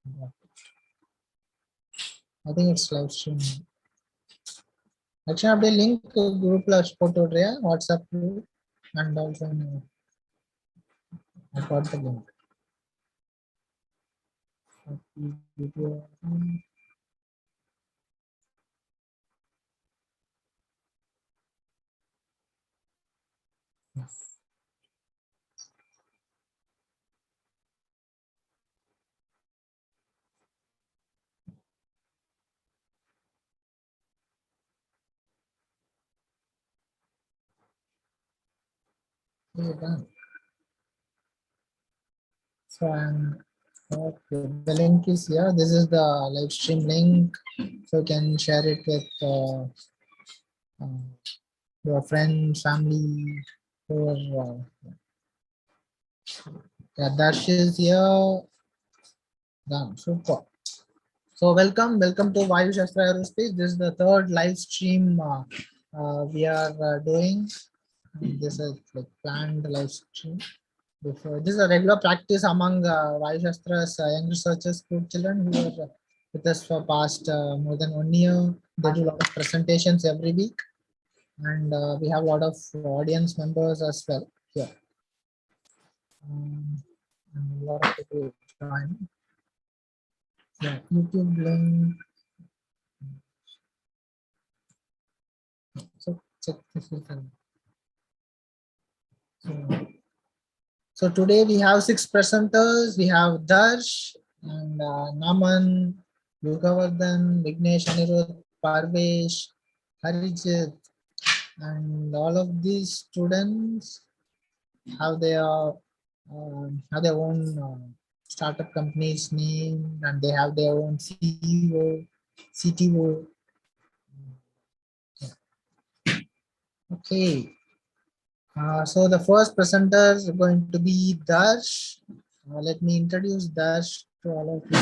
I think it's live stream. Actually, update link group la photo WhatsApp group and also I got the link. Video. Yes. Okay, done. So I'm okay. The link is here. This is the live stream link. So you can share it with your friends, family, or yeah, Darsh is here. Done. Super. So welcome to Vaayusastra Aerospace. This is the third live stream we are doing. This is like planned live stream. Before this is a regular practice among Vaayusastra's young researchers, group children who are with us for past more than 1 year. They do a lot of presentations every week, and we have a lot of audience members as well here. And a lot of people join. Yeah, YouTube link. So check this is so today we have 6 presenters. We have Darsh and Naman, YUGAVARDHAN, Vignesh, ANIRUDH, PARVESH, Harjiith, and all of these students have their own startup company's name, and they have their own CEO, CTO. Okay. So the first presenter is going to be Darsh. Let me introduce Darsh to all of you.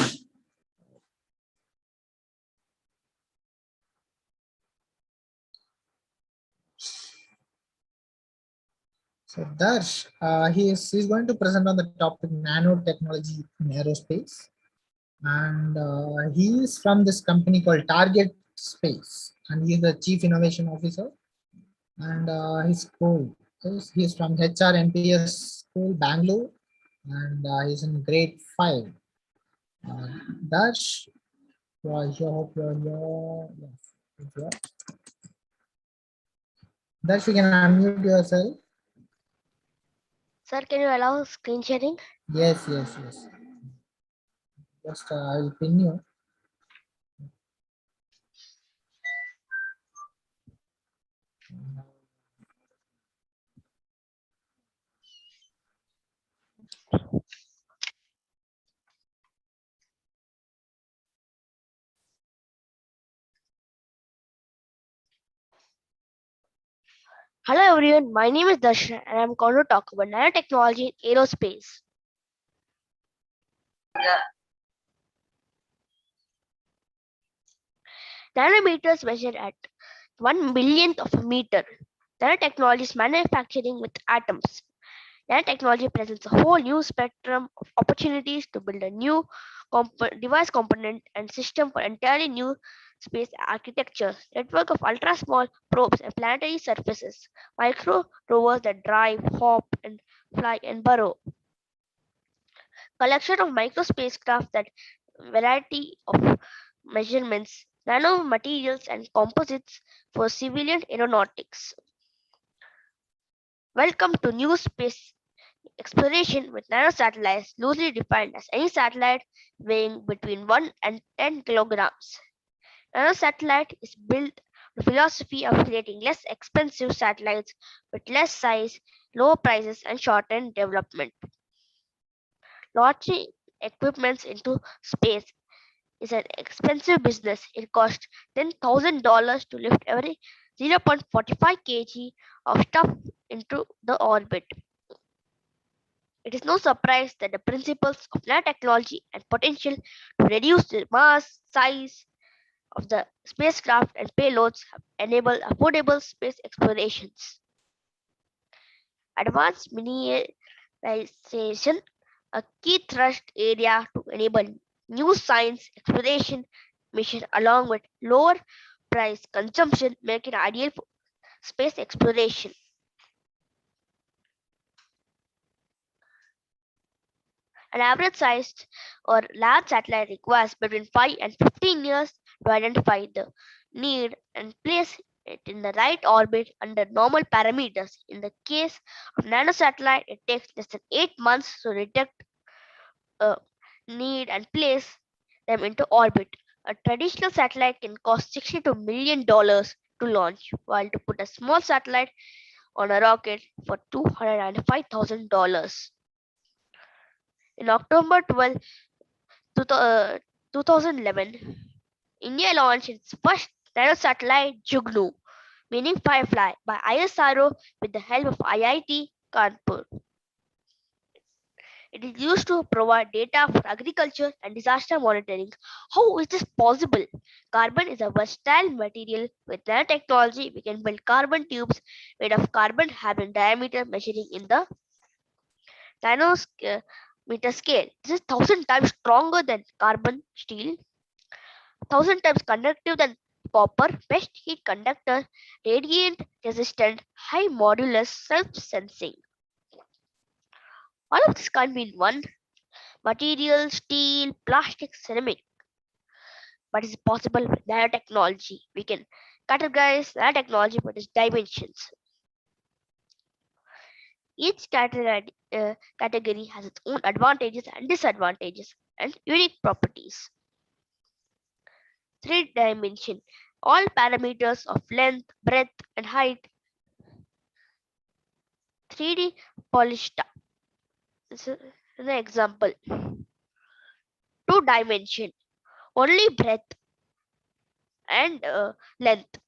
So Darsh, he's going to present on the topic nanotechnology in aerospace, and he is from this company called Target Space, and he is the Chief Innovation Officer. And his school he's from HRNPS school, Bangalore, and he's in grade 5. Darsh, I hope you're here. Yes. Darsh, you can unmute yourself. Sir, can you allow screen sharing? Yes. Just I'll pin you. Hello everyone, my name is Darsh and I'm going to talk about nanotechnology in aerospace. Nanometers measured at 1 millionth of a meter. Nanotechnology is manufacturing with atoms. Nanotechnology presents a whole new spectrum of opportunities to build a new device component and system for entirely new space architecture. Network of ultra small probes and planetary surfaces, micro rovers that drive, hop, and fly and burrow. Collection of micro spacecraft that variety of measurements, nanomaterials and composites for civilian aeronautics. Welcome to new space exploration with nanosatellites, loosely defined as any satellite weighing between 1 and 10 kilograms. Nanosatellite is built on the philosophy of creating less expensive satellites with less size, lower prices, and shortened development. Launching equipments into space is an expensive business. It costs $10,000 to lift every 0.45 kg of stuff into the orbit. It is no surprise that the principles of nanotechnology and potential to reduce the mass, size of the spacecraft and payloads have enabled affordable space explorations. Advanced miniaturization, a key thrust area to enable New science exploration mission along with lower price consumption make it ideal for space exploration. An average sized or large satellite requires between 5 and 15 years to identify the need and place it in the right orbit under normal parameters. In the case of nanosatellite, it takes less than 8 months to detect a need and place them into orbit. A traditional satellite can cost $62 million to launch, while to put a small satellite on a rocket for $205,000. In October 12, 2011, India launched its first nanosatellite Jugnu, meaning Firefly, by ISRO with the help of IIT Kanpur. It is used to provide data for agriculture and disaster monitoring. How is this possible? Carbon is a versatile material. With nanotechnology, we can build carbon tubes made of carbon having diameter measuring in the nanometer scale. This is 1,000 times stronger than carbon steel, 1,000 times conductive than copper, best heat conductor, radiant resistant, high modulus, self-sensing. All of this can be in one material, steel, plastic, ceramic, but it's possible with nanotechnology. We can categorize nanotechnology by its dimensions. Each category has its own advantages and disadvantages and unique properties. 3 dimension. All parameters of length, breadth, and height. 3D polished. This is an example. 2 dimension. Only breadth and length.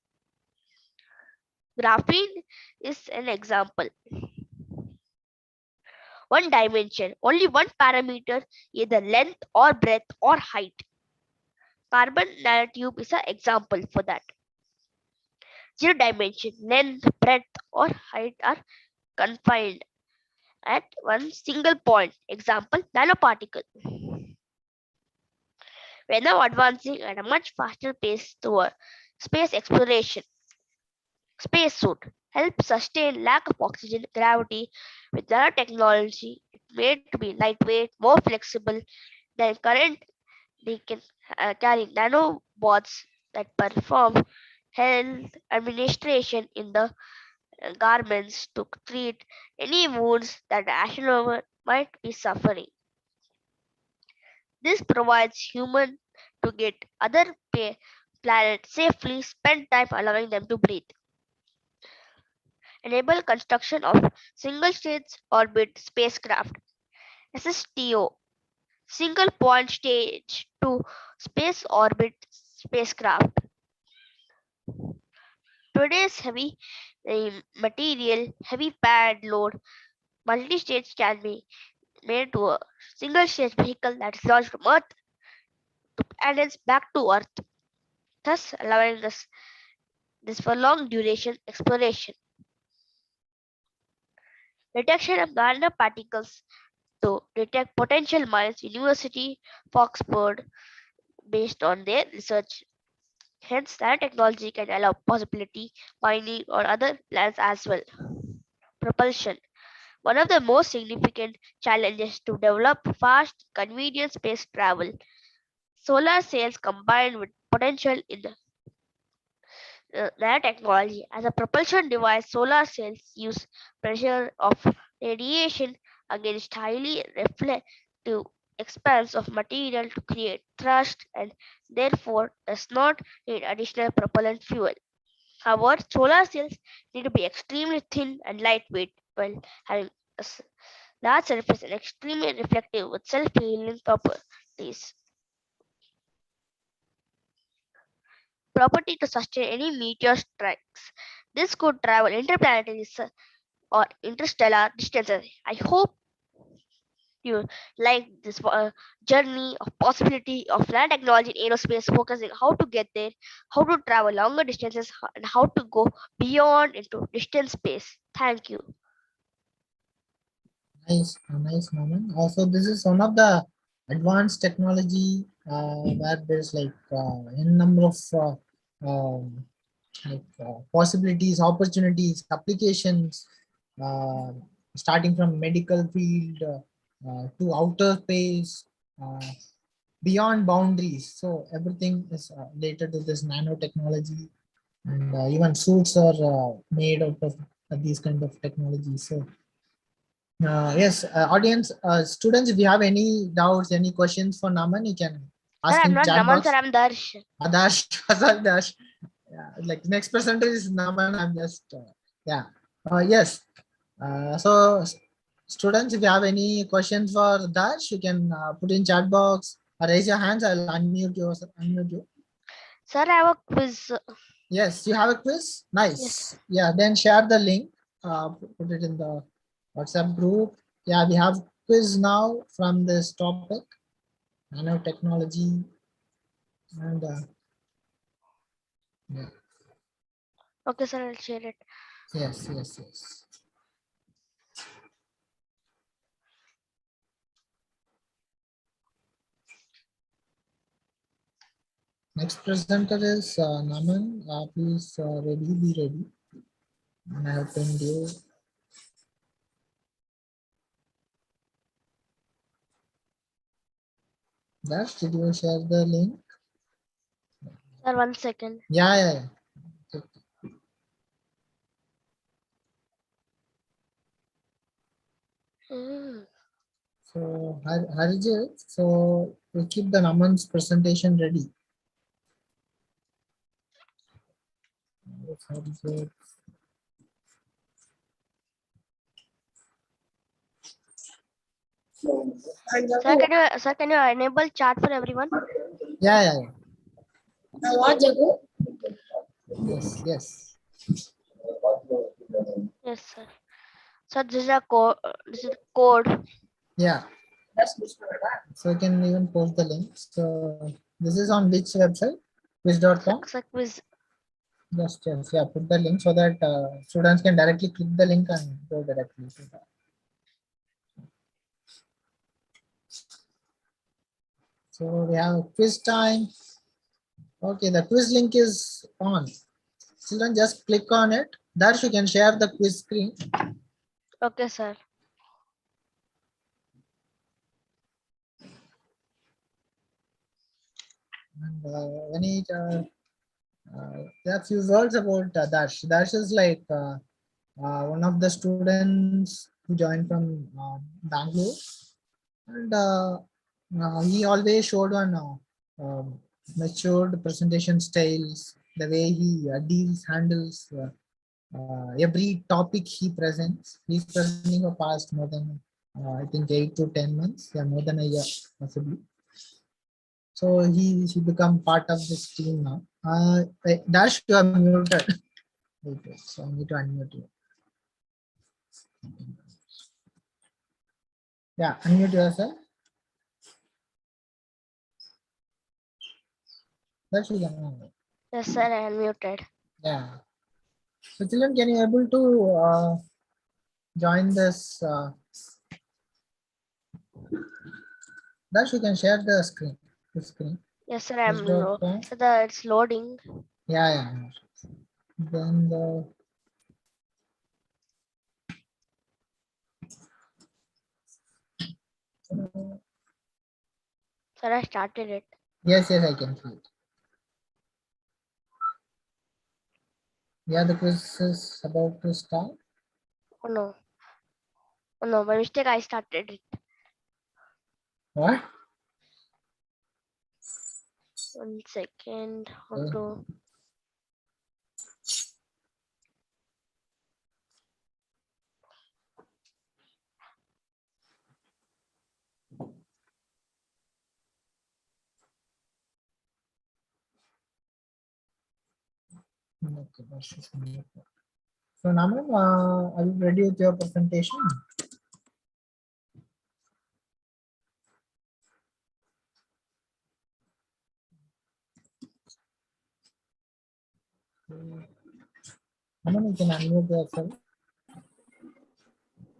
Graphene is an example. 1 dimension. Only one parameter, either length or breadth or height. Carbon nanotube is an example for that. 0 dimension. Length, breadth, or height are confined at one single point. Example, nanoparticle. We are now advancing at a much faster pace toward space exploration. Spacesuit helps sustain lack of oxygen gravity with nanotechnology. It's made to be lightweight, more flexible than current. They can carry nanobots that perform health administration in the garments to treat any wounds that the astronaut might be suffering. This provides humans to get other planets safely, spend time allowing them to breathe. Enable construction of single stage orbit spacecraft SSTO, single point stage to space orbit spacecraft. Today's heavy material, heavy pad load, multi-stage can be made to a single stage vehicle that is launched from Earth and is back to Earth, thus allowing us this for long duration exploration. Detection of nanoparticles to detect potential mines. University of Oxford based on their research. Hence, nanotechnology can allow possibility mining on other planets as well. Propulsion. One of the most significant challenges to develop fast, convenient space travel. Solar cells combined with potential in the nanotechnology. As a propulsion device, solar cells use pressure of radiation against highly reflective expanse of material to create thrust and therefore does not need additional propellant fuel. However, solar cells need to be extremely thin and lightweight while having a large surface and extremely reflective with self-healing properties. Property to sustain any meteor strikes. This could travel interplanetary or interstellar distances. I hope you like this journey of possibility of nanotechnology in aerospace, focusing how to get there, how to travel longer distances, and how to go beyond into distant space. Thank you. Nice, nice, Maman. Also, this is one of the advanced technology where there's like n number of possibilities, opportunities, applications, uh, starting from medical field to outer space, uh, beyond boundaries. So everything is related to this nanotechnology, and even suits are made out of these kind of technologies. So yes, audience, students, if you have any doubts, any questions for Naman, you can Sir, ask I'm in not chat Naman, box. sir, I'm Darsh. Dash, Dash. Yeah, like next presenter is Naman. I'm just yeah. Yes. So students, if you have any questions for Dash, you can put in chat box or raise your hands. I'll unmute you. Unmute you. Sir, I have a quiz. Yes, you have a quiz. Yes. Nice. Yeah. Then share the link. Put it in the WhatsApp group. Yeah, we have quiz now from this topic, nanotechnology, and yeah. Okay, sir, I'll share it. Yes, yes, yes. Next presenter is Naman. Please ready, be ready. And I have pinned you. Dash, did you share the link? Sir, 1 second. Yeah, yeah, yeah. Okay. Hmm. So, Harjiith, so we keep the Naman's presentation ready. Harjiith. Sir, can you enable chat for everyone? Yeah, yeah, yeah. What, Jagu? Yes, yes. Yes, sir. Sir, this is a code. This is the code. Yeah. So you can even post the link. So this is on which website? Quiz.com. Sir, quiz. Just yes, yeah. Put the link so that students can directly click the link and go directly to that. So we have quiz time. Okay, the quiz link is on. Children, just click on it. There you can share the quiz screen. Okay, sir. And there are few words about Darsh. Darsh is like one of the students who joined from Bangalore, and he always showed on matured presentation styles, the way he handles every topic he presents. He's presenting for past more than I think 8 to 10 months, yeah, more than a year possibly. So he become part of this team now. Dash, you are muted. Wait, wait, so I need to unmute you. Yeah, unmute yourself. That's you can. Yes, sir, I unmuted. Yeah. So children, can you able to join this? Dash, you can share the screen. The screen. Yes, sir, I'm Quiz.com. so that it's loading. Yeah, yeah. Then the Sir, I started it. yes, yes, I can see it. Yeah, the quiz is about to start. Oh no. Oh no, by mistake I started it. What? 1 second. How Okay. to Okay, that's just so Naman, are you ready with your presentation? Naman, you can unmute yourself.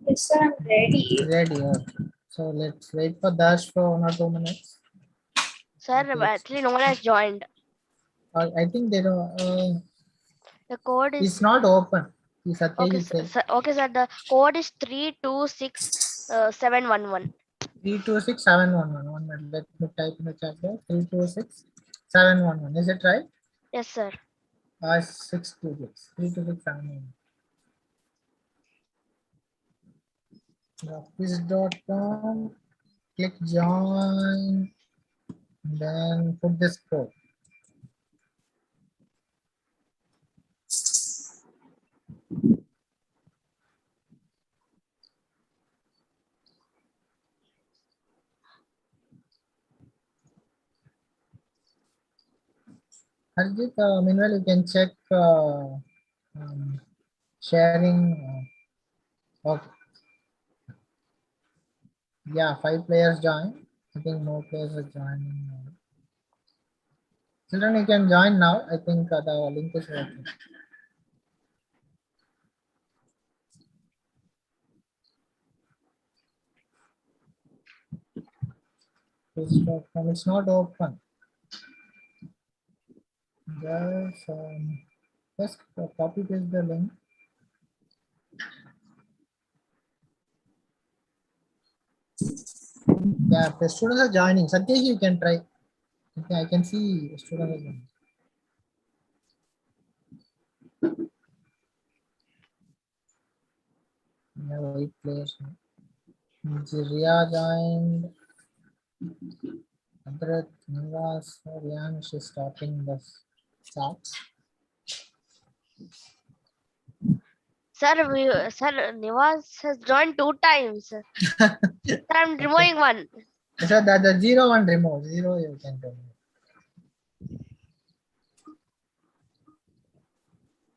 Yes, sir, I'm ready. Ready. Okay. So let's wait for Dash for 1 or 2 minutes. Sir, Okay. actually no one has joined. I think they don't. The code It's is not open. okay. Satyajit said Okay, sir. The code is 326711. 326711. 1 minute. Let me type in the chat there. 326711. Is it right? Yes, sir. 626. 32671. Office.com. Click join. Then put this code. Harjiith, meanwhile, you can check sharing. Okay. Yeah, 5 players join. I think more players are joining now. Children, you can join now. I think the link is working. It's not open. Just copy paste the link. Yeah, the students are joining. Satyaj, you can try. Okay, I can see students are joining. We have 8 players now. Ria joined. Adrat, Nivas, Ryan, she's starting the charts. Sir, Nivas has joined 2 times. Sir, I'm removing one. So that the 0 1 remove. 0 you can remove.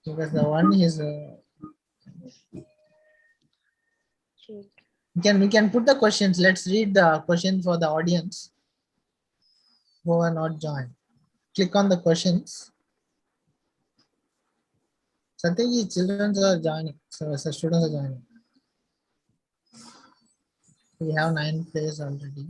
Because the one is we can put the questions. Let's read the questions for the audience who are not joined. Click on the questions. Satyajit, children are joining. So students are joining. We have 9 players already.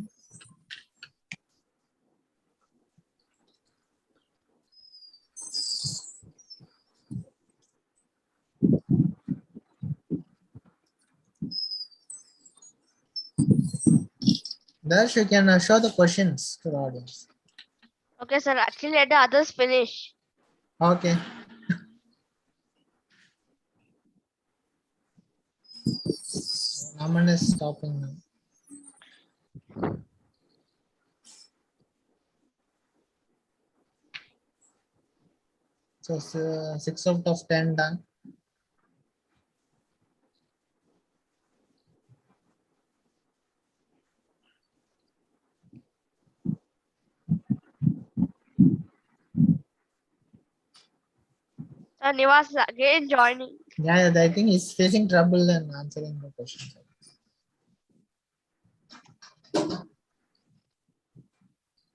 Darsh, you can show the questions to the audience. Okay, sir. Actually, let the others finish. Okay. Raman is stopping now. So 6 out of 10 done. Sir, Nivas is again joining. Yeah, I think he's facing trouble in answering the questions.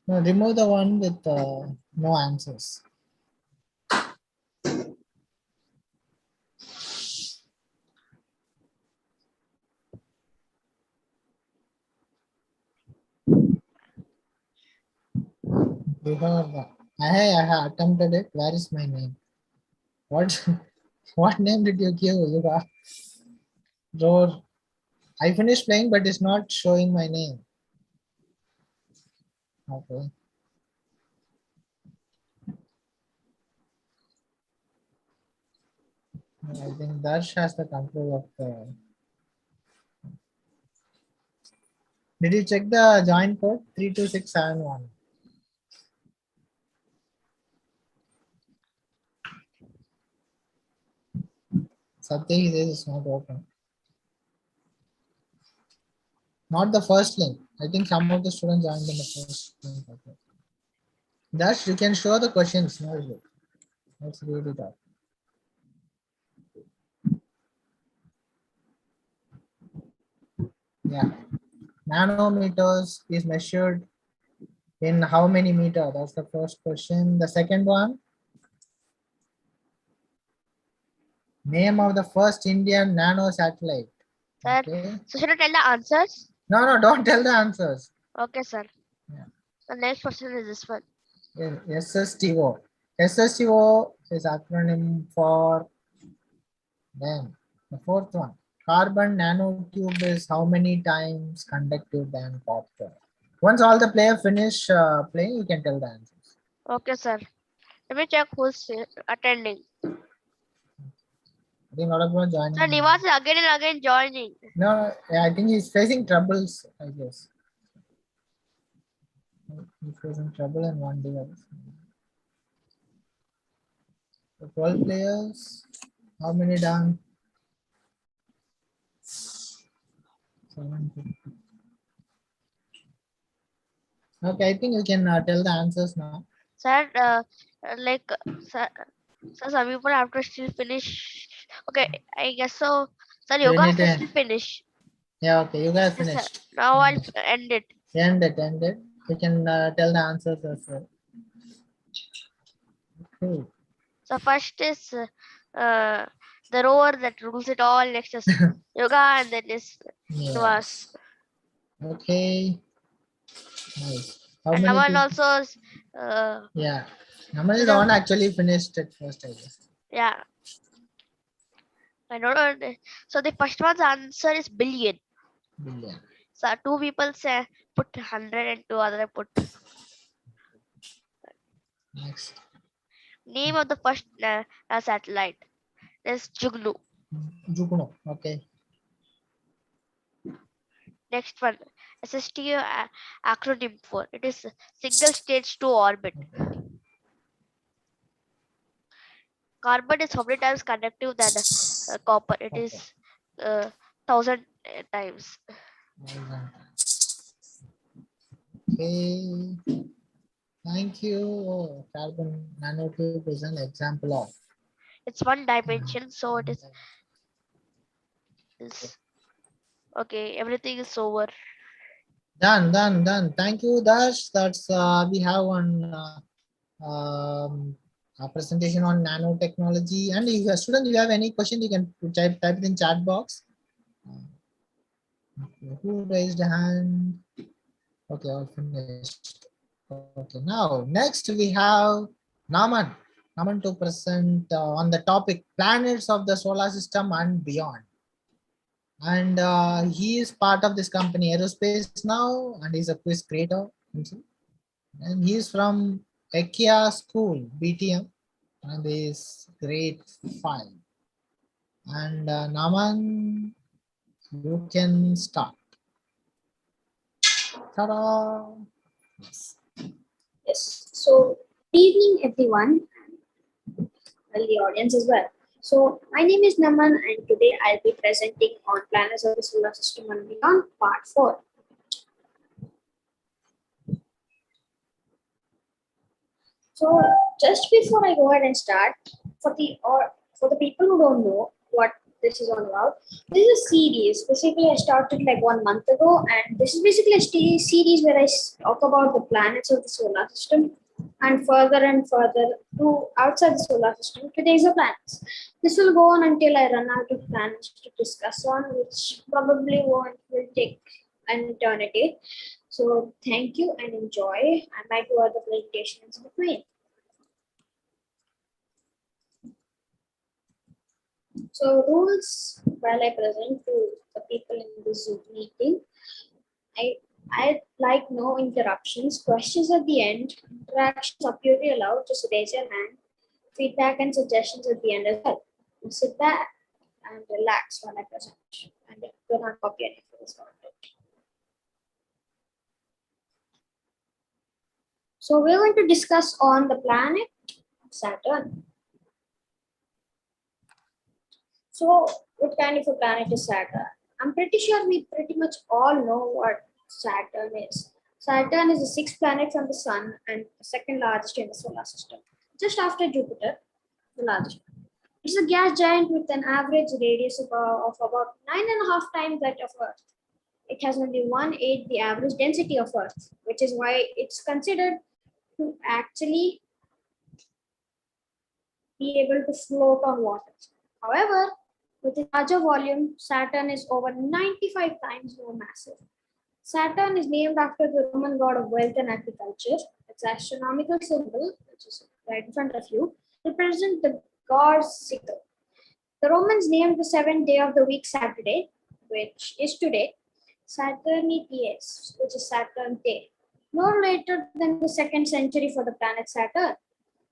No, remove the one with no answers. Before I have attempted it. Where is my name? What what name did you give? Yuga? Roar. I finished playing, but it's not showing my name. Okay. I think Darsh has the control of the. Did you check the join code? 32671. Satyajit says it's not open. Not the first link. I think some of the students joined in the first link. Okay. Darsh, you can show the questions. No issue. Let's read it out. Yeah. Nanometers is measured in how many meter? That's the first question. The second one, name of the first Indian nano satellite. Sir, Okay. so should I tell the answers? No, don't tell the answers. Okay, sir. Yeah. The next question is this one. SSTO. SSTO is acronym for then the fourth one. Carbon nanotube is how many times conductive than copper? Once all the player finish playing, you can tell the answers. Okay, sir. Let me check who's attending. I think a lot of people are Sir, joining. Nivas is again and again joining. No, yeah, I think he's facing troubles, I guess. He's facing trouble in one day. So 12 players. How many down? 750. Okay, I think we can tell the answers now. Sir, like, sir, some people have to still finish. Okay, I guess so. Sir, You Yoga need has to to end. still finish. Yeah, okay, you guys Yes, sir. finished. Now I'll Finished. end it. End it, end it. You can tell the answers as well. Okay. So first is the rower that rules it all. Next is Yoga, and then is Nivas. Yes. Okay. Nice. How And many Naman people? also is, Yeah. Naman is the the, one actually finished it first, I guess. yeah. I don't know. So the first one's answer is billion. Billion. So two people say put 100 and two other put Next. name of the first satellite. There's Jugnu. Jukuno. Okay. Next one, SSTO acronym for it is single stage to orbit. Carbon is how many times conductive than copper? It Okay. is 1000 times. Okay. Thank you. Oh, carbon nanotube is an example of. It's one dimension, so it is okay. Everything is over. Done, done, done. Thank you, Darsh. That's we have one a presentation on nanotechnology. And if you student, you have any question, you can type it in chat box. Okay, who raised a hand? Okay, all finished. Okay, now next we have Naman. Naman to present on the topic planets of the solar system and beyond. And he is part of this company Aerospace now, and he's a quiz creator himself. And he is from Ekya School, BTM, and is grade 5. And Naman, you can start. Ta-da! Yes. Yes. So, good evening, everyone, and the audience as well. So, my name is Naman, and today I'll be presenting on planets of the solar system and beyond, part 4. So, just before I go ahead and start, for the people who don't know what this is all about, this is a series. Basically, I started like 1 month ago, and this is basically a series where I talk about the planets of the solar system and further to outside the solar system to the exoplanets. This will go on until I run out of planets to discuss on, which probably will take an eternity. So thank you and enjoy. I might do other presentations in between. So rules while I present to the people in the Zoom meeting. I like no interruptions. Questions at the end. Interactions are purely allowed. Just raise your hand. Feedback and suggestions at the end as well. Sit back and relax while I present. And do not copy any of this content. So we're going to discuss on the planet Saturn. So what kind of a planet is Saturn? I'm pretty sure we pretty much all know what Saturn is. Saturn is the sixth planet from the Sun and the second largest in the solar system, just after Jupiter, the largest. It's a gas giant with an average radius of about 9.5 times that of Earth. It has only 1/8 the average density of Earth, which is why it's considered to actually be able to float on water. However, with a larger volume, Saturn is over 95 times more massive. Saturn is named after the Roman god of wealth and agriculture. picture. Its astronomical symbol, which is right in front of you, represents the god Sickle. The Romans named the seventh day of the week Saturday, which is today, Saturnities, which is Saturn Day. No later than the 2nd century for the planet Saturn.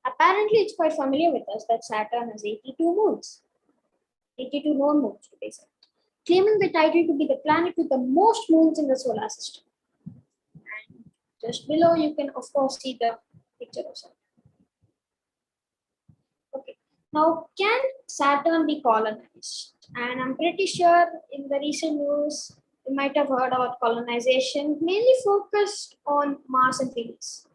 Apparently, it's quite familiar with us that Saturn has 82 moons, 82 known moons to be exact, claiming the title to be the planet with the most moons in the solar system. And just below, you can of course see the picture of Saturn. Okay, now can Saturn be colonized? And I'm pretty sure in the recent news, you might have heard about colonization, mainly focused on Mars and Venus.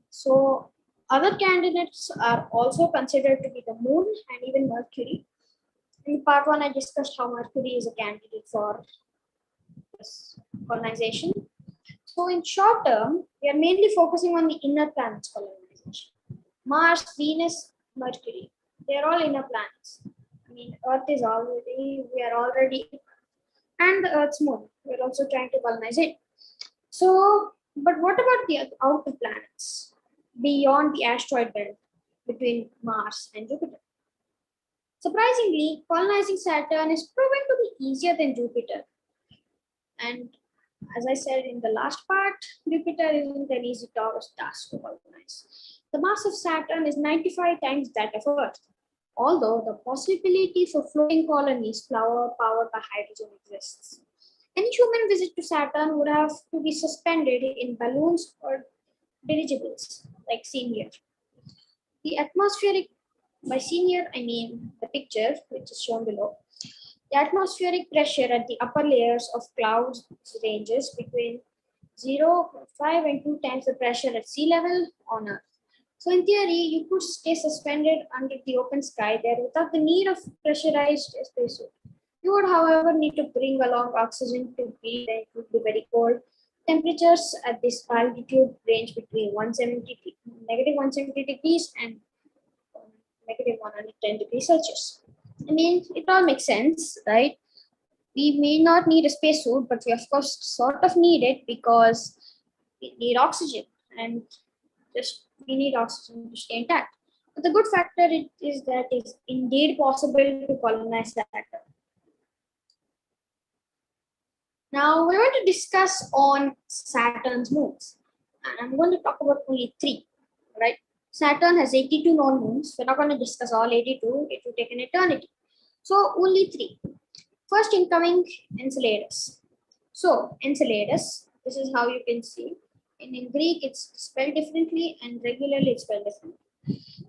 So other candidates are also considered to be the Moon and even Mercury. In part 1, I discussed how Mercury is a candidate for this colonization. So in short term, we are mainly focusing on the inner planets colonization. Mars, Venus, Mercury, they are all inner planets. I mean, Earth is already, we are already, and the Earth's moon, we're also trying to colonize it. So, but what about the outer planets beyond the asteroid belt between Mars and Jupiter? Surprisingly, colonizing Saturn is proven to be easier than Jupiter. And as I said in the last part, Jupiter isn't an easy task to colonize. The mass of Saturn is 95 times that of Earth, although the possibility for floating colonies powered by hydrogen exists. Any human visit to Saturn would have to be suspended in balloons or dirigibles, like seen here. The atmospheric, by seen here, I mean the picture, which is shown below. The atmospheric pressure at the upper layers of clouds ranges between 0.5 and 2 times the pressure at sea level on Earth. So in theory, you could stay suspended under the open sky there without the need of pressurized spacesuit. You would, however, need to bring along oxygen to breathe, and it would be very cold. Temperatures at this altitude range between negative 170 degrees and negative 110 degrees Celsius. I mean, it all makes sense, right? We may not need a spacesuit, but we of course sort of need it because we need oxygen, and we need oxygen to stay intact. But the good factor is that it's indeed possible to colonize Saturn. Now we're going to discuss on Saturn's moons, and I'm going to talk about only 3, right? Saturn has 82 known moons. We're not going to discuss all 82. It will take an eternity. So only 3. First incoming, Enceladus. So Enceladus, this is how you can see. In Greek, it's spelled differently, and regularly it's spelled differently.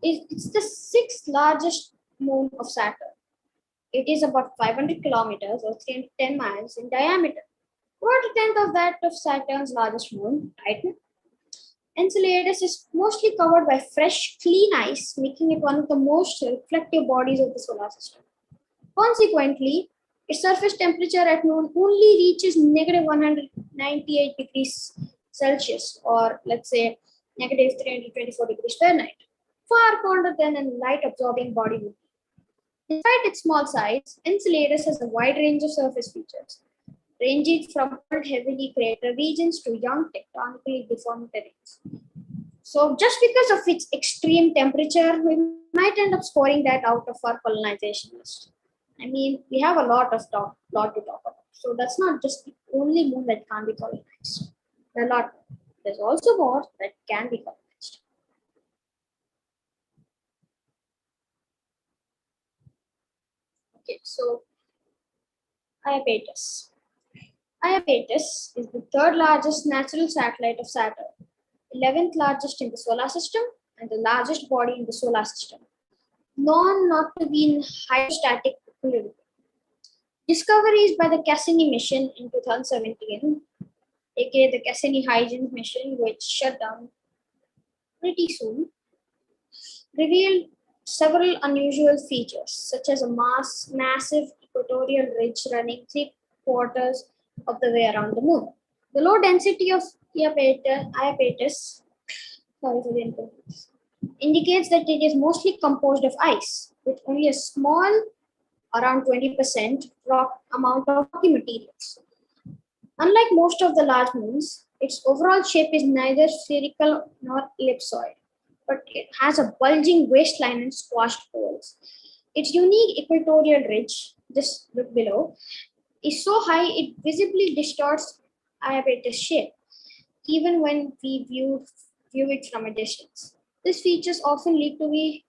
It's the 6th largest moon of Saturn. It is about 500 kilometers or 310 miles in diameter. About a tenth of that of Saturn's largest moon, Titan. Enceladus is mostly covered by fresh, clean ice, making it one of the most reflective bodies of the solar system. Consequently, its surface temperature at noon only reaches negative 198 degrees Celsius, or let's say negative 324 degrees Fahrenheit, far colder than a light-absorbing body would be. Despite its small size, Enceladus has a wide range of surface features, ranging from old heavily crater regions to young tectonically deformed terrains. So just because of its extreme temperature, we might end up scoring that out of our colonization list. I mean, we have a lot to talk about. So that's not just the only moon that can't be colonized. There are a lot. There's also more that can be colonized. Okay, so Iapetus. Iapetus is the 3rd largest natural satellite of Saturn, 11th largest in the solar system, and the largest body in the solar system, known not to be in hydrostatic equilibrium. Discoveries by the Cassini mission in 2017, aka the Cassini-Huygens mission, which shut down pretty soon, revealed several unusual features, such as a massive equatorial ridge running 3/4 of the way around the moon. The low density of Iapetus indicates that it is mostly composed of ice, with only a small, around 20% rock amount of rocky materials. Unlike most of the large moons, Its overall shape is neither spherical nor ellipsoid, but it has a bulging waistline and squashed poles. Its unique equatorial ridge, just look below, is so high it visibly distorts Aerospace's shape, even when we view it from a distance. These features often lead to be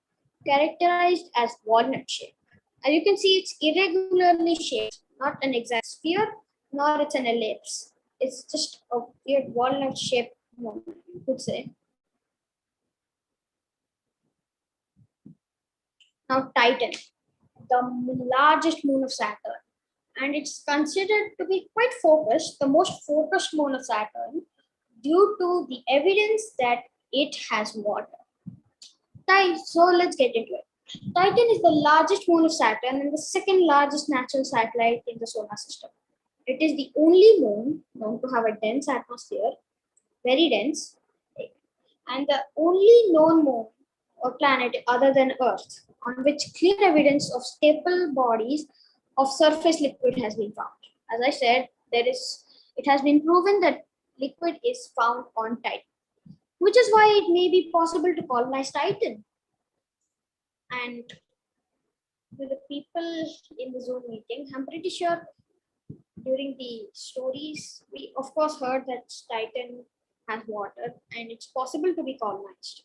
characterized as walnut shape. As you can see, it's irregularly shaped, not an exact sphere, nor it's an ellipse. It's just a weird walnut shape, you could say. Now, Titan, the largest moon of Saturn, and it's considered to be quite focused, the most focused moon of Saturn, due to the evidence that it has water. So let's get into it. Titan is the largest moon of Saturn and the second largest natural satellite in the solar system. It is the only moon known to have a dense atmosphere, very dense, and the only known moon or planet other than Earth on which clear evidence of stable bodies of surface liquid has been found. As I said, it has been proven that liquid is found on Titan, which is why it may be possible to colonize Titan. And with the people in the Zoom meeting, I'm pretty sure during the stories, we of course heard that Titan has water and it's possible to be colonized.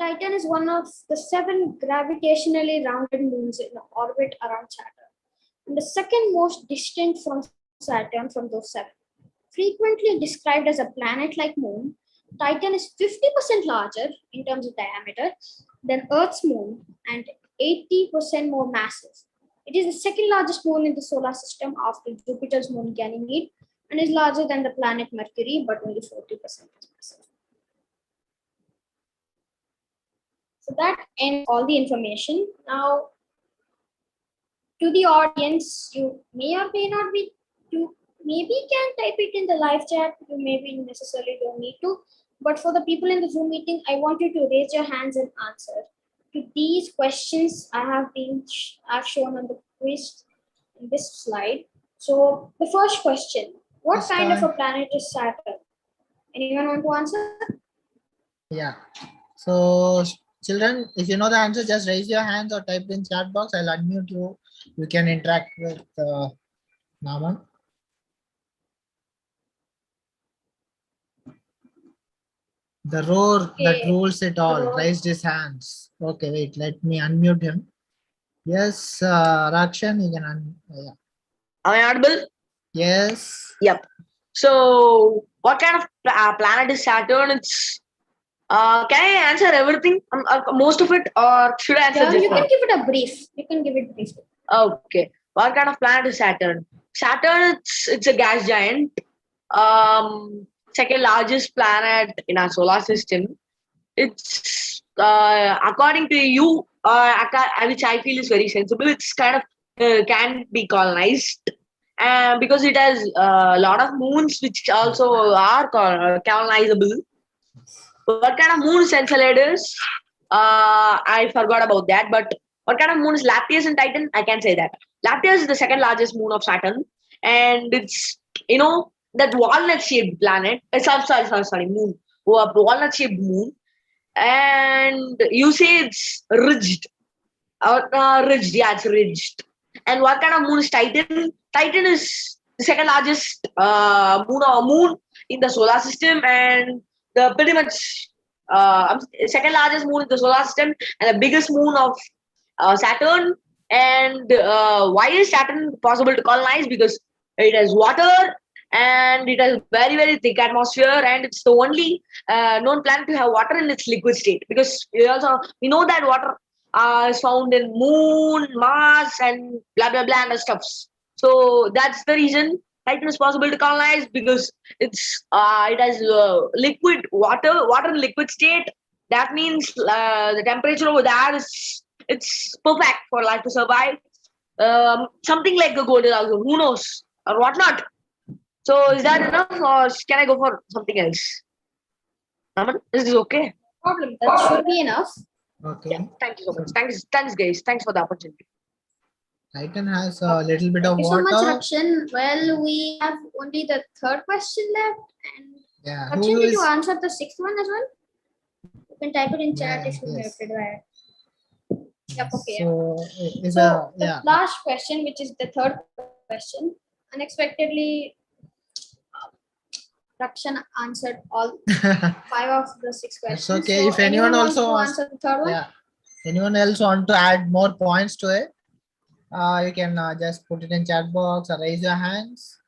Titan is one of the 7 gravitationally rounded moons in orbit around Saturn, and the second most distant from Saturn from those 7. Frequently described as a planet-like moon, Titan is 50% larger in terms of diameter than Earth's moon and 80% more massive. It is the second largest moon in the solar system after Jupiter's moon Ganymede and is larger than the planet Mercury, but only 40% is massive. So that ends all the information. Now, to the audience, you may or may not be, you maybe can type it in the live chat, you maybe necessarily don't need to. But for the people in the Zoom meeting, I want you to raise your hands and answer to these questions I've shown on the quiz in this slide. So the first question, what kind of a planet is Saturn? Anyone want to answer? Yeah. So children, if you know the answer, just raise your hands or type in chat box. I'll unmute you. You can interact with Naman. The roar that rules it all raised his hands. Okay, wait, let me unmute him. Yes, Rakshan, you can yeah. Am I audible? Yes. Yep. So, what kind of planet is Saturn? It's can I answer everything, most of it, or should I answer? Yeah, you can give it a brief. You can give it brief. Okay. What kind of planet is Saturn? Saturn, it's a gas giant. Second largest planet in our solar system. It's according to you, which I feel is very sensible. It's kind of can be colonized, because it has a lot of moons which also are colonizable. What kind of moon is Enceladus? I forgot about that. But what kind of moon is Laptius and Titan? I can say that. Laptius is the second largest moon of Saturn, and it's that walnut-shaped planet. Sorry, moon. Walnut-shaped moon, and you say it's ridged. Ridged, yeah, it's ridged. And what kind of moon is Titan? Titan is the second largest moon in the solar system, and the pretty much second largest moon in the solar system, and the biggest moon of Saturn. And why is Saturn possible to colonize? Because it has water and it has very, very thick atmosphere, and it's the only known planet to have water in its liquid state. Because we know that water is found in Moon, Mars, and blah blah blah and stuff. So that's the reason Titan is possible to colonize, because it has liquid water in liquid state. That means the temperature over there it's perfect for life to survive. Something like the Goldilocks, who knows, or whatnot. So is that enough, or can I go for something else? Naman, is this okay? No problem. That should be enough. Okay. Yeah, thank you so much. Thanks, guys. Thanks for the opportunity. Titan has a little bit of Thank you water. so much, Rakshan. Well, we have only the third question left, and Yeah. Akshay, Who did you is? answer the sixth one as well? You can type it in chat Yeah. if you have Yes. it. Yep, Yes. okay. So is a So the yeah. last question, which is the third question, unexpectedly, Rakshan answered all five of the six It's questions. okay. So If anyone anyone wants also to wants, answer the third one? yeah. Anyone else want to add more points to it? You can just put it in chat box or raise your hands.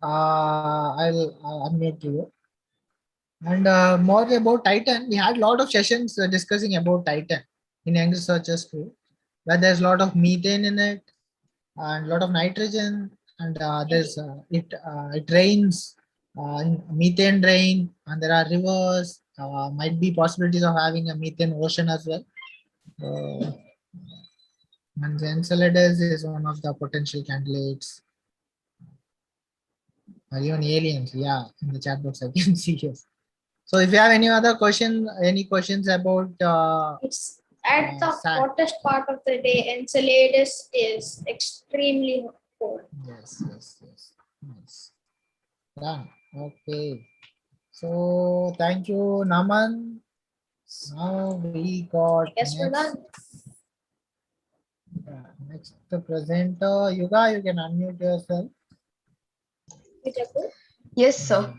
I'll unmute you. And more about Titan, we had a lot of sessions discussing about Titan in Young Researchers too, where there's a lot of methane in it and a lot of nitrogen, and it rains, methane rain, and there are rivers. Might be possibilities of having a methane ocean as well. Uh, and the Enceladus is one of the potential candidates. Or even aliens, yeah, in the chat box I can see yes. So if you have any questions about It's at the SAT? hottest part of the day. Enceladus is extremely cold. Yes, yes, yes. Nice. Yeah. Okay. So thank you, Naman. Now we got Yes, we're next. done. Next presenter, Yuga. You can unmute yourself. Yes, sir.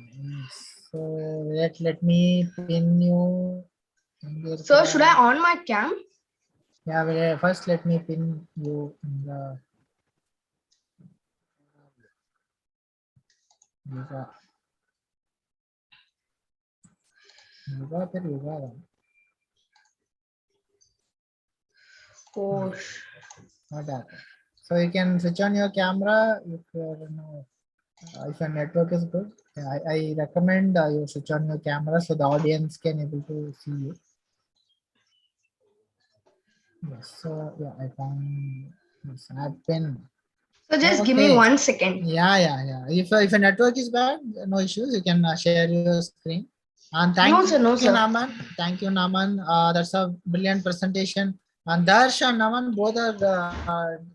So let me pin you. in your So should I class. on my cam? Yeah, well, first let me pin you in the Yuga. Yuga, then Yuga. Oh, Not that. So you can switch on your camera if if your network is good. Yeah, I recommend you switch on your camera so the audience can able to see you. Yes. So yeah, I found this add pin. so just give me Okay. 1 second. Yeah. If a network is bad, no issues. You can share your screen. And thank No, you, sir. No, sir. Naman. Thank you, Naman. That's a brilliant presentation. And Darsh and Naman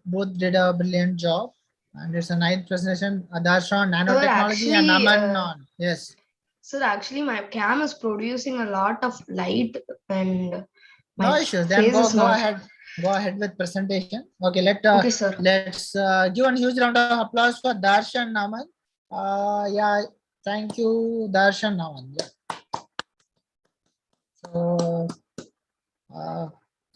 both did a brilliant job. And it's a nice presentation. Darsh on Sir, nanotechnology and actually, Naman on yes. sir, actually, my cam is producing a lot of light, and No my issues. Then face is go not. ahead. Go ahead with presentation. Okay, Okay, sir. let's give a huge round of applause for Darsh and Naman. Yeah, thank you, Darsh and Naman. Yeah.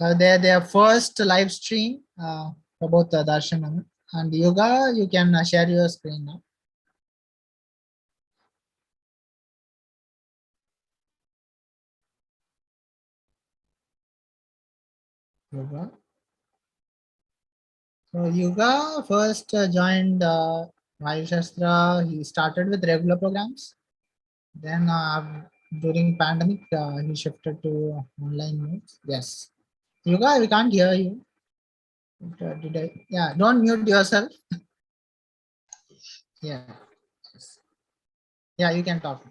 So their first live stream about Darsh and Naman. And Yoga, you can share your screen now. Yoga. So Yuga first joined Vaayusastra. He started with regular programs. Then during pandemic, he shifted to online modes. Yes. Yuga, we can't hear you. Did I? Yeah, don't mute yourself. Yeah. Yes. Yeah, you can talk.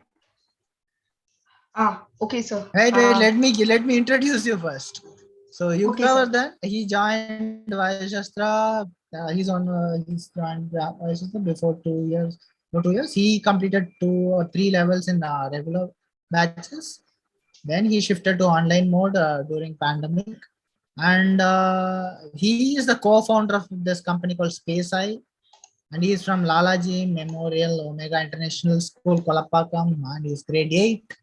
Okay, sir. Wait, let me introduce you first. So Okay, sir. YUGAVARDHAN, he joined Vaayusastra. He's joined Vaayusastra before 2 years. No, 2 years. He completed 2 or 3 levels in regular batches. Then he shifted to online mode during pandemic, and he is the co-founder of this company called SpaceI, and he is from Lalaji Memorial Omega International School, Kolapakkam, and he is grade 8.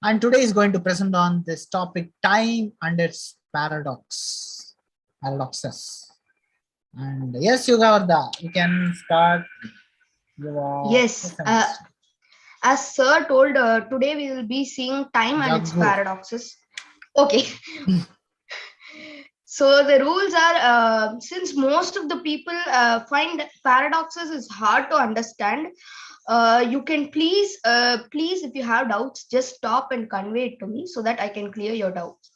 And today is going to present on this topic, time and its paradoxes. And yes, Yugavardha, you can start your Yes. As sir told, today we will be seeing time and its Jaggu. paradoxes. Okay. So the rules are, since most of the people find paradoxes is hard to understand, you can please, if you have doubts, just stop and convey it to me so that I can clear your doubts.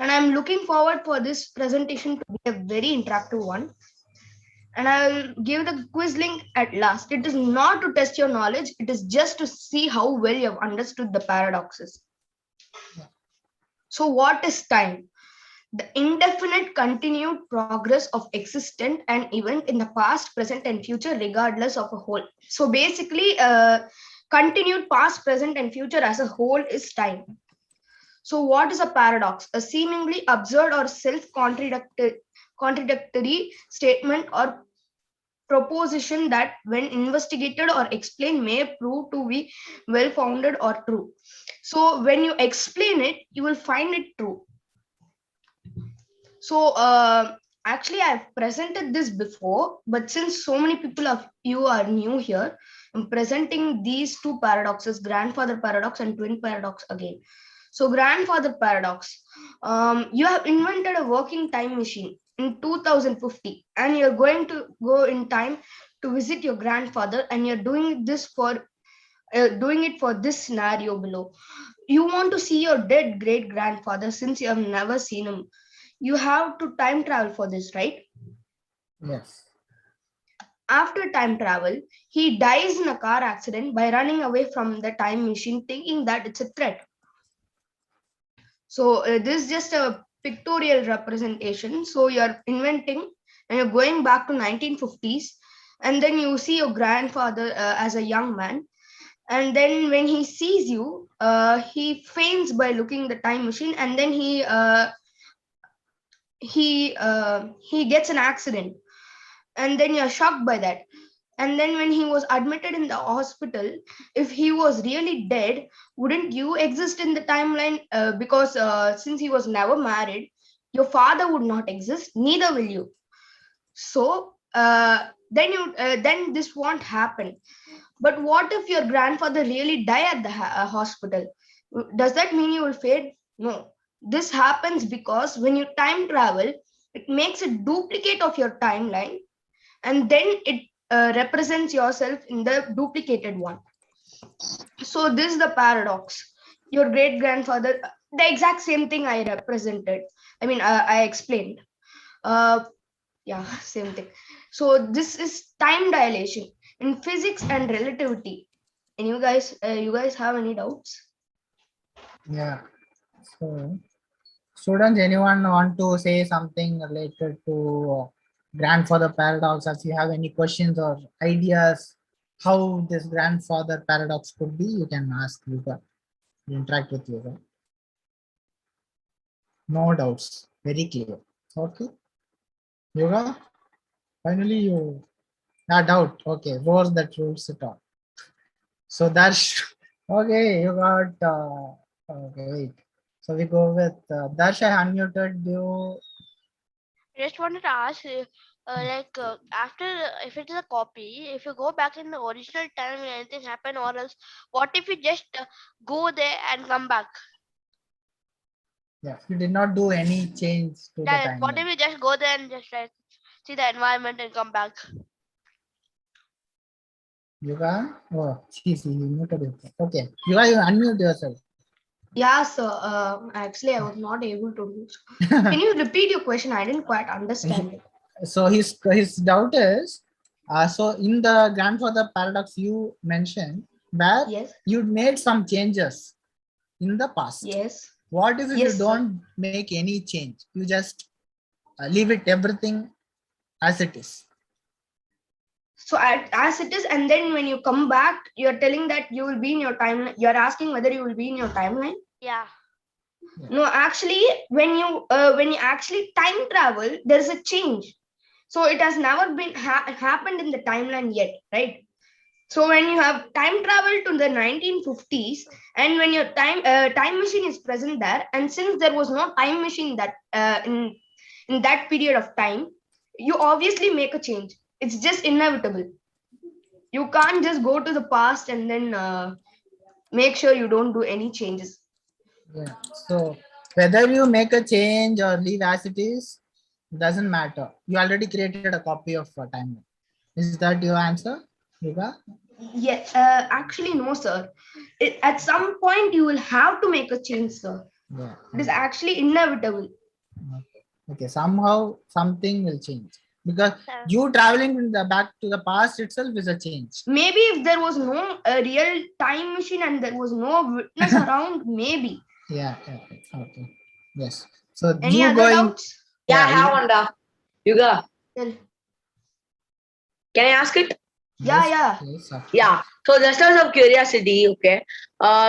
And I'm looking forward for this presentation to be a very interactive one. And I'll give the quiz link at last. It is not to test your knowledge. It is just to see how well you have understood the paradoxes. So what is time? The indefinite continued progress of existent and event in the past, present, and future, regardless of a whole. So basically, Continued past, present, and future as a whole is time. So, what is a paradox? A seemingly absurd or self-contradictory statement or proposition that, when investigated or explained, may prove to be well founded or true. So, when you explain it, you will find it true. So, actually, I've presented this before, but since so many people of you are new here, I'm presenting these two paradoxes, grandfather paradox and twin paradox again. So, grandfather paradox, you have invented a working time machine in 2050, and you're going to go in time to visit your grandfather, and you're doing this for doing it for this scenario below. You want to see your dead great grandfather since you have never seen him. You have to time travel for this, right? Yes. After time travel, he dies in a car accident by running away from the time machine, thinking that it's a threat. So this is just a pictorial representation. So you're inventing and you're going back to 1950s, and then you see your grandfather as a young man. And then when he sees you, he faints by looking the time machine, and then he gets an accident, and then you're shocked by that. And then when he was admitted in the hospital, if he was really dead, wouldn't you exist in the timeline? Because since he was never married, your father would not exist, neither will you. So then this won't happen. But what if your grandfather really die at the hospital? Does that mean you will fade? No. This happens because when you time travel, it makes a duplicate of your timeline, and then it represents yourself in the duplicated one. So this is the paradox. Your great grandfather, the exact same thing I represented. I explained. Yeah, same thing. So this is time dilation in physics and relativity. And you guys have any doubts? Yeah. So, students, anyone want to say something related to grandfather paradox? If you have any questions or ideas how this grandfather paradox could be, you can ask Yuga. Interact with Yuga. No doubts. Very clear. Okay. Yuga, finally you doubt. Okay, was that rules it all. So Darsh, okay, you got okay, wait. So we go with Darsh. I unmuted you. I just wanted to ask, after if it is a copy, if you go back in the original time and anything happen, or else, what if you just go there and come back? Yeah, you did not do any change to the Yeah, what if timeline. you just go there and just like see the environment and come back? Yuga, oh, see, you muted yourself. Okay, Yuga, you unmute yourself. Yeah, sir. Actually, I was not able to do so. Can you repeat your question? I didn't quite understand it. So his doubt is, so in the grandfather paradox you mentioned where Yes. you made some changes in the past. Yes. What if Yes, you don't make any change? You just leave it everything as it is. So as it is, and then when you come back, you're telling that you will be in your timeline. You're asking whether you will be in your timeline. Yeah. No, actually, when you actually time travel, there is a change. So it has never been happened in the timeline yet, right? So when you have time travel to the 1950s, and when your time machine is present there, and since there was no time machine that in that period of time, you obviously make a change. It's just inevitable. You can't just go to the past and then make sure you don't do any changes. Yeah. So whether you make a change or leave as it is, doesn't matter. You already created a copy of a timeline. Is that your answer, Yuga? Yeah, actually, no, sir. At some point, you will have to make a change, sir. Yeah. It is actually inevitable. Okay. Somehow something will change because you traveling in the back to the past itself is a change. Maybe if there was no real time machine and there was no witness around, maybe. Yeah. Okay. Yes. So Any you other going? doubts? Yeah, I have one. Yuga, Well, can I ask it? Yeah, yeah. Yes, of Yeah. So just as of curiosity, okay,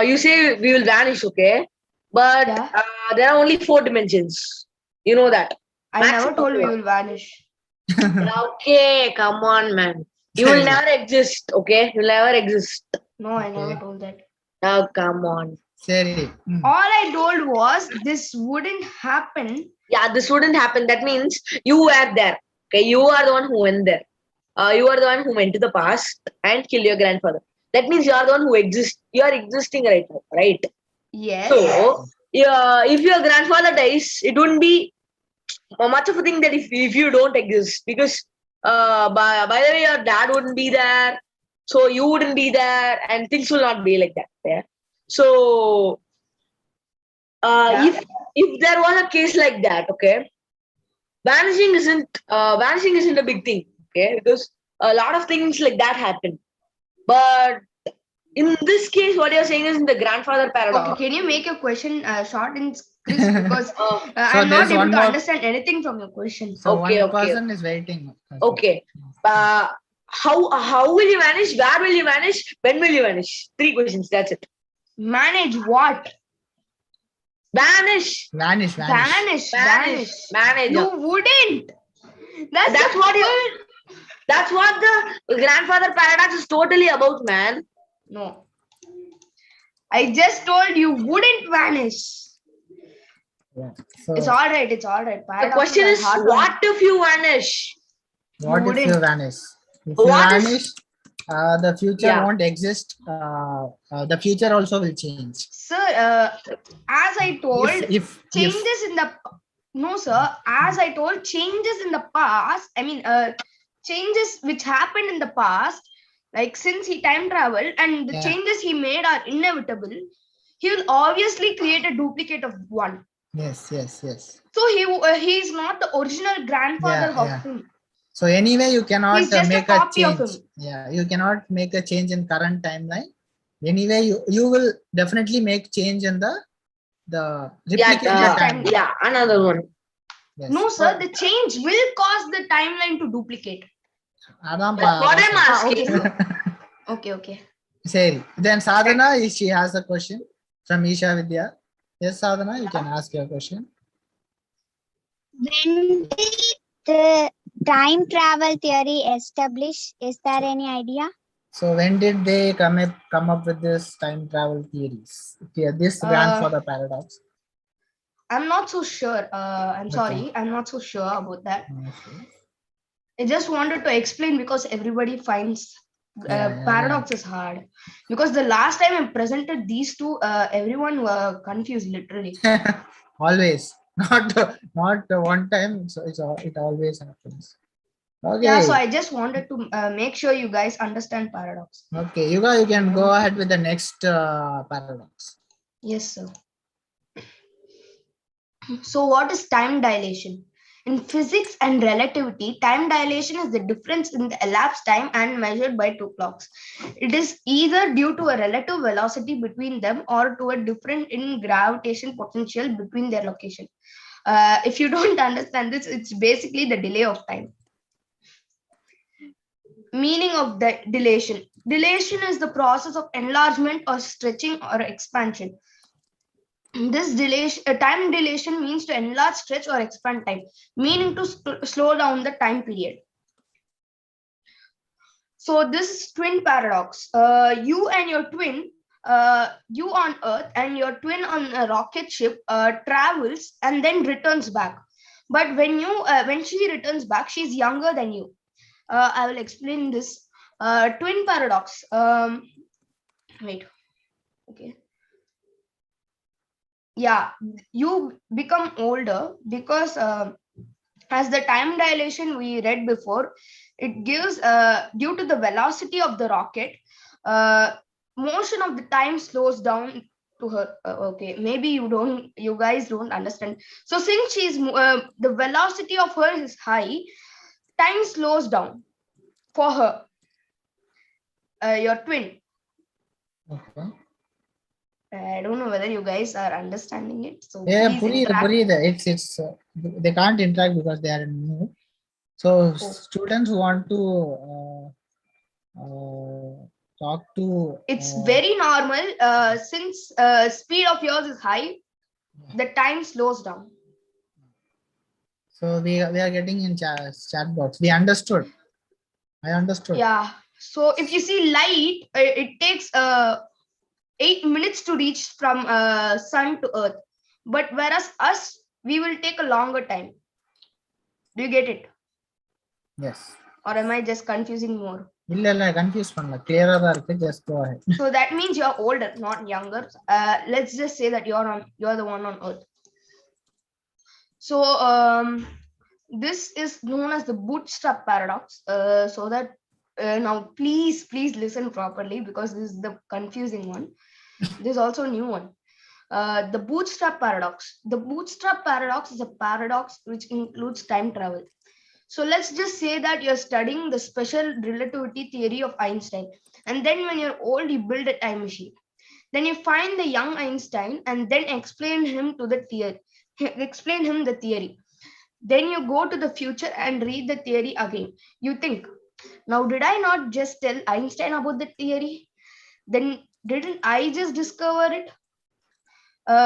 you say we will vanish, okay, but Yeah. there are only 4 dimensions. You know that. I never Maximum told we 4. will vanish. Okay, come on, man. You will never exist, okay? You'll never exist. No, I never Okay. told that. Oh, come on. Seri. All I told was this wouldn't happen. Yeah, this wouldn't happen. That means you were there. Okay, you are the one who went there. You are the one who went to the past and killed your grandfather. That means you are the one who exists. You are existing right now, right? Yes. So, yeah, if your grandfather dies, it wouldn't be much of a thing that if you don't exist, because by the way, your dad wouldn't be there, so you wouldn't be there, and things will not be like that. Yeah. So, Yeah. if there was a case like that, okay, vanishing isn't a big thing, okay, because a lot of things like that happen. But in this case, what you're saying is in the grandfather Okay, paradox. can you make your question short and crisp, because Uh, I'm there not is able one to more- understand anything from your question. So Okay, one okay. person is waiting. Okay. How will you vanish? Where will you vanish? When will you vanish? 3 questions. That's it. Manage what? Vanish. Vanish. Vanish. Manage. You wouldn't. That's That's what That's what the grandfather paradox is totally about, man. No. I just told you wouldn't vanish. Yeah. So It's all right. It's all right. The question is, what if you vanish? what if you wouldn't. vanish? If you What is- vanish, the future Yeah. won't exist. The future also will change. Sir, as I told, If changes in the no, sir. As I told, changes in the past. I mean, changes which happened in the past, like since he time traveled, and the Yeah. changes he made are inevitable. He will obviously create a duplicate of one. yes. So he is not the original grandfather Yeah, of yeah. him. So anyway, you cannot He's just a make a copy of change. him. Yeah, you cannot make a change in current timeline. Anyway, you will definitely make change in the replication Yeah, timeline. yeah, another one. Yes. No, sir. The change will cause the timeline to duplicate. Adam, What I'm asking. Okay. Seri. Then Sadhana, she has a question from Isha Vidya. Yes, Sadhana, you can ask your question. When did the time travel theory establish? Is there any idea? So when did they come up with this time travel theories? Yeah, this grandfather paradox. I'm not so sure. I'm sorry. I'm not so sure about that. I just wanted to explain because everybody finds paradox is hard. Because the last time I presented these two, everyone were confused literally. Always, not one time. So it always happens. Okay. Yeah, so I just wanted to make sure you guys understand paradox. Okay, Yuga, you can go ahead with the next paradox. Yes, sir. So what is time dilation? In physics and relativity, time dilation is the difference in the elapsed time and measured by two clocks. It is either due to a relative velocity between them or to a difference in gravitation potential between their location. If you don't understand this, it's basically the delay of time. Meaning of the dilation. Dilation is the process of enlargement or stretching or expansion. This time dilation means to enlarge, stretch, or expand time, meaning to slow down the time period. So this is twin paradox. You and your twin, you on Earth and your twin on a rocket ship travels and then returns back. But when she returns back, she's younger than you. I will explain this twin paradox. Wait. Okay. Yeah, you become older because as the time dilation we read before, it gives due to the velocity of the rocket, motion of the time slows down to her. Okay, maybe you guys don't understand. So since she's the velocity of her is high, time slows down for her, your twin. Okay. I don't know whether you guys are understanding it. So Yeah, please interact. it's they can't interact because they are new. So students who want to talk to. It's very normal. Since speed of yours is high, the time slows down. So we are getting in chat box. We understood. I understood. Yeah. So if you see light, it takes 8 minutes to reach from sun to earth. But whereas us, we will take a longer time. Do you get it? Yes. Or am I just confusing more? Confused clearer. Just go ahead. So that means you're older, not younger. Let's just say that you're the one on earth. So this is known as the bootstrap paradox. So that now please listen properly, because this is the confusing one. There's also a new one. The bootstrap paradox. The bootstrap paradox is a paradox which includes time travel. So let's just say that you're studying the special relativity theory of Einstein, and then when you're old, you build a time machine. Then you find the young Einstein and then explain him the theory. Then you go to the future and read the theory again. You think, now did I not just tell Einstein about the theory? Then didn't I just discover it?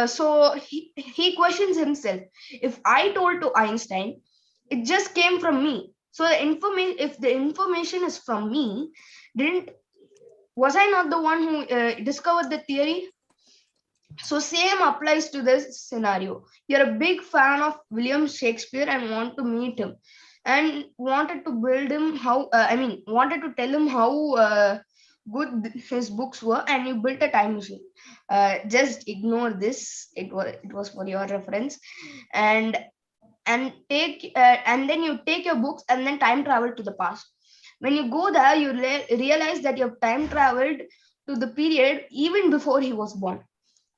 So he questions himself. If I told to Einstein, it just came from me. So the information, if the information is from me, was I not the one who discovered the theory? So same applies to this scenario. You're a big fan of William Shakespeare and want to meet him, and wanted to build him wanted to tell him how good his books were, and you built a time machine. Just ignore this. It was for your reference, and then you take your books and then time travel to the past. When you go there, you realize that you have time traveled to the period even before he was born.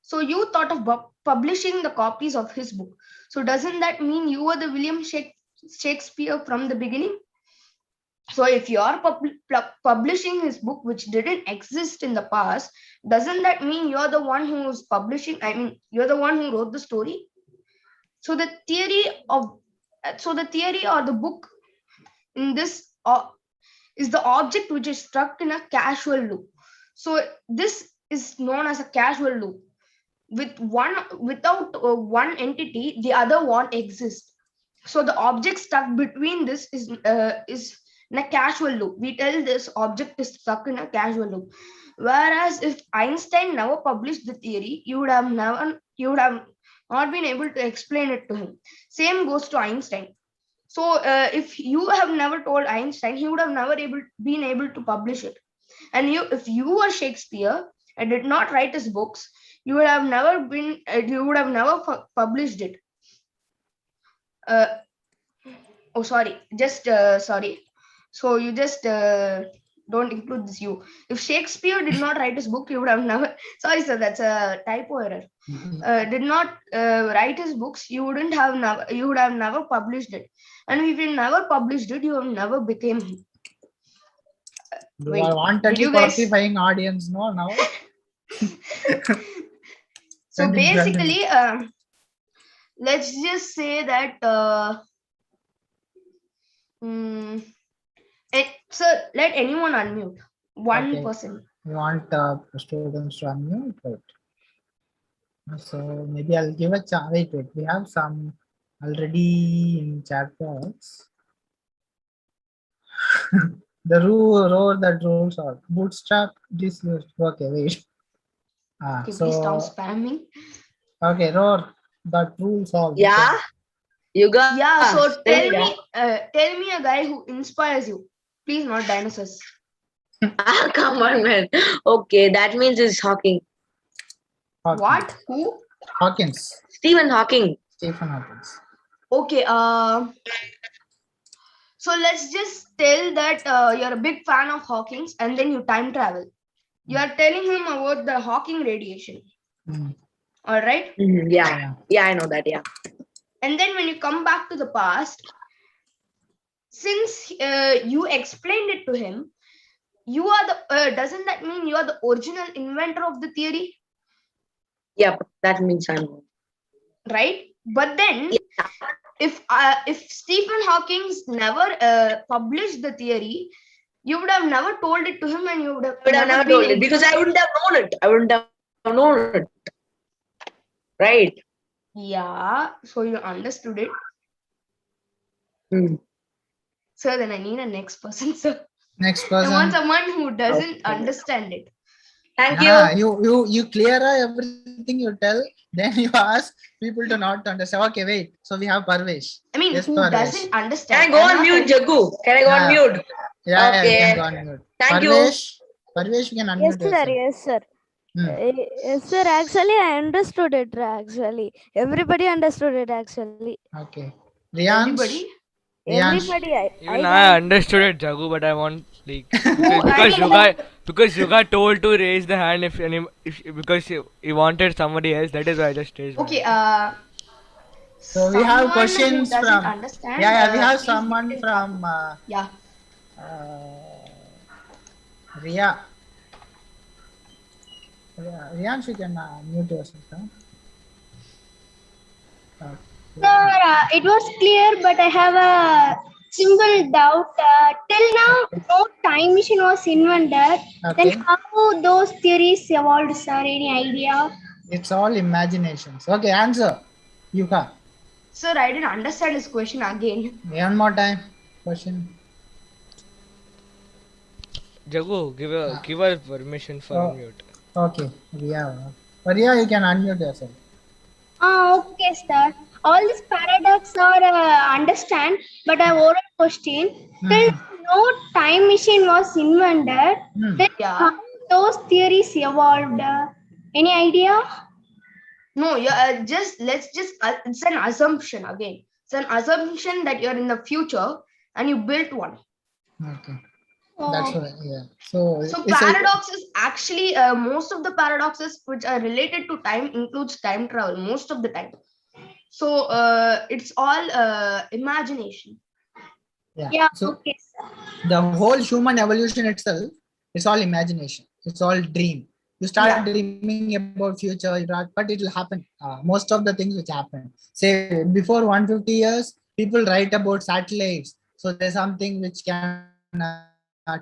So you thought of publishing the copies of his book. So doesn't that mean you were the William Shakespeare from the beginning? So if you are publishing his book, which didn't exist in the past, doesn't that mean you're the one who is publishing? You're the one who wrote the story. So the theory or the book in this is the object which is stuck in a causal loop. So this is known as a causal loop. Without one entity, the other won't exist. So the object stuck between this is in a causal loop. We tell this object is stuck in a causal loop. Whereas if Einstein never published the theory, you would have not been able to explain it to him. Same goes to Einstein. So if you have never told Einstein, he would have never been able to publish it. And if you were Shakespeare and did not write his books, you would have never published it. Sorry. So you just don't include this you. If Shakespeare did not write his book, you would have never. Sorry, sir, that's a typo error. Did not write his books, you would have never published it. And if you never published it, you have never became him. You are wantonly qualifying audience, no? Now. So basically, let's just say that. Sir, let anyone unmute. One person. You want students to unmute, right? So maybe I'll give a chance. Wait. We have some already in chat box. The row that rolls out. Bootstrap this list. Okay, wait. Okay, please stop spamming. Okay, roar that rules all. Yeah. Yuga. Yeah, so tell me a guy who inspires you. Please, not dinosaurs. Come on, man. Okay, that means it's Hawking. What? Who? Hawkins. Stephen Hawking. Stephen Hawkins. Okay. So let's just tell that you're a big fan of Hawking's, and then you time travel. You are telling him about the Hawking radiation. All right? Yeah, I know that. Yeah. And then when you come back to the past, since you explained it to him, you are the. Doesn't that mean you are the original inventor of the theory? Yeah, that means I'm right. But then, if Stephen Hawking never published the theory, You would have never told it to him, and you would have I would have never been told it because I wouldn't have known it. I wouldn't have known it. Right. Yeah, so you understood it. Hmm. So then I need a next person, sir. Next I want person. someone who doesn't understand it. Thank You clear everything you tell, then you ask people to not understand. Okay, wait. So we have Parvesh. I mean, Yes, who Parvesh. doesn't Can I understand? go I'm on not mute, telling- Jagu? Can I go on mute? Yeah, you Okay. can go on mute. Thank you. Parvesh, you can Yes, unmute sir. yourself. Yes, sir. Hmm. Yes, sir. Actually, I understood it. Actually, everybody understood it. Actually, Okay. Riyansh. Everybody? Riyansh. everybody. Even I understood it, Jagu, but I want like because Yuga told to raise the hand if because he wanted somebody else. That is why I just raised. my Okay. hand. So we have Someone who questions doesn't from. understand. Yeah, we have please someone get in from touch. Yeah. Ria. Riyansh, you can mute yourself. Huh? Sir, it was clear, but I have a simple doubt. Till now, no time machine was invented. Okay. Then how those theories evolved, sir? Any idea? It's all imaginations. Okay, answer. Yuga. Sir, I didn't understand his question again. One more time. Question. Jagu, give her permission for unmute. Okay. Ria. Ria, you can unmute yourself. Okay, sir. All these paradox are understand, but I have oral question. Till no time machine was invented, then Yeah. how those theories evolved? Any idea? No, let's just it's an assumption again. It's an assumption that you're in the future and you built one. Okay. That's right. Yeah. So it's paradoxes actually most of the paradoxes which are related to time includes time travel most of the time. So it's all imagination. Yeah, So okay, sir. the whole human evolution itself, it's all imagination. It's all dream. You start dreaming about future, but it will happen. Most of the things which happen. Say before 150 years, people write about satellites. So there's something which can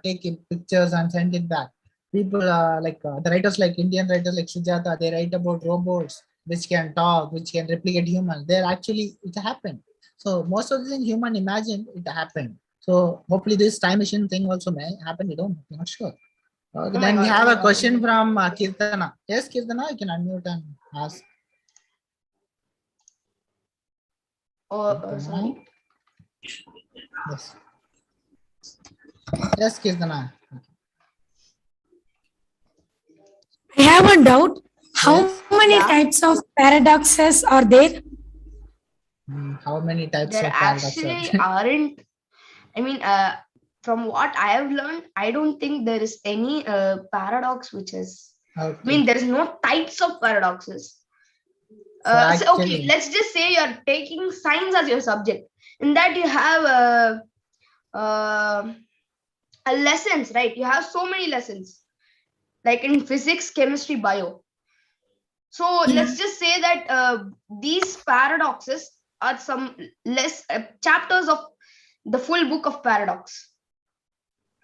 take pictures and send it back. People the writers like Indian writers like Sujata, they write about robots which can talk, which can replicate humans. They're actually, it happened. So most of the things human imagined, it happened. So hopefully this time machine thing also may happen. We don't, not sure. Then we have a question from Kirtana. Yes, Kirtana, you can unmute and ask. Sorry. Yes. Yes, Kirtana. I have a doubt. How Yes. many types of paradoxes are there? How many types There of paradoxes? actually aren't. I mean, from what I have learned, I don't think there is any paradox which is. Okay. I mean, there is no types of paradoxes. So okay, let's just say you're taking science as your subject. In that you have lessons, right? You have so many lessons, like in physics, chemistry, bio. So let's just say that these paradoxes are some less chapters of the full book of paradox.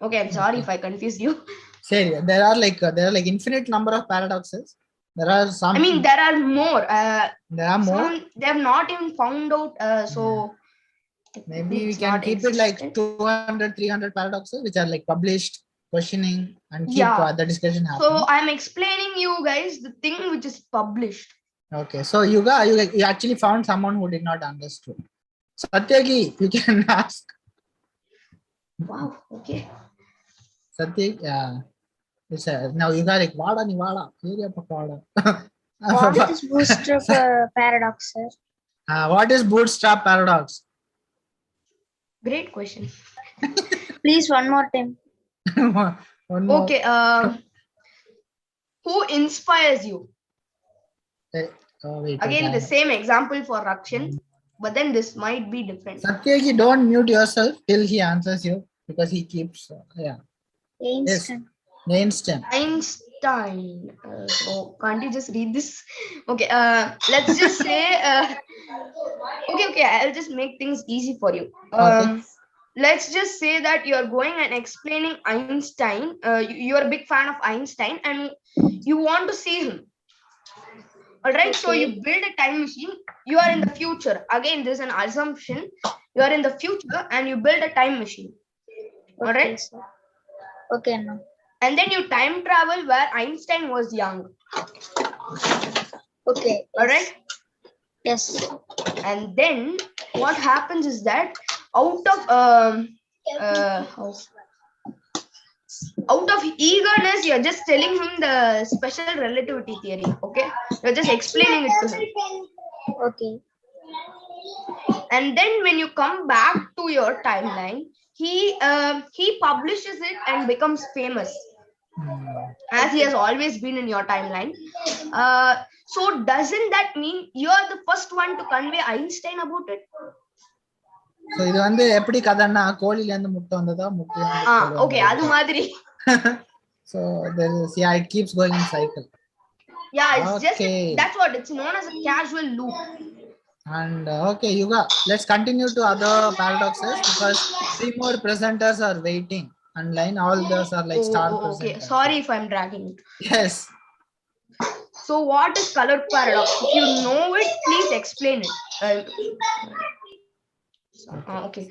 Okay, I'm sorry if I confused you. Say there are like infinite number of paradoxes. There are some. I mean, there are more. There are more. They have not even found out. So maybe we can keep it like 200, 300 paradoxes, which are like published, questioning, and keep the discussion happening. So I'm explaining you guys the thing which is published. Okay, so Yuga, you actually found someone who did not understand. Satyaki, you can ask. Wow. Okay. Satya, yeah. It's now you got like vada ni vada, area pakada. What is bootstrap paradox, sir? What is bootstrap paradox? Great question. Please, one more time. One more. Okay. Who inspires you? Wait, Again, the same example for Rakshan, but then this might be different. Satyaki, don't mute yourself till he answers you because he keeps Einstein. Yes. Einstein. So can't you just read this? Okay. Let's just say. Okay. I'll just make things easy for you. Okay. let's just say that you're going and explaining Einstein. You're a big fan of Einstein and you want to see him. All right, so you build a time machine. You are in the future. Again, there's an assumption. You are in the future and you build a time machine. All right. Sir. Okay, no. And then you time travel where Einstein was young. Okay. All right. Yes. And then what happens is that out of eagerness, you're just telling him the special relativity theory. Okay, you're just explaining it to him. Okay. And then when you come back to your timeline, he publishes it and becomes famous, as he has always been in your timeline. So doesn't that mean you are the first one to convey Einstein about it? So இது வந்து எப்படி கதைன்னா கோழில இருந்து முட்டை வந்ததா முட்டை okay, அது மாதிரி. So there is, yeah, it keeps going in cycle. Yeah, it's just that's what it's known as a casual loop. And okay, Yuga, let's continue to other paradoxes because 3 more presenters are waiting online. All those are like star presenters. Okay, sorry if I'm dragging it. Yes. So what is color paradox? If you know it, please explain it. Okay.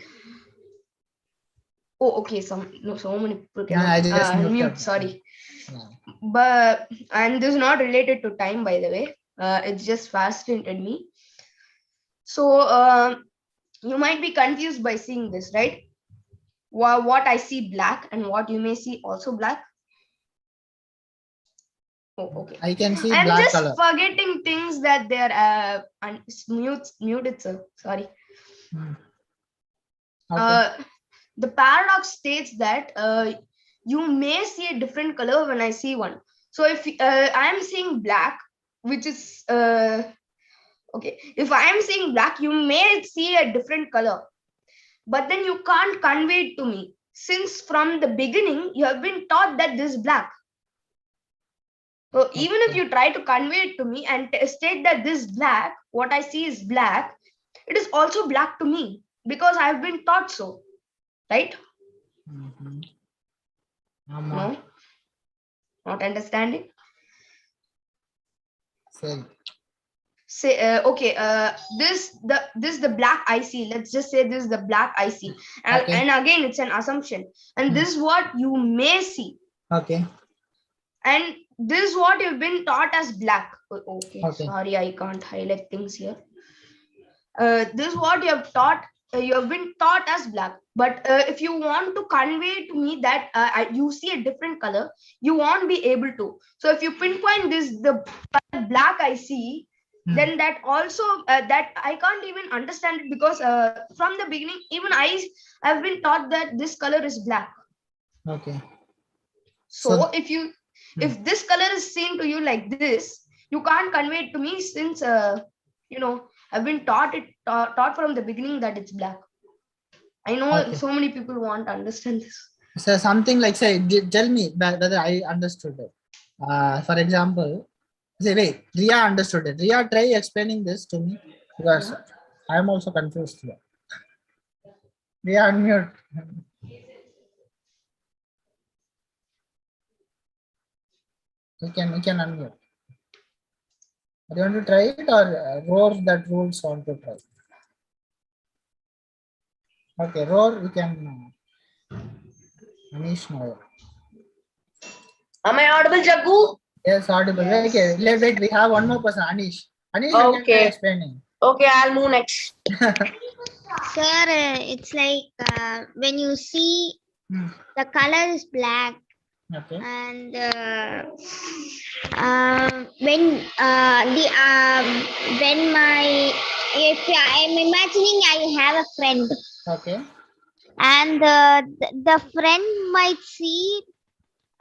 Oh, okay. So many people can mute. Sorry. Yeah. But and this is not related to time, by the way. It's just fascinated me. So you might be confused by seeing this, right? What I see black and what you may see also black. Oh, okay. I can see I'm black just color. forgetting things that they're muted, sir. Sorry. Okay. The paradox states that you may see a different color when I see one. So if I am seeing black, which is okay, if I am seeing black, you may see a different color, but then you can't convey it to me, since from the beginning you have been taught that this is black. So even if you try to convey it to me and state that this is black, what I see is black, it is also black to me because I have been taught so, right? No, not understanding. Say okay, this is the black I see. Let's just say this is the black I see, and again it's an assumption, and this is what you may see. Okay. And this is what you've been taught as black. Okay. Sorry, I can't highlight things here. This is what you have taught. You have been taught as black, but if you want to convey to me that you see a different color, you won't be able to. So if you pinpoint this, the black I see, then that also that I can't even understand it, because from the beginning even I have been taught that this color is black. Okay. So if this color is seen to you like this, you can't convey it to me, since I've been taught from the beginning that it's black. I know so many people want to understand this. So something like, say, tell me whether I understood it. For example, say, wait, Ria understood it. Ria, try explaining this to me, because I am also confused here. Ria, unmute. You can unmute. Do you want to try it, or Roar that rules want to try? Okay, Roar, you can. Anish, no. Am I audible, Jagu? Yes, audible. Yes. Okay, wait, we have one more person, Anish. Anish, you can try explaining. Okay, I'll move next. Sir, it's like when you see the color is black. Okay. And if I'm imagining I have a friend. Okay. And the friend might see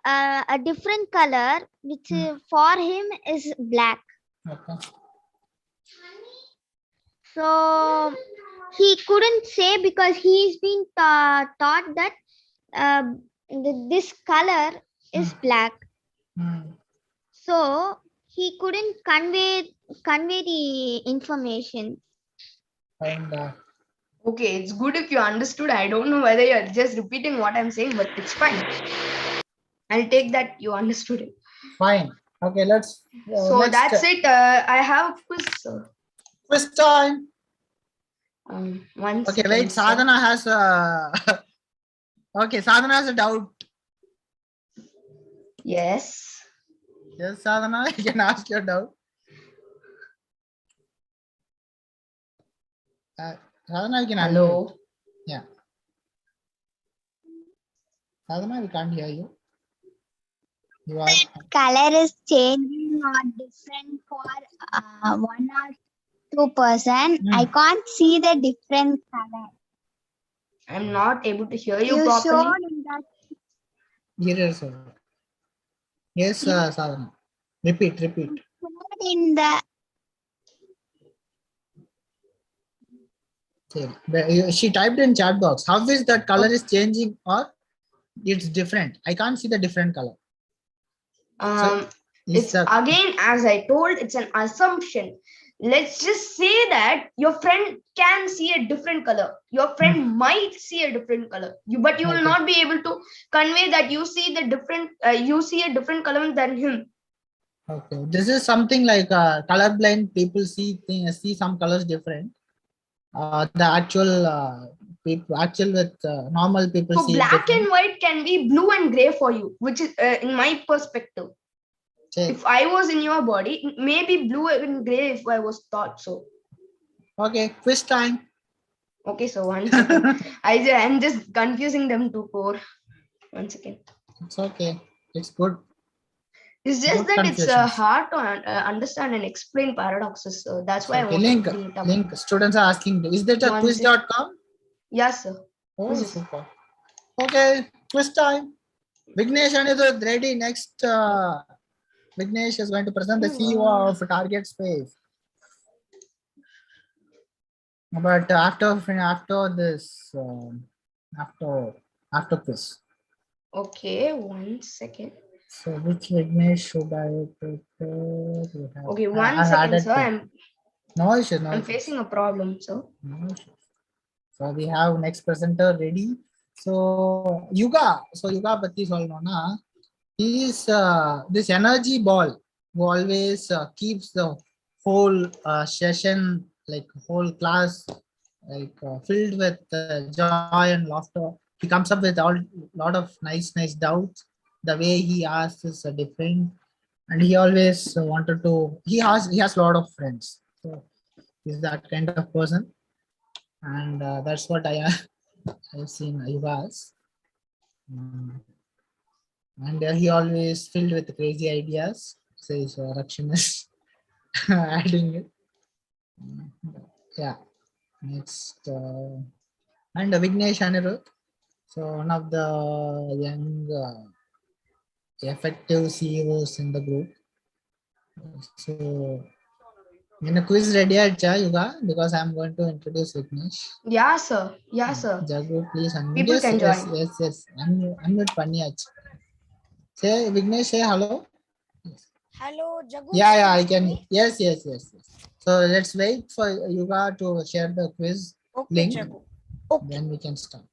a different color, which for him is black. Okay. So he couldn't say, because he's been taught that this color is black. So he couldn't convey the information. And Okay, it's good if you understood. I don't know whether you're just repeating what I'm saying, but it's fine. I'll take that you understood it. Fine. Okay, let's So next that's it. I have a quiz, sir. quiz time. One Okay, second, wait. sir. Sadhana has okay, Sadhana has a doubt. Yes. Yes, Sadhana, you can ask your doubt. Sadhana, you can unmute. Hello. Yeah. Sadhana, we can't hear you. You are. Color is changing or different for 1 or 2%. I can't see the different color. I'm not able to hear you You properly. showed in that. Yes, sir. Yes, Sadhana. Repeat. Showed in the. She typed in chat box. How is that color is changing or it's different? I can't see the different color. It's again, as I told, it's an assumption. Let's just say that your friend can see a different color. Your friend might see a different color. But you will not be able to convey that you see the different. You see a different color than him. Okay, this is something like colorblind people see some colors different. The actual people, with normal people So see black different. and white can be blue and gray for you, which is in my perspective. If I was in your body, it may be blue and gray if I was thought so. Okay, quiz time. Okay, so 1 second. I'm just confusing them to core. 1 second. It's okay. It's good. It's just that it's hard to understand and explain paradoxes. So that's why I want to bring it up. Link. Students are asking, is that a quiz.com? Yes, sir. Oh, super. Okay, quiz time. Vignesh and is ready. Next, Vignesh is going to present the CEO of Target Space. But after this, after quiz. Okay, 1 second. So which Vignesh should I prepare? Okay, 1 second, sir. I'm facing a problem, sir. No issues. So we have next presenter ready. So Yuga. So Yuga Batti Solnona. He is this energy ball who always keeps the whole session, like whole class, like filled with joy and laughter. He comes up with a lot of nice doubts. The way he asks is different, and he always wanted to. He has a lot of friends. So he's that kind of person, and that's what I've seen Yuga's. And he always filled with crazy ideas. Says Rakshan is adding it. Yeah. Next, and Vignesh Anirudh. So one of the young effective CEOs in the group. So in a quiz ready at Yuga, because I'm going to introduce Vignesh. Yeah, sir. Yeah, sir. Jagu, please unmute. People can join. Yes. Unmute Panniyach. Say Vignesh, say hello. Hello, Jagu. Yeah, I can. Yes. So let's wait for Yuga to share the quiz link. Jagu. Okay. Then we can start.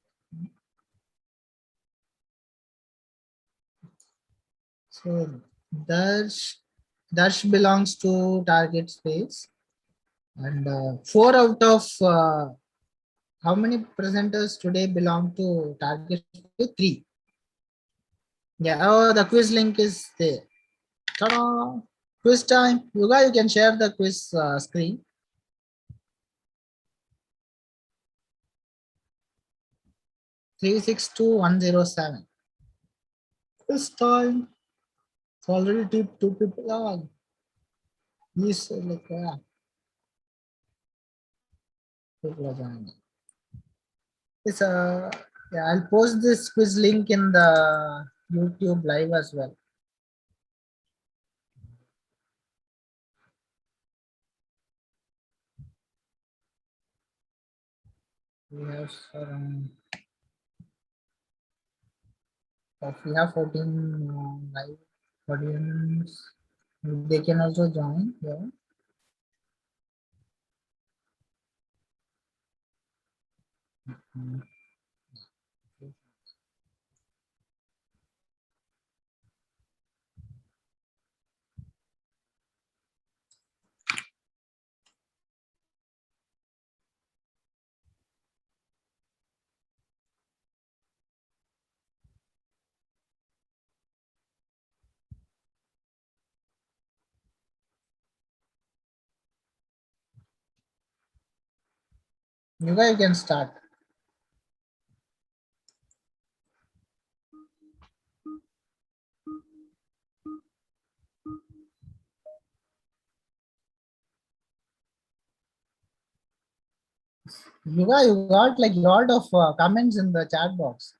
So Darsh belongs to Target Space, and 4 out of how many presenters today belong to Target Space? 3. Yeah. Oh, the quiz link is there. Ta-da! Quiz time. Yuga, you can share the quiz screen. (362,107). Quiz time. It's already two people on. Yes, like people are joining. It's yeah, I'll post this quiz link in the YouTube live as well. We have we have 14 live audience. They can also join. Yeah. Hmm. Yuga, you can start. Yuga, you got like lot of comments in the chat box.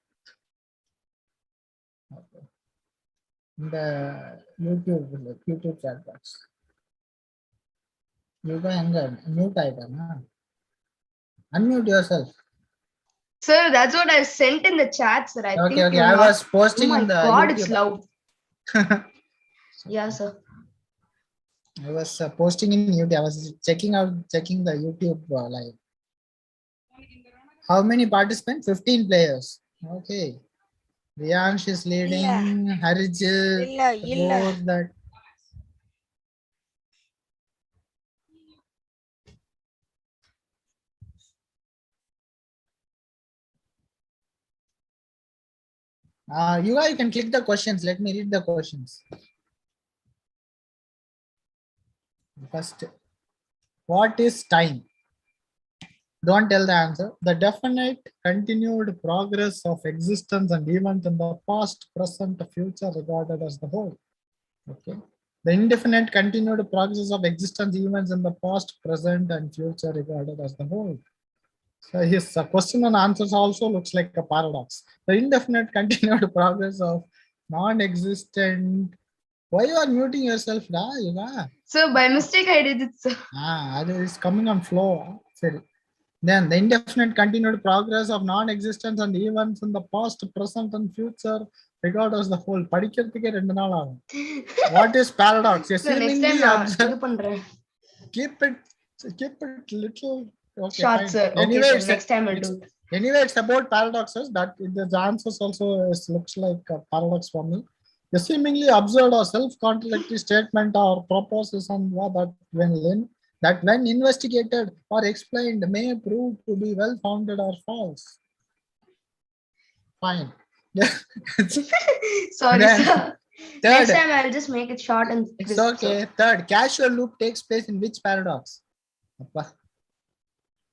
Okay. In the YouTube chat box. Yuga, mute item. Huh? Unmute yourself. Sir, that's what I sent in the chat, sir. I Okay, think okay. you're I not. was posting Oh my in the God, YouTube. it's loud. Yeah, sir. I was posting in YouTube. I was checking the YouTube live. How many participants? 15 players. Okay. Riyansh is leading. Harjiith. இல்ல Both that. You can click the questions. Let me read the questions. First, what is time? Don't tell the answer. The definite continued progress of existence and events in the past, present, future regarded as the whole. Okay. The indefinite continued progress of existence events in the past, present, and future regarded as the whole. So his question and answers also looks like a paradox. The indefinite continued progress of non-existent. Why you are muting yourself, Yuga? Sir, by mistake I did it, sir. That is coming on flow. Sorry. Then the indefinite continued progress of non-existence and events in the past, present, and future regard as the whole. What is paradox? Sir, next time Seemingly keep it little. Okay, short, fine. sir. Okay, Anyway, sir. Next time I'll do it. Anyway, it's about paradoxes. That the answers also looks like a paradox for me. The seemingly absurd or self-contradictory statement or proposition that when investigated or explained may prove to be well-founded or false. Fine. Sorry, Then, sir. Next time I'll just make it short and it's crisp, okay. sir. Third, casual loop takes place in which paradox?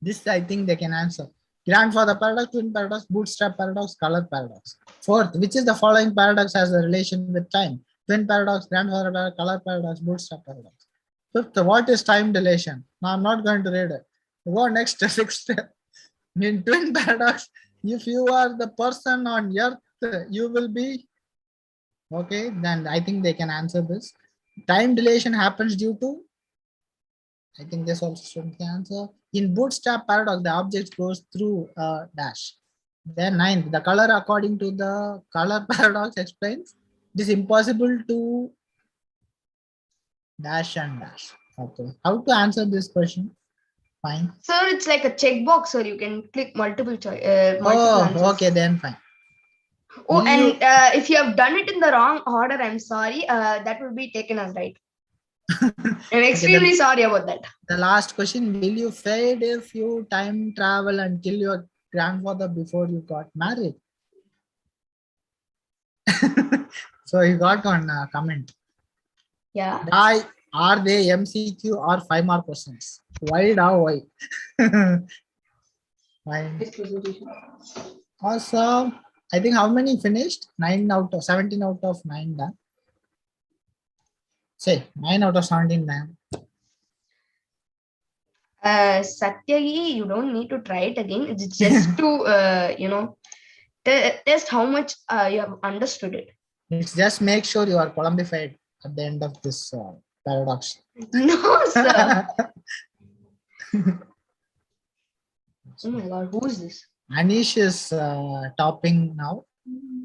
This I think they can answer. Grandfather paradox, twin paradox, bootstrap paradox, color paradox. Fourth, which is the following paradox has a relation with time? Twin paradox, grandfather paradox, color paradox, bootstrap paradox. Fifth, what is time dilation? Now I'm not going to read it. Go next. Sixth, in twin paradox, if you are the person on earth, you will be okay. Then I think they can answer this. Time dilation happens due to, I think this also should be answer. In bootstrap paradox, the object goes through a dash. Then ninth, the color according to the color paradox explains it is impossible to dash and dash. Okay. How to answer this question? Fine. Sir, it's like a checkbox, sir. You can click multiple answers. Okay, then fine. Oh, and if you have done it in the wrong order, I'm sorry. That will be taken as right. I'm extremely sorry about that. The last question, will you fade if you time travel and kill your grandfather before you got married? So you got one comment. Yeah. Why are they MCQ or 5 mark questions? Why? Fine. Also, I think how many finished? 9 out of 17 out of 9 done. Say 9 out of 17 done. Satyagi, you don't need to try it again. It's just to test how much you have understood it. It's just make sure you are Columbified at the end of this paradox. No, sir. Oh my God, who is this? Anish is topping now.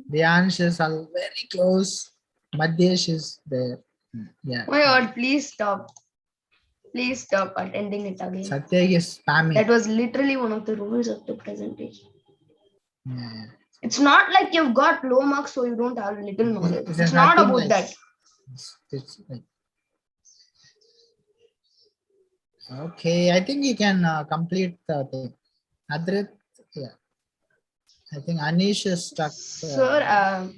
Divyansh is very close. Madhyesh is there. Yeah. Oh my God, please stop. Please stop attending it again. Satyagi is spamming. That was literally one of the rules of the presentation. Yeah. It's not like you've got low marks, so you don't have little knowledge. It It's is not nothing about like that. it's like, okay, I think you can complete the thing. Adrit, yeah. I think Anish is stuck. Sir,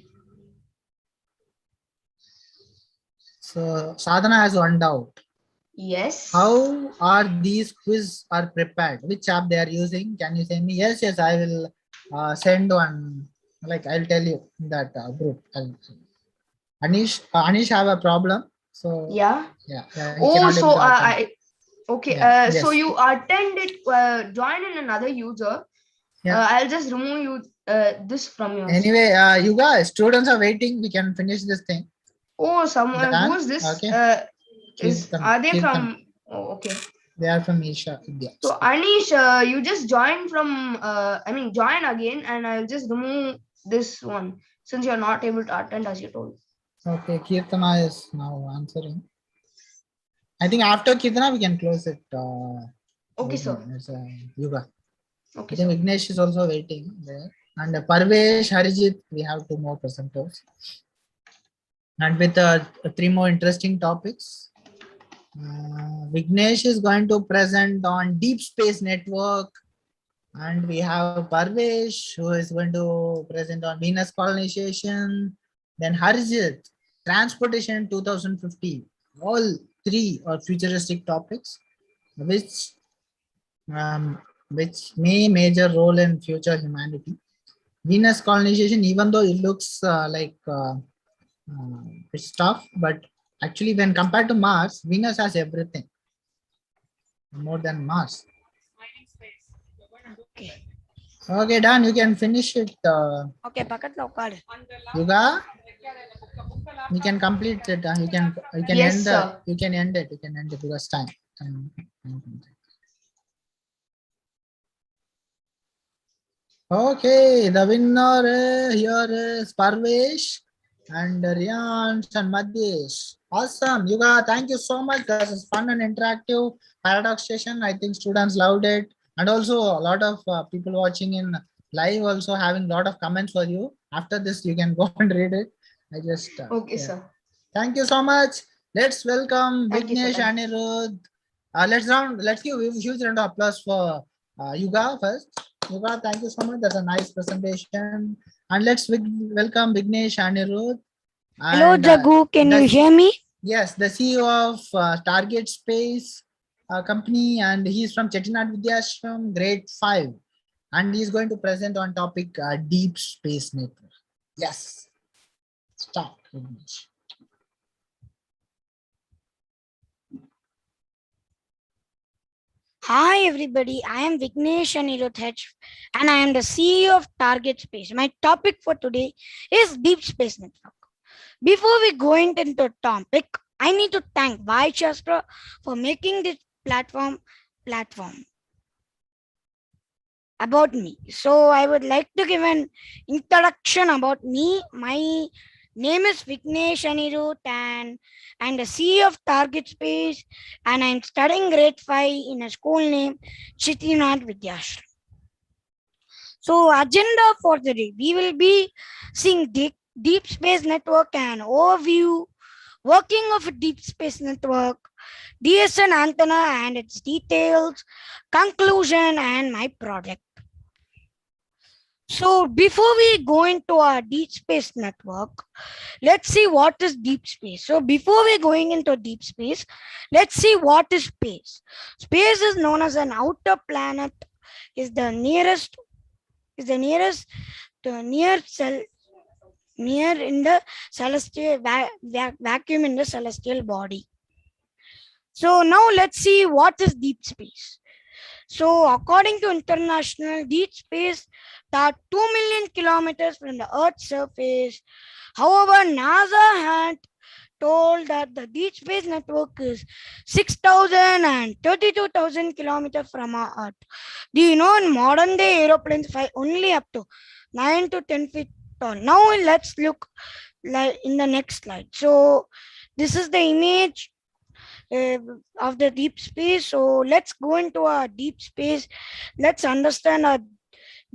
So Sadhana has one doubt. yes. How are these quiz are prepared? Which app they are using? Can you send me? Yes, yes, I will send one. Like I'll tell you in that group. Anish have a problem. So Yeah. yeah, he Oh, cannot able so to attend. okay. Yeah, So yes. you attended, join in another user. Yeah. I'll just remove you this from your. Anyway, you guys, students are waiting. We can finish this thing. Oh, someone. Done? Who is this? Okay. Are they Kirtan. from? Oh, okay. They are from Isha. So Anish, you just join from. Join again, and I'll just remove this one since you're not able to attend as you told. Okay, Kirtana is now answering. I think after Kirtana we can close it. Okay, sir. It's Yuga. Okay, I think Vignesh is also waiting there. And Parvesh, Harjiith, we have 2 more presenters. And with 3 more interesting topics. Vignesh is going to present on Deep Space Network. And we have Parvesh, who is going to present on Venus colonization. Then Harjiith, transportation 2050. All 3 are futuristic topics, which may major role in future humanity. Venus colonization, even though it looks it's tough, but actually when compared to Mars, Venus has everything more than Mars. Okay. Okay, done. You can finish it. Okay, pakatlo card. Yuga, you can complete it. You can Yes, end sir. you can end it. You can end it because time. Okay, the winner here is Parvesh and Riyansh and Madhyesh. Awesome, Yuga. Thank you so much. This is fun and interactive paradox session. I think students loved it, and also a lot of people watching in live also having a lot of comments for you. After this, you can go and read it. I just Okay, yeah. sir. Thank you so much. Let's welcome Thank you, sir. Vignesh, ANIRUDH. Let's give a huge round of applause for Yuga first. Yuga, thank you so much. That's a nice presentation. And let's welcome Vignesh, ANIRUDH. Hello, And, Jagu. Can you hear me? Yes, the CEO of Target Space company, and he's from Chettinad Vidhyashram, grade 5. And he's going to present on topic Deep Space Network. Yes. Start, Vignesh. Hi, everybody. I am Vignesh ANIRUDH, and I am the CEO of Target Space. My topic for today is Deep Space Network. Before we go into the topic, I need to thank Vaayusastra for making this platform about me. So I would like to give an introduction about me. My name is Vignesh ANIRUDH, and I'm the CEO of Target Space, and I'm studying grade 5 in a school named Chettinad Vidhyashram. So agenda for the day, we will be seeing Deep Space Network and overview, working of a Deep Space Network, DSN antenna and its details, conclusion, and my project. So before we go into our Deep Space Network, let's see what is deep space. So before we're going into deep space, let's see what is space. Space is known as an outer planet, is the near in the celestial vacuum in the celestial body. So now let's see what is deep space. So according to international deep space, that 2 million kilometers from the Earth's surface. However, NASA had told that the Deep Space Network is 6,000 and 32,000 kilometers from our Earth. Do you know in modern day aeroplanes fly only up to 9 to 10 feet tall? Now let's look like in the next slide. So this is the image of the deep space. So let's go into our deep space. Let's understand our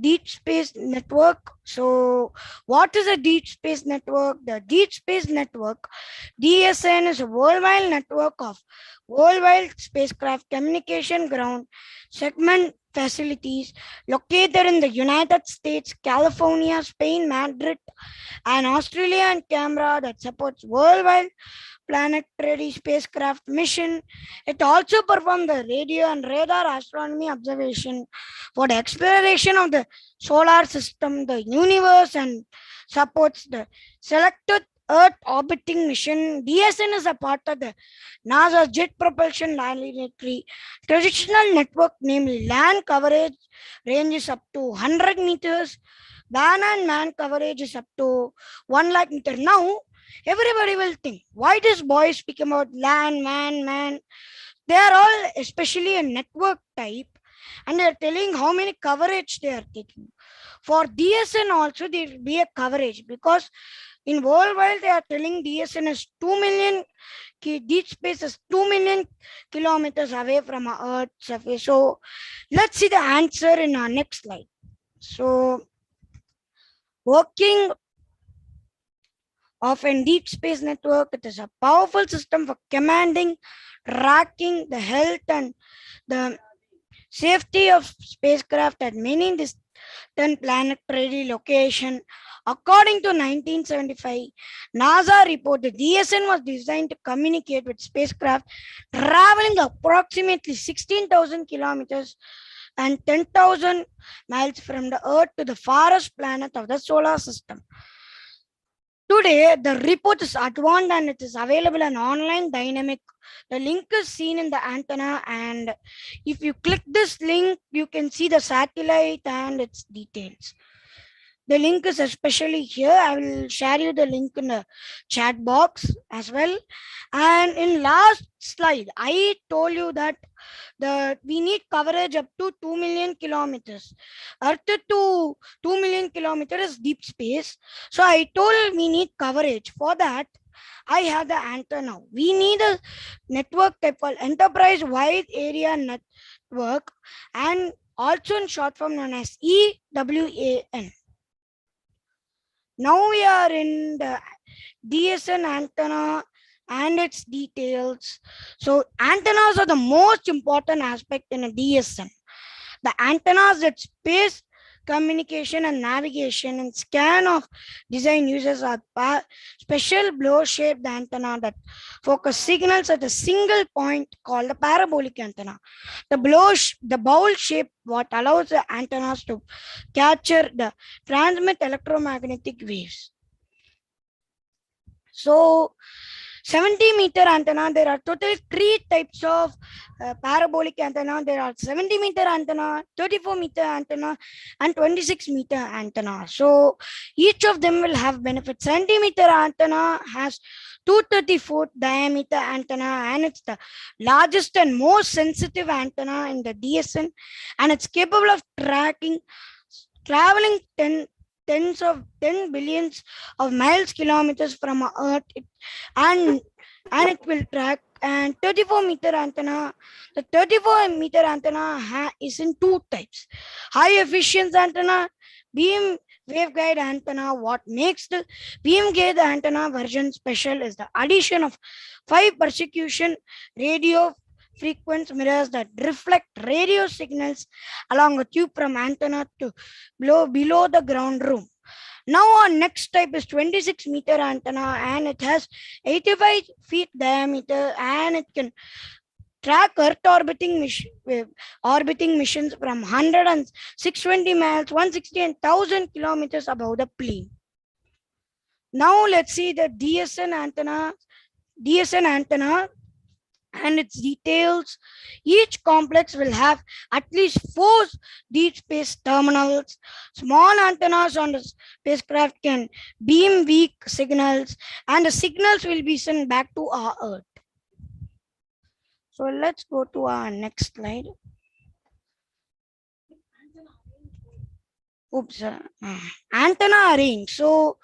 Deep Space Network. So, what is a Deep Space Network? The Deep Space Network, DSN, is a worldwide network of worldwide spacecraft communication ground segment facilities located in the United States, California, Spain, Madrid, and Australia and Canberra that supports worldwide planetary spacecraft mission. It also performs the radio and radar astronomy observation for the exploration of the solar system, the universe, and supports the selected Earth orbiting mission. DSN is a part of the NASA Jet Propulsion Laboratory traditional network, namely land coverage ranges up to 100 meters. WAN and MAN coverage is up to 1 lakh meter. Now, everybody will think, why does boys speak about LAN, MAN? They are all especially a network type, and they are telling how many coverage they are taking. For DSN also, there will be a coverage because in worldwide they are telling DSN is 2 million, deep space is 2 million kilometers away from our Earth surface. So let's see the answer in our next slide. So working of a deep space network, it is a powerful system for commanding, tracking the health and the safety of spacecraft at many distant planetary locations. According to 1975 NASA report, the DSN was designed to communicate with spacecraft traveling approximately 16,000 kilometers and 10,000 miles from the Earth to the farthest planet of the solar system. Today, the report is advanced and it is available on online dynamic. The link is seen in the antenna, and if you click this link, you can see the satellite and its details. The link is especially here. I will share you the link in the chat box as well. And in last slide, I told you that we need coverage up to 2 million kilometers. Earth to 2 million kilometers is deep space. So I told we need coverage. For that, I have the antenna. We need a network type called enterprise wide area network, and also in short form known as EWAN. Now we are in the DSN antenna and its details. So antennas are the most important aspect in a DSN. The antennas that space communication and navigation and scan of design uses a special blow-shaped antenna that focus signals at a single point called a parabolic antenna. The bowl shape what allows the antennas to capture the transmit electromagnetic waves. So 70-meter antenna, there are total 3 types of parabolic antenna. There are 70-meter antenna, 34-meter antenna, and 26-meter antenna. So each of them will have benefits. 70-meter antenna has 230-foot diameter antenna, and it's the largest and most sensitive antenna in the DSN, and it's capable of traveling 10 billions of miles kilometers from Earth, and it will track. And 34-meter antenna, the 34-meter antenna is in 2 types: high efficiency antenna, beam waveguide antenna. What makes the beam guide antenna version special is the addition of 5 persecution radio frequency mirrors that reflect radio signals along a tube from antenna to below the ground room. Now our next type is 26-meter antenna, and it has 85 feet diameter, and it can track Earth orbiting missions from 100 and 620 miles, 160 and 1000 kilometers above the plane. Now let's see the DSN antenna and its details. Each complex will have at least 4 deep space terminals. Small antennas on the spacecraft can beam weak signals, and the signals will be sent back to our Earth. So let's go to our next slide. Antenna array. So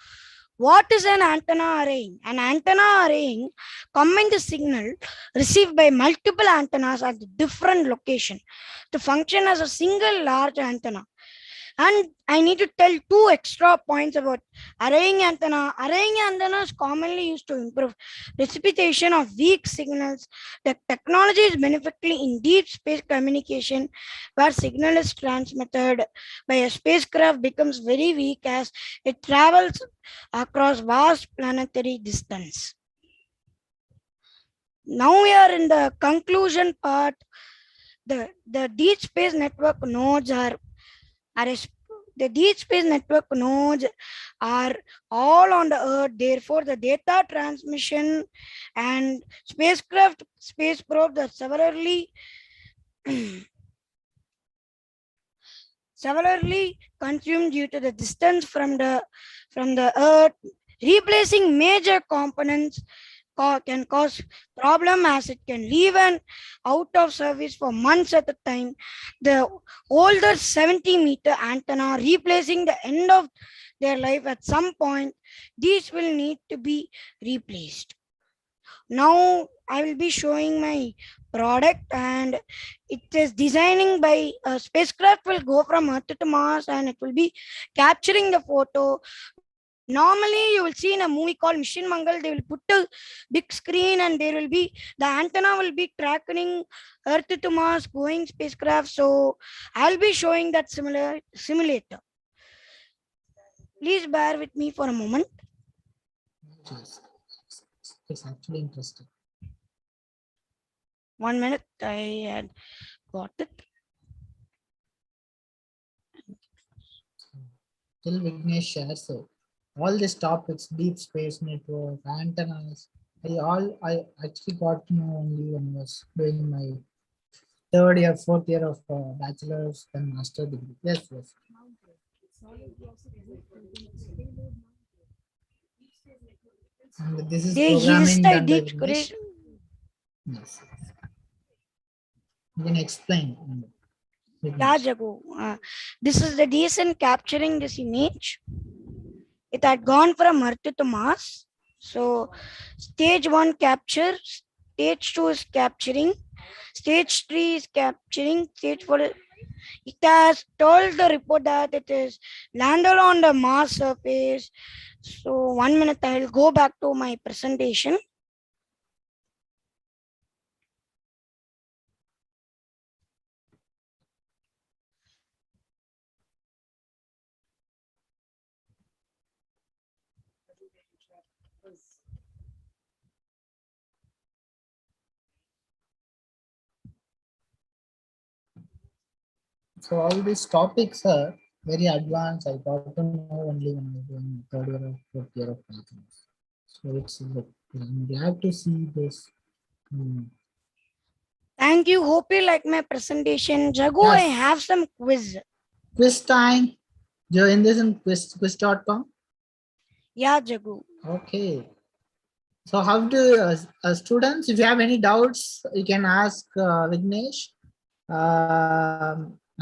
what is an antenna array? An antenna array combines the signal received by multiple antennas at different locations to function as a single large antenna. And I need to tell two extra points about arraying antenna. Arraying antenna is commonly used to improve precipitation of weak signals. The technology is beneficial in deep space communication, where signal is transmitted by a spacecraft becomes very weak as it travels across vast planetary distance. Now we are in the conclusion part. The deep space network nodes are the deep space network nodes are all on the Earth. Therefore, the data transmission and spacecraft, space probes are severely consumed due to the distance from the Earth. Replacing major components can cause problem as it can leave an out of service for months at a time. The older 70-meter antenna replacing the end of their life at some point, these will need to be replaced. Now I will be showing my product, and it is designing by a spacecraft will go from Earth to Mars, and it will be capturing the photo. Normally, you will see in a movie called Mission Mangal, they will put a big screen and there will be the antenna will be tracking Earth to Mars going spacecraft. So I'll be showing that simulator. Please bear with me for a moment. Yes. It's actually interesting. 1 minute, I had got it. Till Vignesh shares, so all these topics, deep space network, antennas, I actually got to know only when I was doing my third year, fourth year of bachelor's and master degree. Yes, yes. And this is programming done by Vignesh. Yes. You can explain. Yeah, Jagu. This is the DSN capturing this image. It had gone from Earth to Mars. So stage 1 capture, stage 2 is capturing, stage 3 is capturing, stage 4. It has told the report that it is landed on the Mars surface. So 1 minute, I will go back to my presentation. So all these topics are very advanced. I got to know only when I was doing third year or fourth year of bachelor's. So it's I'm glad to see this. Thank you. Hope you like my presentation. Jagu, Yes. I have some quiz. Quiz time. You're in this in quiz.com? Yeah, Jagu. Okay. So how do students, if you have any doubts, you can ask Vignesh.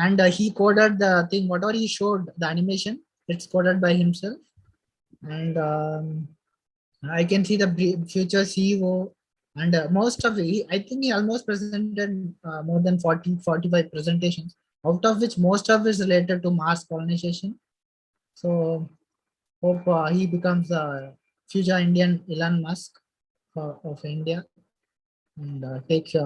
And he coded the thing, whatever he showed, the animation, it's coded by himself. And I can see the future CEO and most of it, I think he almost presented more than 45 presentations, out of which most of it is related to Mars colonization. So hope he becomes a future Indian Elon Musk of India and take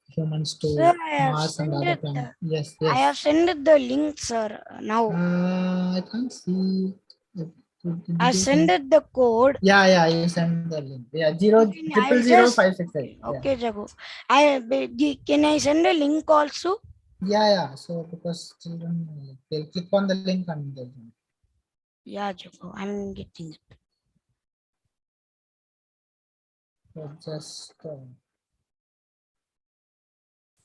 humans to Sir, Mars and other planets. Yes, yes. I have sent the link, sir. Now I can't see. I sent it the code. Yeah, you send the link. Yeah, 0000568. Okay, Jagu. Can I send a link also? Yeah. So because children, they'll click on the link and they'll. Yeah, Jagu. I'm getting it. So just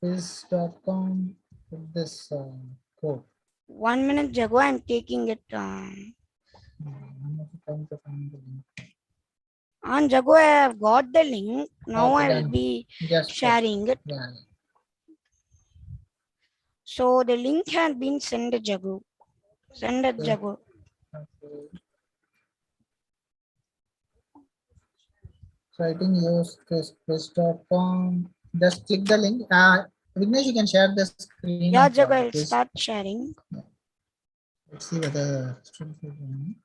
quiz.com with this code. 1 minute, Jagu. I'm taking it. On Jagu, I have got the link. Now I will be sharing it. Yeah. So the link has been sent to Jagu. Send it, Jagu. Okay. So I think use quiz.com. Just click the link. Vignesh, you can share the screen. Yeah, Jagu, I'll start sharing. Let's see whether students will join.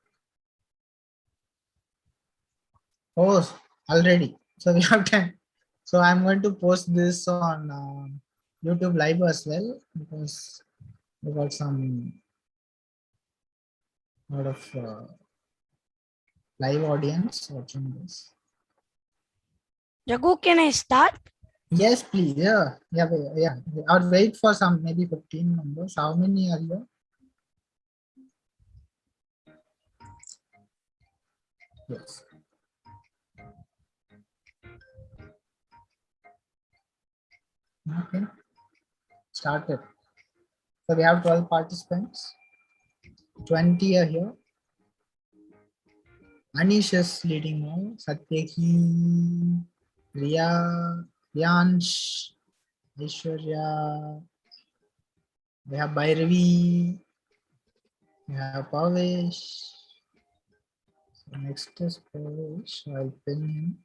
Oh, already. So we have time. So I'm going to post this on YouTube live as well because we got some lot of live audience watching this. Jagu, can I start? Yes, please. Yeah. I'll wait for some maybe 15 numbers. How many are here? Yes. Okay. Started. So we have 12 participants. 20 are here. Anish is leading now. Satyaki, Riya, Yansh, Aishwarya. We have Bhairavi. We have Pavesh. So next is Pavesh. I'll pin him.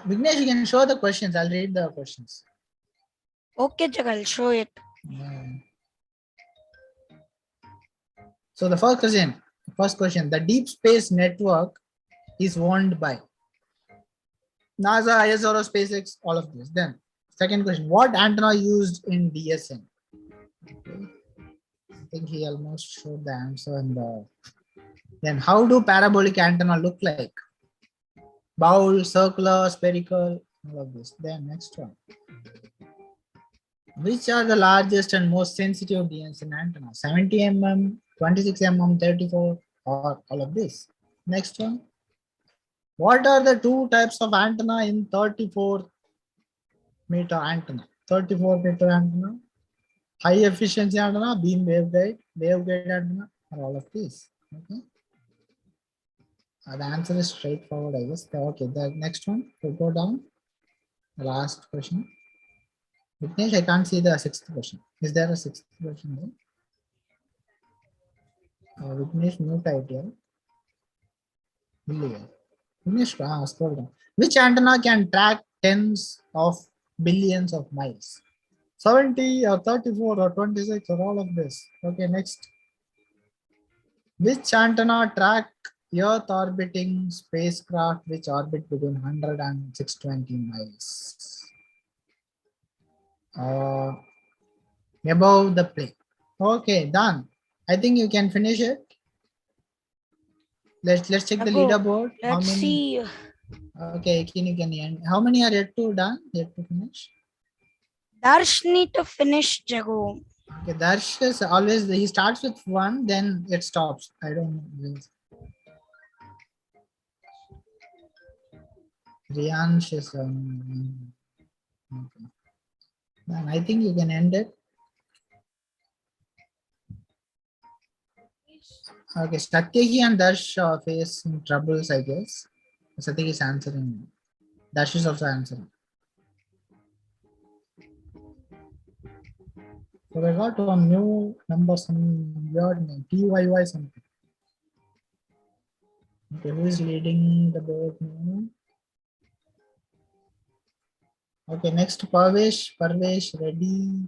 Vignesh, you can show the questions. I'll read the questions. Okay, Jagu, I'll show it. Yeah. So the first question, the deep space network is owned by NASA, ISRO, SpaceX, all of this. Then second question, what antenna used in DSN? Okay. I think he almost showed the answer. And then how do parabolic antenna look like? Bowl, circular, spherical, all of this. Then next one. Which are the largest and most sensitive DSN antennas? 70 mm, 26 mm, 34, or all of this? Next one. What are the two types of antenna in 34-meter antenna? 34-meter antenna, high efficiency antenna, beam waveguide antenna, or all of these? Okay. The answer is straightforward, I guess. Okay, the next one, we'll go down. The last question. Vignesh, I can't see the sixth question. Is there a sixth question there? Vignesh, mute idea. Vignesh, scroll down. Which antenna can track tens of billions of miles? 70 or 34 or 26 or all of this? Okay, next. Which antenna track Earth orbiting spacecraft which orbit between 100 and 620 miles? Above the plane. Okay, done. I think you can finish it. Let's check the Jagu, leaderboard. How let's many? see. Okay, can you end? How many are yet to done? Yet to finish? Darsh need to finish, Jagu. Okay, Darsh is always he starts with one, then it stops. I don't know. Riyansh is okay. Then I think you can end it. Okay, Satyaki and Darsh face some troubles, I guess. Satyaki is answering. Darsh is also answering. So we got one new number, some weird name, TYY something. Okay, who is leading the board now? Okay, next Parvesh, ready.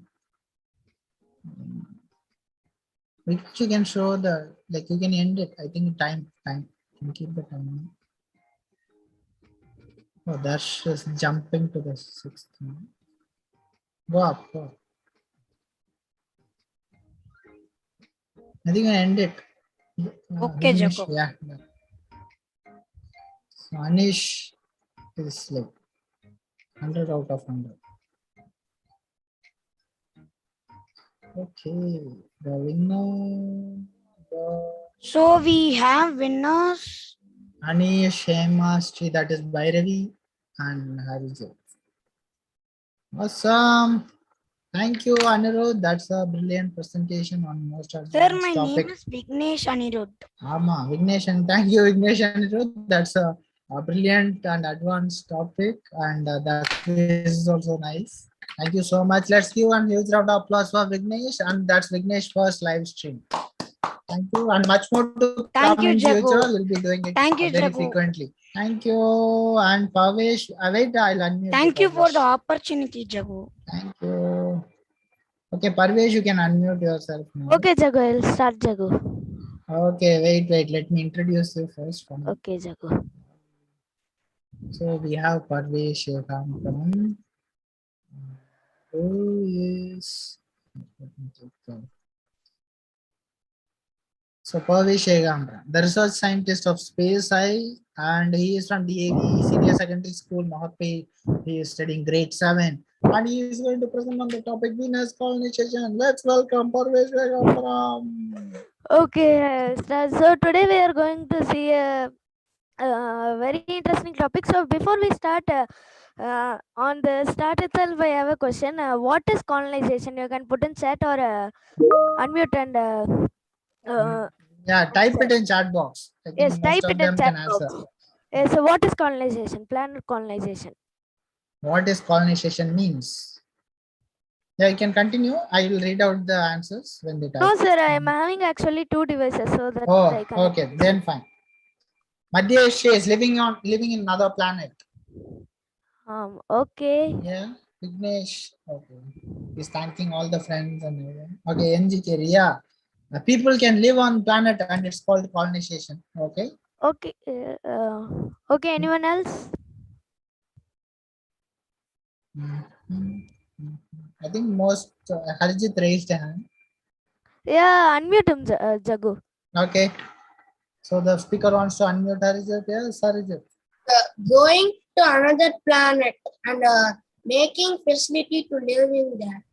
Which you can show the, like you can end it. I think time. You can keep the time. Oh, Darsh is jumping to the sixth one. Go up. I think I end it. Okay, Vignesh, Jacob. yeah. So Anish is like 100 out of 100. Okay, the winner. So we have winners. Anish, Hema, Sri, that is Bhairavi, and Harjiith. Awesome. Thank you, Anirudh. That's a brilliant presentation on most Sir, advanced my topic. name is Vignesh Anirudh. Vignesh, and thank you, Vignesh Anirudh. That's a brilliant and advanced topic, and the quiz is also nice. Thank you so much. Let's give a huge round of applause for Vignesh, and that's Vignesh first live stream. Thank you, and much more to come in Thank you, future. Jagu. We'll be doing it Thank you, very Jagu. frequently. Thank you, and Parvesh. Wait, I'll unmute. Thank you for the Parvesh. opportunity, Jagu. Thank you. Okay, Parvesh, you can unmute yourself now. Okay, Jagu, I'll start, Jagu. Okay, wait. Let me introduce you first. Okay, Jagu. So we have Parvesh Ekambharam, who is. So Parvesh Ekambharam, the research scientist of Space Eye, and he is from DAV Senior Secondary School, Mogapair. He is studying grade 7, and he is going to present on the topic Venus colonization. Let's welcome Parvesh Ekambharam. Okay, so today we are going to see a very interesting topic. So before we start, on the start itself, I have a question. What is colonization? You can put in chat or unmute and Yeah, type it in chat box. I think yes, most type of it in them chat can box. answer. So what is colonization? Planet colonization. What is colonization means? Yeah, you can continue. I will read out the answers when they type. No, sir, I am having actually two devices, so that Oh, I can. okay, then fine. Madhya is living in another planet. Okay. Yeah, Vignesh. Okay, he's thanking all the friends and everyone. Okay, NGK. Yeah, people can live on planet and it's called colonization. Okay. Okay. Okay. Anyone else? I think most Harjiith raised a hand. Yeah, unmute him, Jagu. Okay. So the speaker wants to unmute Harjiith. Yes, Harjiith. Going to another planet and making facility to live in that.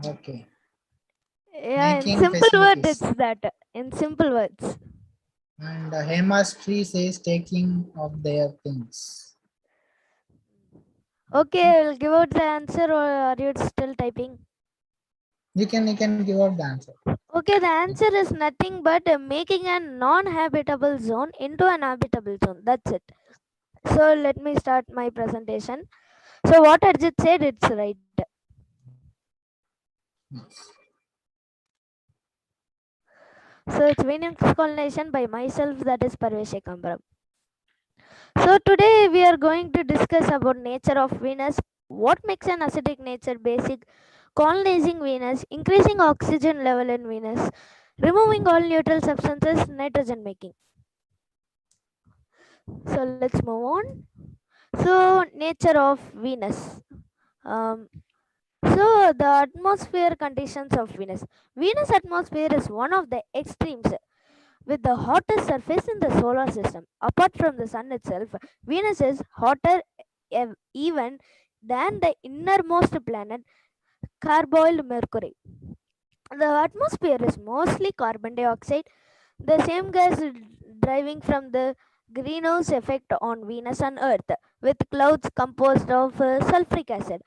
Okay. Yeah, Making in simple words, facilities. it's that. In simple words. And Hema's tree says taking of their things. Okay, I'll give out the answer, or are you still typing? You can give out the answer. Okay, the answer is nothing but making a non-habitable zone into an habitable zone. That's it. So let me start my presentation. So what Harjiith said, it's right. So it's Venus colonization by myself, that is Parvesh Ekambharam. So today we are going to discuss about nature of Venus, what makes an acidic nature basic, colonizing Venus, increasing oxygen level in Venus, removing all neutral substances, nitrogen making. So let's move on. So nature of Venus. So the atmosphere conditions of Venus. Venus atmosphere is one of the extremes with the hottest surface in the solar system. Apart from the sun itself, Venus is hotter even than the innermost planet, carboiled Mercury. The atmosphere is mostly carbon dioxide, the same gas driving from the greenhouse effect on Venus and Earth, with clouds composed of sulfuric acid.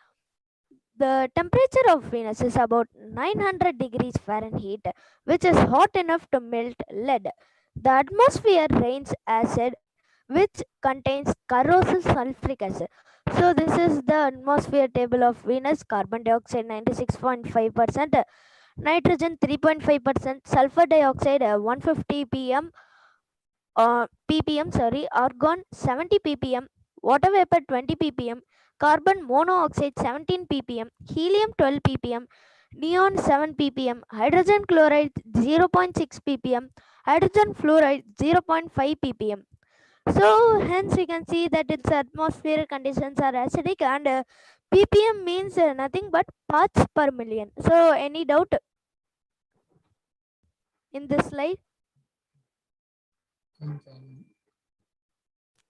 The temperature of Venus is about 900 degrees Fahrenheit, which is hot enough to melt lead. The atmosphere rains acid, which contains corrosive sulfuric acid. So this is the atmosphere table of Venus. Carbon dioxide 96.5%, nitrogen 3.5%, sulfur dioxide 150 ppm, argon 70 ppm, water vapor 20 ppm, carbon monoxide 17 ppm, helium 12 ppm, neon 7 ppm, hydrogen chloride 0.6 ppm, hydrogen fluoride 0.5 ppm. So hence we can see that its atmospheric conditions are acidic, and ppm means nothing but parts per million. So any doubt in this slide?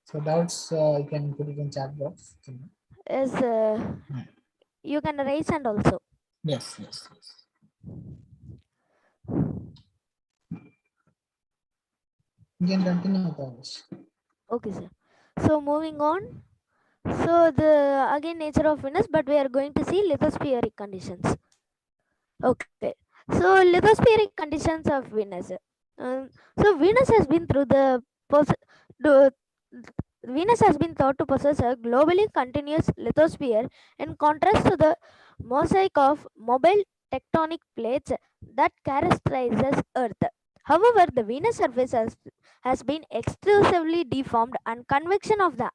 So doubts, you can put it in chat box. Is you can raise hand also. Yes. You can continue, Parvesh. Okay, sir. So moving on. So the again nature of Venus, but we are going to see lithospheric conditions. Okay. So lithospheric conditions of Venus. So Venus has been through the Venus has been thought to possess a globally continuous lithosphere in contrast to the mosaic of mobile tectonic plates that characterizes Earth. However, the Venus surface has been excessively deformed, and convection of the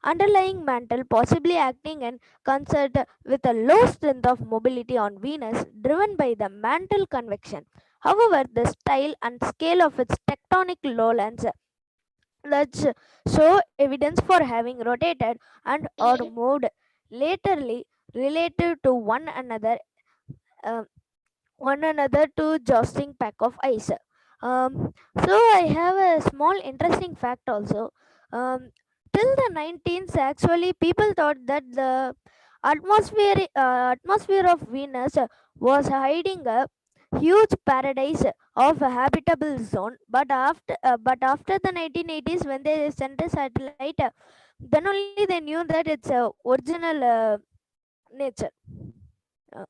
underlying mantle possibly acting in concert with a low strength of mobility on Venus driven by the mantle convection. However, the style and scale of its tectonic lowlands that show evidence for having rotated and or moved laterally relative to uh, one another to jousting pack of ice. So I have a small interesting fact also. Till the 19th, actually, people thought that the atmosphere of Venus was hiding a huge paradise of a habitable zone. But after the 1980s, when they sent a satellite, then only they knew that it's a original nature. Uh,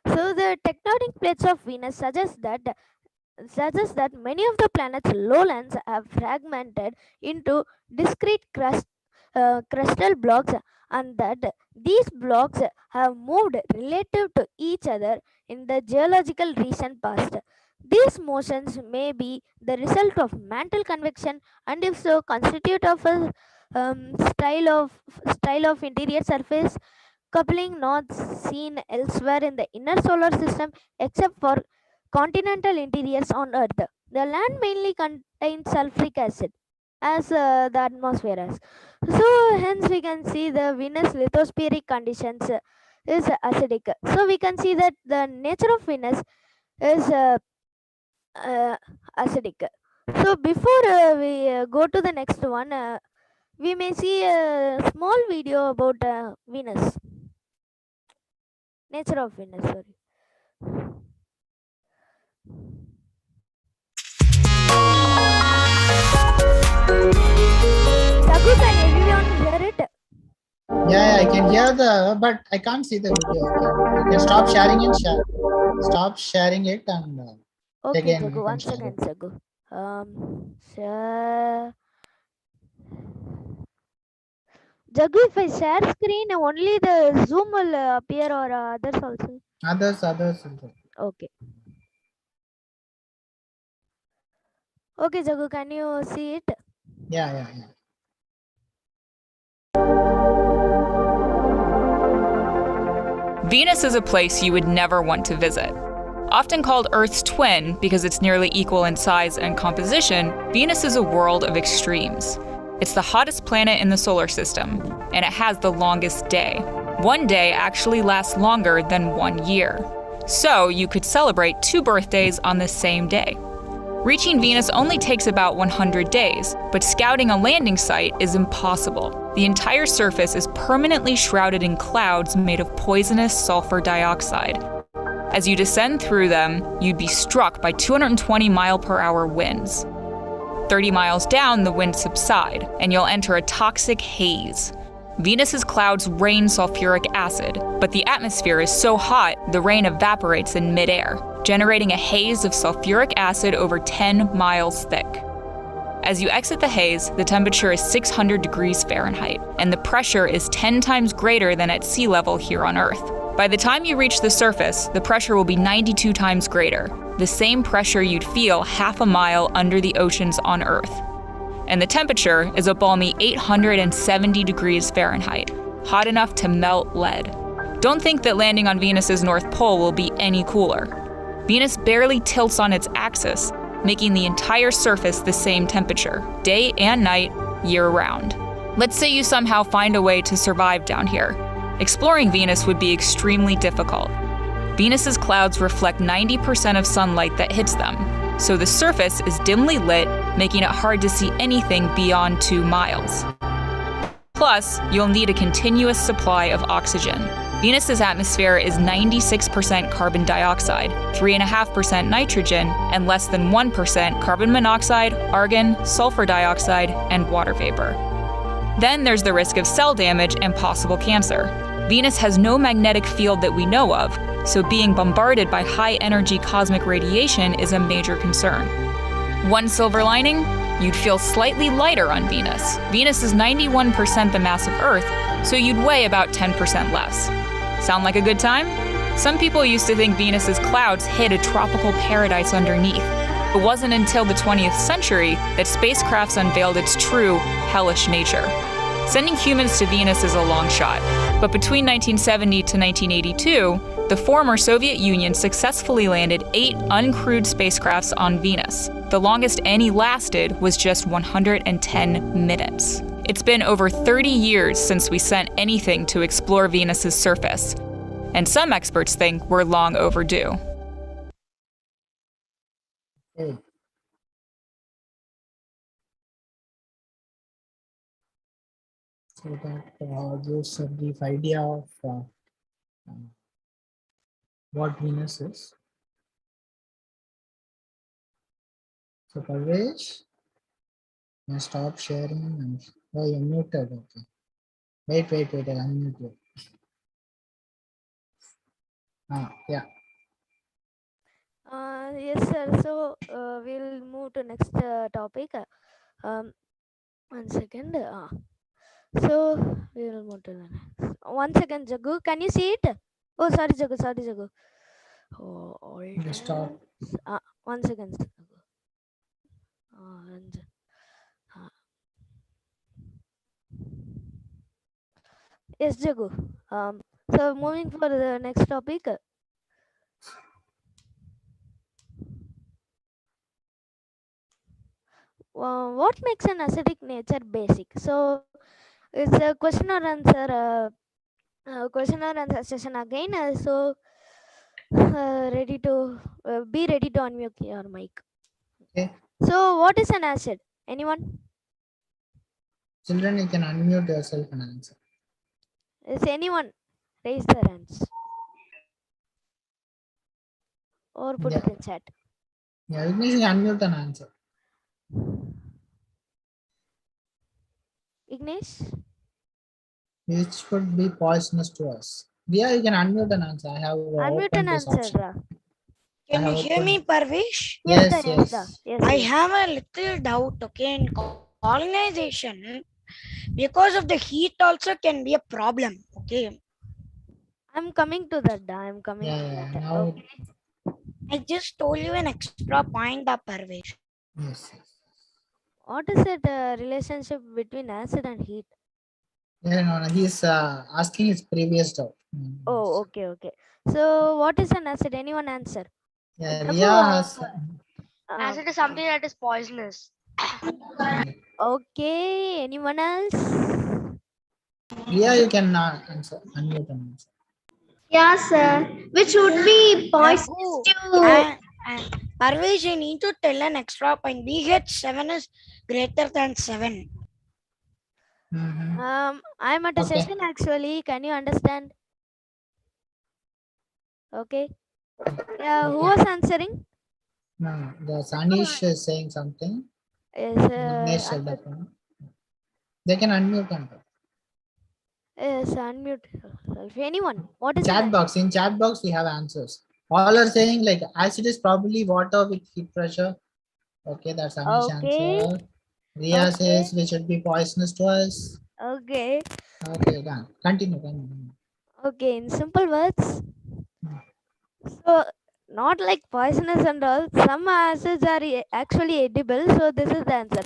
so the tectonic plates of Venus suggests that many of the planet's lowlands have fragmented into discrete crustal blocks, and that these blocks have moved relative to each other in the geological recent past. These motions may be the result of mantle convection, and if so, constitute of a style of interior surface coupling not seen elsewhere in the inner solar system except for continental interiors on Earth. The land mainly contains sulfuric acid as the atmosphere has. So hence we can see the Venus lithospheric conditions is acidic. So we can see that the nature of Venus is acidic. So before we go to the next one, we may see a small video about Venus. Nature of Venus, sorry. Raghu, can everyone hear it? Yeah, I can hear but I can't see the video. You can stop sharing and share. Stop sharing it and Okay, again. Jagu, one second, Jagu. Share. Jagu, if I share screen, only the Zoom will appear or others also? Others. Okay. Okay, Jagu, can you see it? Yeah. Venus is a place you would never want to visit. Often called Earth's twin because it's nearly equal in size and composition, Venus is a world of extremes. It's the hottest planet in the solar system, and it has the longest day. One day actually lasts longer than 1 year. So you could celebrate 2 birthdays on the same day. Reaching Venus only takes about 100 days, but scouting a landing site is impossible. The entire surface is permanently shrouded in clouds made of poisonous sulfur dioxide. As you descend through them, you'd be struck by 220-mile-per-hour winds. 30 miles down, the winds subside, and you'll enter a toxic haze. Venus's clouds rain sulfuric acid, but the atmosphere is so hot, the rain evaporates in midair, generating a haze of sulfuric acid over 10 miles thick. As you exit the haze, the temperature is 600 degrees Fahrenheit, and the pressure is 10 times greater than at sea level here on Earth. By the time you reach the surface, the pressure will be 92 times greater, the same pressure you'd feel half a mile under the oceans on Earth. And the temperature is a balmy 870 degrees Fahrenheit, hot enough to melt lead. Don't think that landing on Venus's North Pole will be any cooler. Venus barely tilts on its axis, making the entire surface the same temperature, day and night, year-round. Let's say you somehow find a way to survive down here. Exploring Venus would be extremely difficult. Venus's clouds reflect 90% of sunlight that hits them, so the surface is dimly lit, making it hard to see anything beyond 2 miles. Plus, you'll need a continuous supply of oxygen. Venus's atmosphere is 96% carbon dioxide, 3.5% nitrogen, and less than 1% carbon monoxide, argon, sulfur dioxide, and water vapor. Then there's the risk of cell damage and possible cancer. Venus has no magnetic field that we know of, so being bombarded by high-energy cosmic radiation is a major concern. One silver lining, You'd feel slightly lighter on Venus. Venus is 91% the mass of Earth, so you'd weigh about 10% less. Sound like a good time? Some people used to think Venus's clouds hid a tropical paradise underneath. It wasn't until the 20th century that spacecrafts unveiled its true, hellish nature. Sending humans to Venus is a long shot, but between 1970 to 1982, the former Soviet Union successfully landed 8 uncrewed spacecrafts on Venus. The longest any lasted was just 110 minutes. It's been over 30 years since we sent anything to explore Venus's surface, and some experts think we're long overdue. Okay. So that gives a brief idea of what Venus is. So Parvesh, you stop sharing and you're muted. Okay. Wait, I'll unmute you. Yeah. Yes, sir. So we'll move to next topic. One second. So we'll move to the next. 1 second, Jagu. Can you see it? Oh, sorry, Jagu. Oh, all Stop. 1 second, Jagu. Yes, Jagu. So moving for the next topic. What makes an acidic nature basic? So it's a question or answer session again. So ready to be ready to unmute your mic. Okay. So what is an acid? Anyone? Children, you can unmute yourself and answer. Is anyone raise their hands or put it in chat? Yeah, Vignesh, you can unmute and answer. Vignesh? Which could be poisonous to us. Yeah, you can unmute and answer. I have Unmute and answer. Can you hear me, Parvesh? Yes. I have a little doubt, okay, in colonization, because of the heat also can be a problem, okay? I'm coming to that. Now, okay. I just told you an extra point, Parvesh. Yes. What is the relationship between acid and heat? Yeah, no, he's asking his previous doubt. Oh, okay. So what is an acid? Anyone answer? Yeah, Ria has. Acid is something that is poisonous. Okay, anyone else? Ria, you can answer. Unmute and answer. Yeah, sir. Which would be poisonous to. Parvesh, I need to tell an extra point. BH7 is greater than 7. I'm at a session actually. Can you understand? Okay. Yeah, who was answering? No, the Sanish is saying something. Yes, they can unmute and talk. Yes, unmute yourself. Anyone? What is chat box? In chat box, we have answers. All are saying like acid is probably water with heat pressure. Okay, that's Anish answer. Ria says we should be poisonous to us. Okay, done. Continue. Okay, in simple words. So, not like poisonous and all. Some acids are actually edible. So, this is the answer.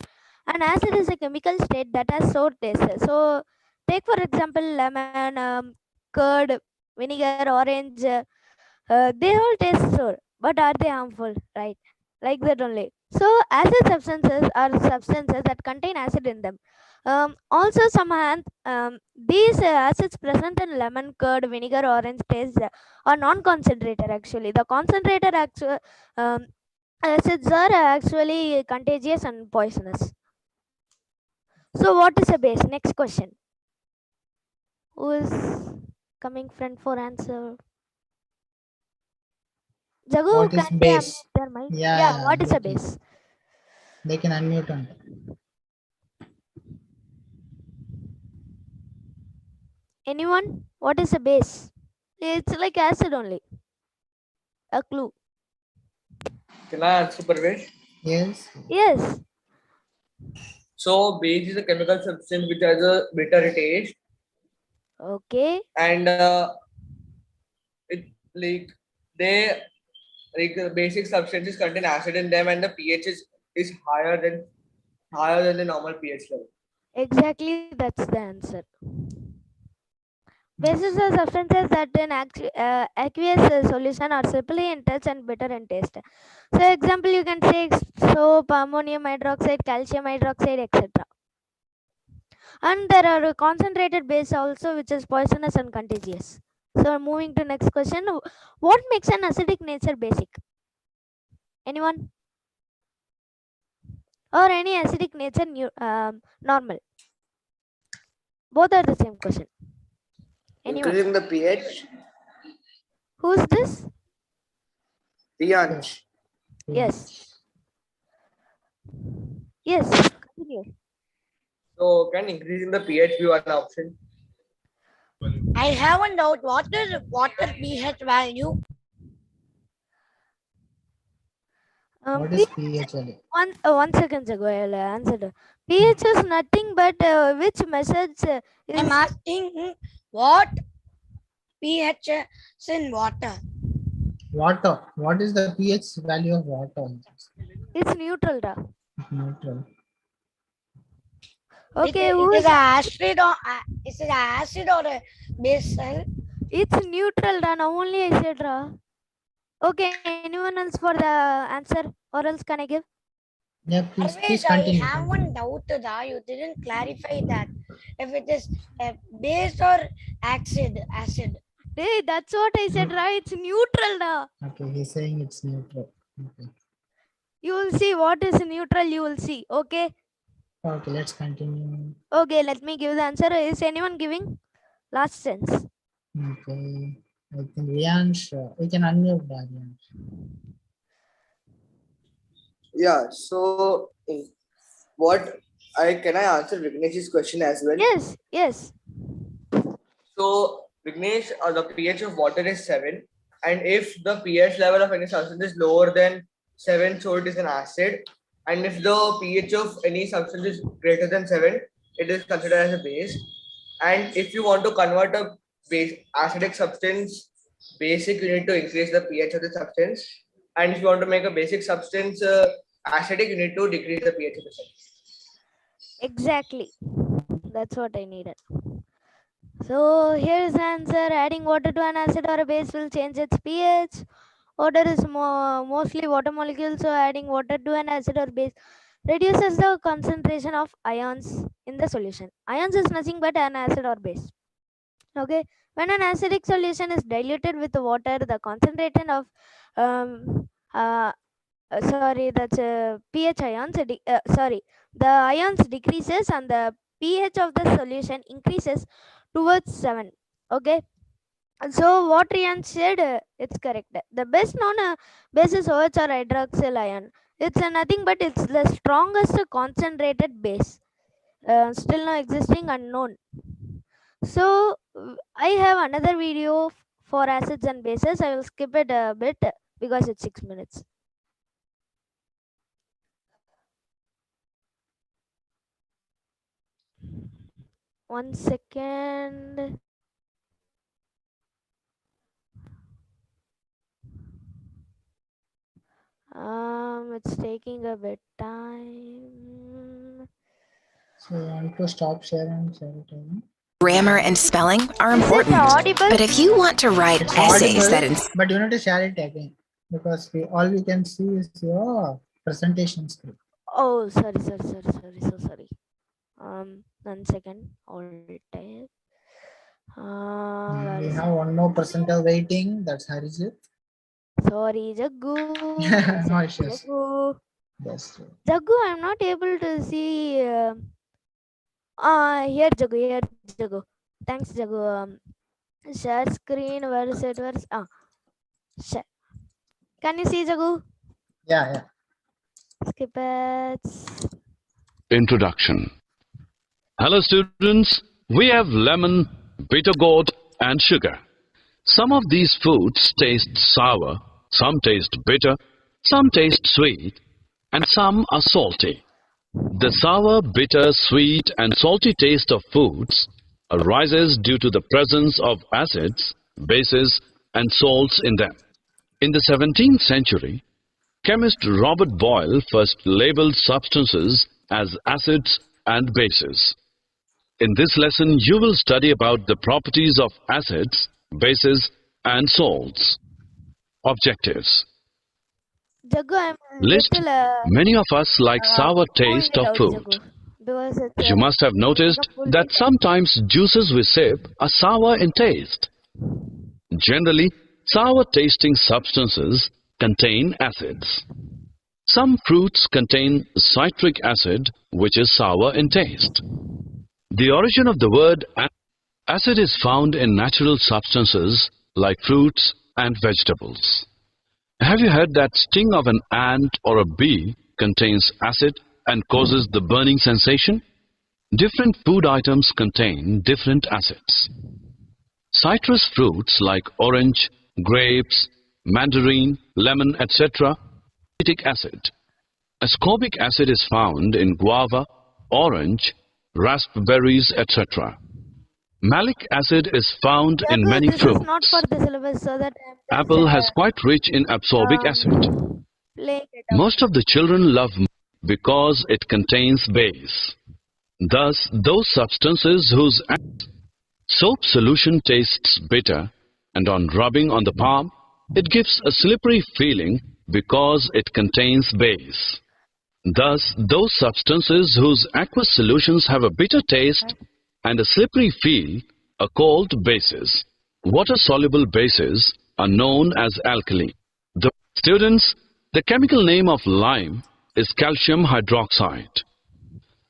An acid is a chemical state that has sour taste. So, take for example lemon, curd, vinegar, orange. They all taste sour, but are they harmful? Right, like that only. So acid substances are substances that contain acid in them. Also these acids present in lemon, curd, vinegar, orange taste are non-concentrated actually. The concentrated acids are actually contagious and poisonous. So what is a base? Next question. Who is coming friend for answer? Jagu, what is base? Yeah, what is a base? They can unmute on. Anyone? What is a base? It's like acid only. A clue. Can I answer, Parvesh? Yes. Yes. So base is a chemical substance which has a bitter taste, Okay. and it like they like the basic substances contain acid in them, and the pH is higher than the normal pH level. Exactly, that's the answer. Bases are substances that in aqueous solution are simply in touch and bitter in taste. So, example, you can say soap, ammonium hydroxide, calcium hydroxide, etc. And there are concentrated base also, which is poisonous and contagious. So, moving to next question, what makes an acidic nature basic? Anyone? Or any acidic nature normal? Both are the same question. Anyone? Increasing the pH. Who's this? Priyansh. Yes. Yes. Continue. So can increasing the pH be one option? I have a doubt. What is water pH value? What is pH value? One second ago, I'll answer. pH is nothing but which message is. I'm asking what pH is in water. Water. What is the pH value of water? It's neutral, da. Neutral. Okay, it is acid or is it acid or a base cell? It's neutral, da. Now only I said, da. Okay, anyone else for the answer, or else can I give? Yeah, please I continue. have one doubt, da. You didn't clarify that. If it is a base or acid. Hey, that's what I said, right? It's neutral, da. Okay, he's saying it's neutral. Okay. You will see what is neutral. You will see. Okay. Okay, let's continue. Okay, let me give the answer. Is anyone giving? Last chance. Okay. I think Riyansh, we can unmute that. Yeah, so what can I answer Vignesh's question as well? Yes. So Vignesh, the pH of water is 7, and if the pH level of any substance is lower than 7, so it is an acid, and if the pH of any substance is greater than 7, it is considered as a base. And if you want to convert a acidic substance basic, you need to increase the pH of the substance, and if you want to make a basic substance acidic, you need to decrease the pH of the substance. Exactly. That's what I needed. So here's the answer. Adding water to an acid or a base will change its pH. Water is mostly water molecules, so adding water to an acid or base reduces the concentration of ions in the solution. Ions is nothing but an acid or base. Okay, when an acidic solution is diluted with water, the concentration of pH ions. The ions decreases and the pH of the solution increases towards 7. Okay. So what Rian said, it's correct. The best known base is OH or hydroxyl ion. It's nothing but it's the strongest concentrated base, still now existing unknown. So I have another video for acids and bases. I will skip it a bit because it's 6 minutes. One second. It's taking a bit time. So you want to stop sharing it again? Grammar and spelling are important, but if you want to write essays but you need to share it again because all we can see is your presentation screen. Oh, sorry. So sorry. 1 second. Hold it. We have one more presenter waiting. That's Harjiith. Sorry, Jaggu. No issues. Yes. Jaggu, I'm not able to see. Here, Jaggu. Thanks, Jaggu. Share screen. Where is it? Share. Can you see, Jaggu? Yeah. Skip it. Introduction. Hello, students. We have lemon, bitter gourd, and sugar. Some of these foods taste sour, some taste bitter, some taste sweet, and some are salty. The sour, bitter, sweet, and salty taste of foods arises due to the presence of acids, bases, and salts in them. In the 17th century, chemist Robert Boyle first labeled substances as acids and bases. In this lesson, you will study about the properties of acids, bases, and salts. Objectives. Jagu, I'm List. little Many of us like sour moving taste it of out, food. Jagu, because it's You must have noticed full that sometimes juices we sip are sour in taste. Generally, sour tasting substances contain acids. Some fruits contain citric acid, which is sour in taste. The origin of the word acid is found in natural substances like fruits and vegetables. Have you heard that sting of an ant or a bee contains acid and causes the burning sensation? Different food items contain different acids. Citrus fruits like orange, grapes, mandarin, lemon, etc. acetic acid. Ascorbic acid is found in guava, orange, raspberries, etc. Malic acid is found in Jagu, many this fruits. is not for the syllabus, so that I'm Apple has quite rich in absorbic acid. playing it out. Most of the children love because it contains base. Thus, those substances whose soap solution tastes bitter, and on rubbing on the palm, it gives a slippery feeling because it contains base. Thus, those substances whose aqueous solutions have a bitter taste and a slippery feel are called bases. Water-soluble bases are known as alkali. Students, the chemical name of lime is calcium hydroxide.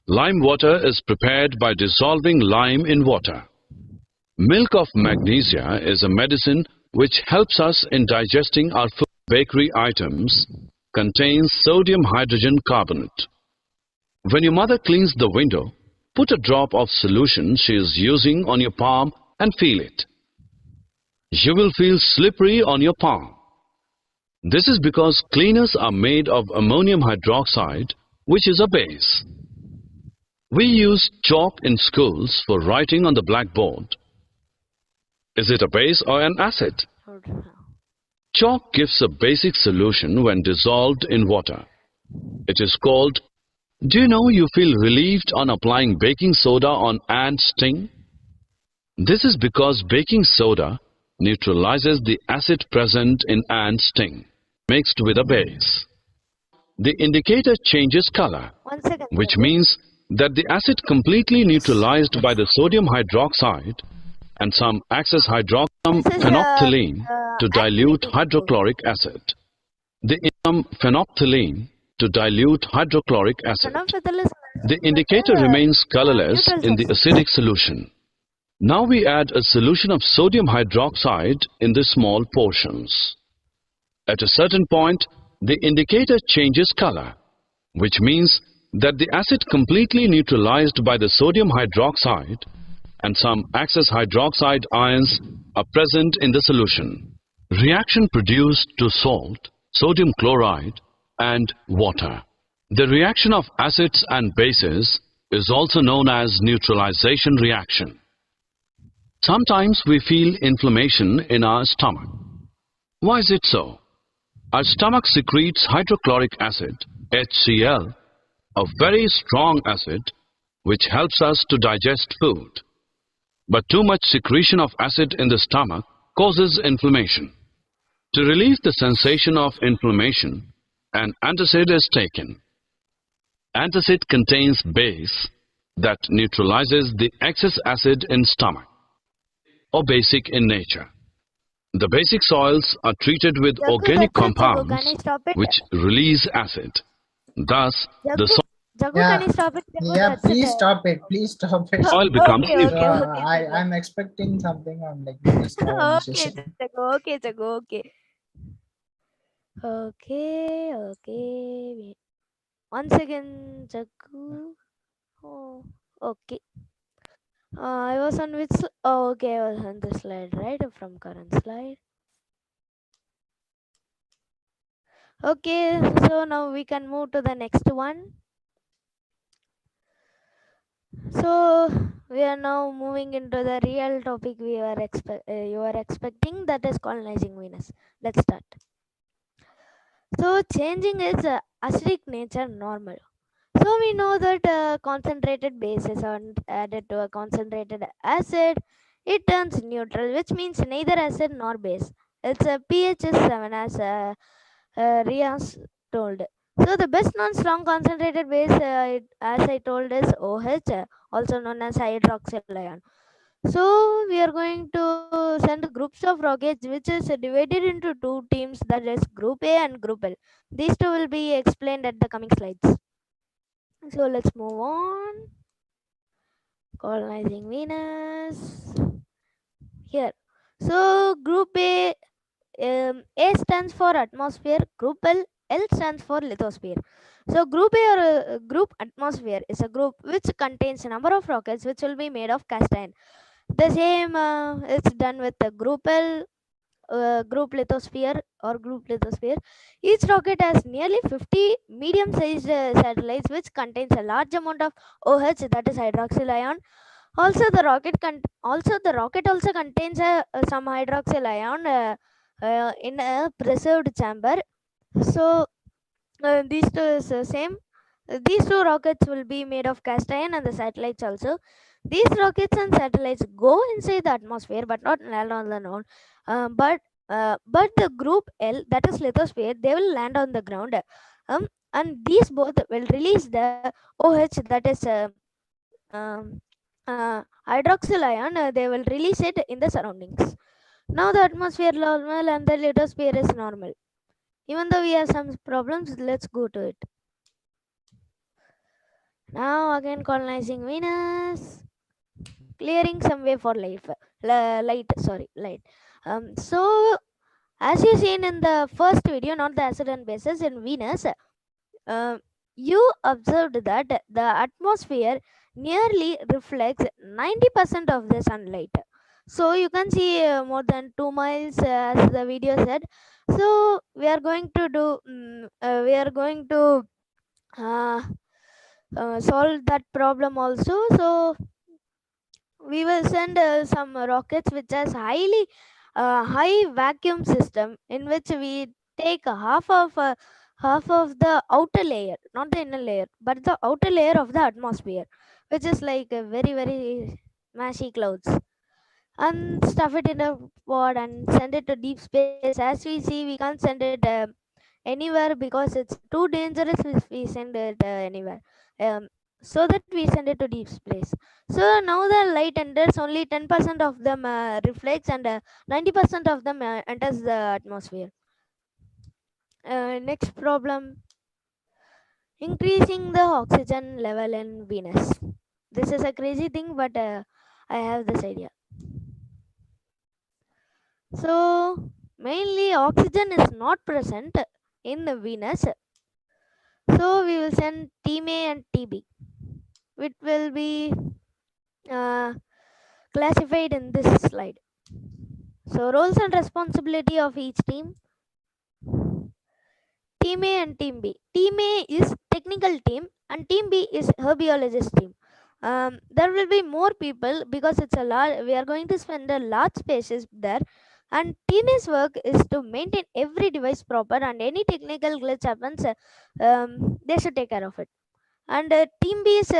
Lime water is prepared by dissolving lime in water. Milk of magnesia is a medicine which helps us in digesting our food. Bakery items contains sodium hydrogen carbonate. When your mother cleans the window, put a drop of solution she is using on your palm and feel it. You will feel slippery on your palm. This is because cleaners are made of ammonium hydroxide, which is a base. We use chalk in schools for writing on the blackboard. Is it a base or an acid? Chalk gives a basic solution when dissolved in water. It is called. Do you know you feel relieved on applying baking soda on ant sting? This is because baking soda neutralizes the acid present in ant sting, mixed with a base. The indicator changes color, 1 second. which means that the acid completely neutralized by the sodium hydroxide and some excess hydroxide phenolphthalein to dilute hydrochloric acid. The phenolphthalein to dilute hydrochloric acid. The indicator remains colorless in the acidic solution. Now we add a solution of sodium hydroxide in the small portions. At a certain point, the indicator changes color, which means that the acid completely neutralized by the sodium hydroxide and some excess hydroxide ions are present in the solution. Reaction produced to salt, sodium chloride, and water. The reaction of acids and bases is also known as neutralization reaction. Sometimes we feel inflammation in our stomach. Why is it so? Our stomach secretes hydrochloric acid, HCl, a very strong acid which helps us to digest food. But too much secretion of acid in the stomach causes inflammation. To relieve the sensation of inflammation, an antacid is taken. Antacid contains base that neutralizes the excess acid in stomach, or basic in nature. The basic soils are treated with organic compounds which release acid. Thus, the soil Jagu, can you stop it? Jagu, Yeah, that's please it. stop it. Please stop it. soil becomes I'm expecting something on like this Okay, conversation. Jagu, okay, Jagu, okay. Okay. Wait. 1 second, Jagu. Oh, okay. I was on which? Oh, okay, I was on the slide, right? From current slide. Okay, so now we can move to the next one. So we are now moving into the real topic you are expecting, that is colonizing Venus. Let's start. So changing its acidic nature normal. So we know that concentrated base is added to a concentrated acid. It turns neutral, which means neither acid nor base. Its pH is 7, as Rias told. So the best non-strong concentrated base, as I told, is OH, also known as hydroxyl ion. So we are going to send groups of rockets, which is divided into two teams, that is Group A and Group L. These two will be explained at the coming slides. So let's move on. Colonizing Venus. Here. So Group A, A stands for atmosphere, Group L stands for lithosphere. So Group A, or Group Atmosphere, is a group which contains a number of rockets which will be made of cast iron. The same is done with the Group L, Group Lithosphere or Group Lithosphere. Each rocket has nearly 50 medium-sized satellites which contains a large amount of OH, that is hydroxyl ion. Also, the rocket also contains some hydroxyl ion in a preserved chamber. So these two is the same. These two rockets will be made of cast iron, and the satellites also. These rockets and satellites go inside the atmosphere but not land on the ground. But the Group L, that is lithosphere, they will land on the ground. And these both will release the OH, that is um, hydroxyl ion. They will release it in the surroundings. Now the atmosphere normal and the lithosphere is normal. Even though we have some problems, let's go to it. Now again, colonizing Venus, clearing some way for life. Light. So as you seen in the first video, not the acid and bases in Venus, you observed that the atmosphere nearly reflects 90% of the sunlight. So you can see more than 2 miles, as the video said. So we are going to solve that problem also. So we will send some rockets which has high vacuum system, in which we take half of the outer layer, not the inner layer, but the outer layer of the atmosphere, which is like a very mashy clouds, and stuff it in a pod and send it to deep space. As we see, we can't send it anywhere because it's too dangerous if we send it anywhere. So that we send it to deep space. So now the light enters, only 10% of them reflects, and 90% of them enters the atmosphere. Next problem, increasing the oxygen level in Venus. This is a crazy thing, but I have this idea. So mainly oxygen is not present in the Venus. So we will send Team A and TB. It will be classified in this slide. So roles and responsibility of each team. Team A and Team B. Team A is technical team and Team B is herbiologist team. There will be more people because it's a large. We are going to spend a large spaces there, and Team A's work is to maintain every device proper, and any technical glitch happens, they should take care of it. And Team B's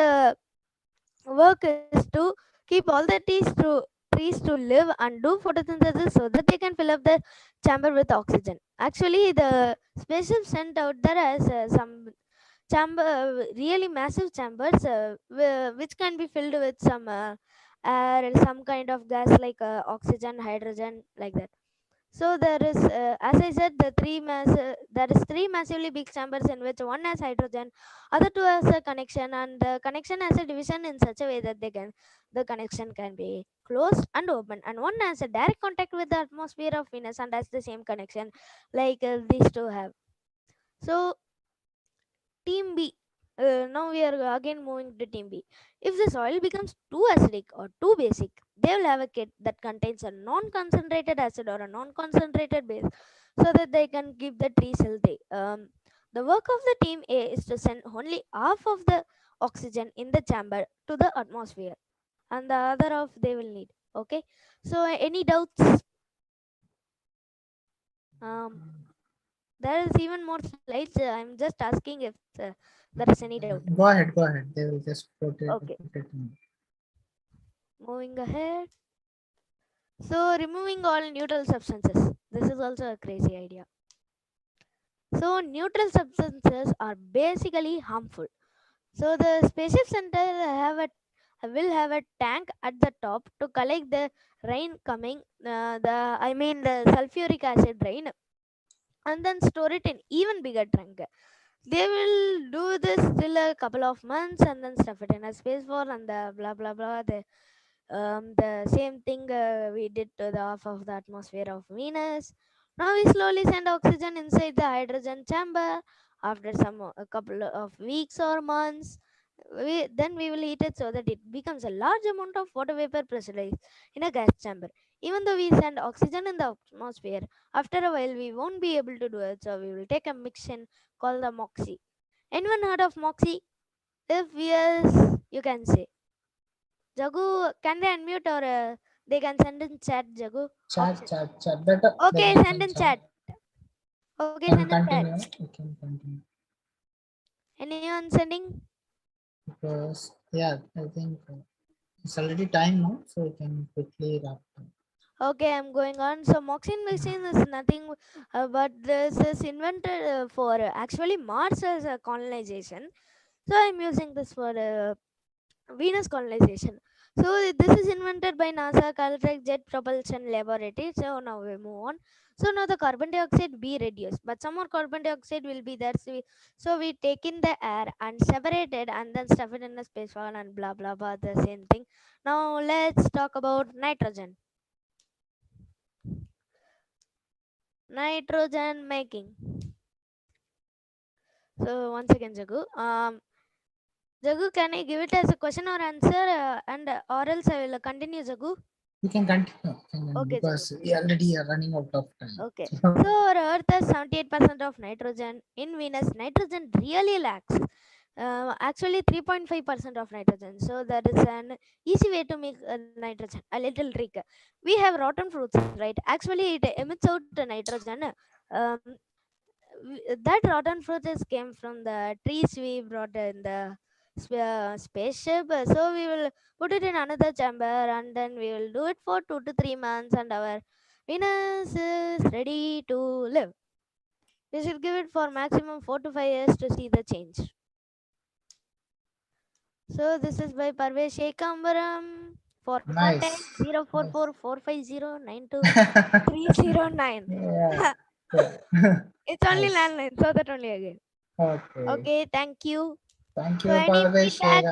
work is to keep all the trees to live and do photosynthesis so that they can fill up the chamber with oxygen. Actually, the spaceship sent out there has some really massive chambers which can be filled with some air, some kind of gas like oxygen, hydrogen, like that. So there is, as I said, there is three massively big chambers in which one has hydrogen, other two has a connection, and the connection has a division in such a way that the connection can be closed and open, and one has a direct contact with the atmosphere of Venus and has the same connection like these two have. So Team B. Now we are again moving to Team B. If the soil becomes too acidic or too basic, they will have a kit that contains a non-concentrated acid or a non-concentrated base, so that they can keep the trees healthy. The work of the Team A is to send only half of the oxygen in the chamber to the atmosphere, and the other half they will need. Okay, so any doubts? There is even more slides. I'm just asking if there is any doubt. Go ahead, go ahead. They will just put it. Okay. Moving ahead. So removing all neutral substances. This is also a crazy idea. So neutral substances are basically harmful. So the spaceship center will have a tank at the top to collect the rain coming, the sulfuric acid rain, and then store it in even bigger tank. They will do this till a couple of months and then stuff it in a space for and the blah blah blah. The same thing we did to the half of the atmosphere of Venus. Now we slowly send oxygen inside the hydrogen chamber. After a couple of weeks or months, then we will heat it so that it becomes a large amount of water vapor pressurized in a gas chamber. Even though we send oxygen in the atmosphere, after a while we won't be able to do it, so we will take a mixture called the MOXIE. Anyone heard of MOXIE? If yes, you can say. Jagu, can they unmute or they can send in chat, Jagu? Chat. Better. Okay, better send in chat. Okay, can send in continue. chat. You can continue. Anyone sending? Because yeah, I think it's already time now, so we can quickly wrap up. Okay, I'm going on. So Moxin machine is nothing but this is invented for actually Mars as a colonization. So I'm using this for Venus colonization. So this is invented by NASA Caltech Jet Propulsion Laboratory. So now we move on. So now the carbon dioxide be reduced, but some more carbon dioxide will be there. So we take in the air and separate it and then stuff it in a space fan and blah blah blah, the same thing. Now let's talk about nitrogen. Nitrogen making. So once again, Jagu. Jagu, can I give it as a question or answer, or else I will continue, Jagu? You can continue. Okay, because we already are running out of time. Okay. So our Earth has 78% of nitrogen. In Venus, nitrogen really lacks. Actually 3.5% of nitrogen. So that is an easy way to make nitrogen, a little trick. We have rotten fruits, right? Actually it emits out nitrogen. That rotten fruit is came from the trees we brought in the spaceship. So we will put it in another chamber and then we will do it for 2 to 3 months and our Venus is ready to live. We should give it for maximum 4 to 5 years to see the change. So this is by Parvesh Ekambaram. For contact 0444509239. Yeah. It's only landline, so that only again. Okay, thank you. Thank you, So any Parvesh. feedback?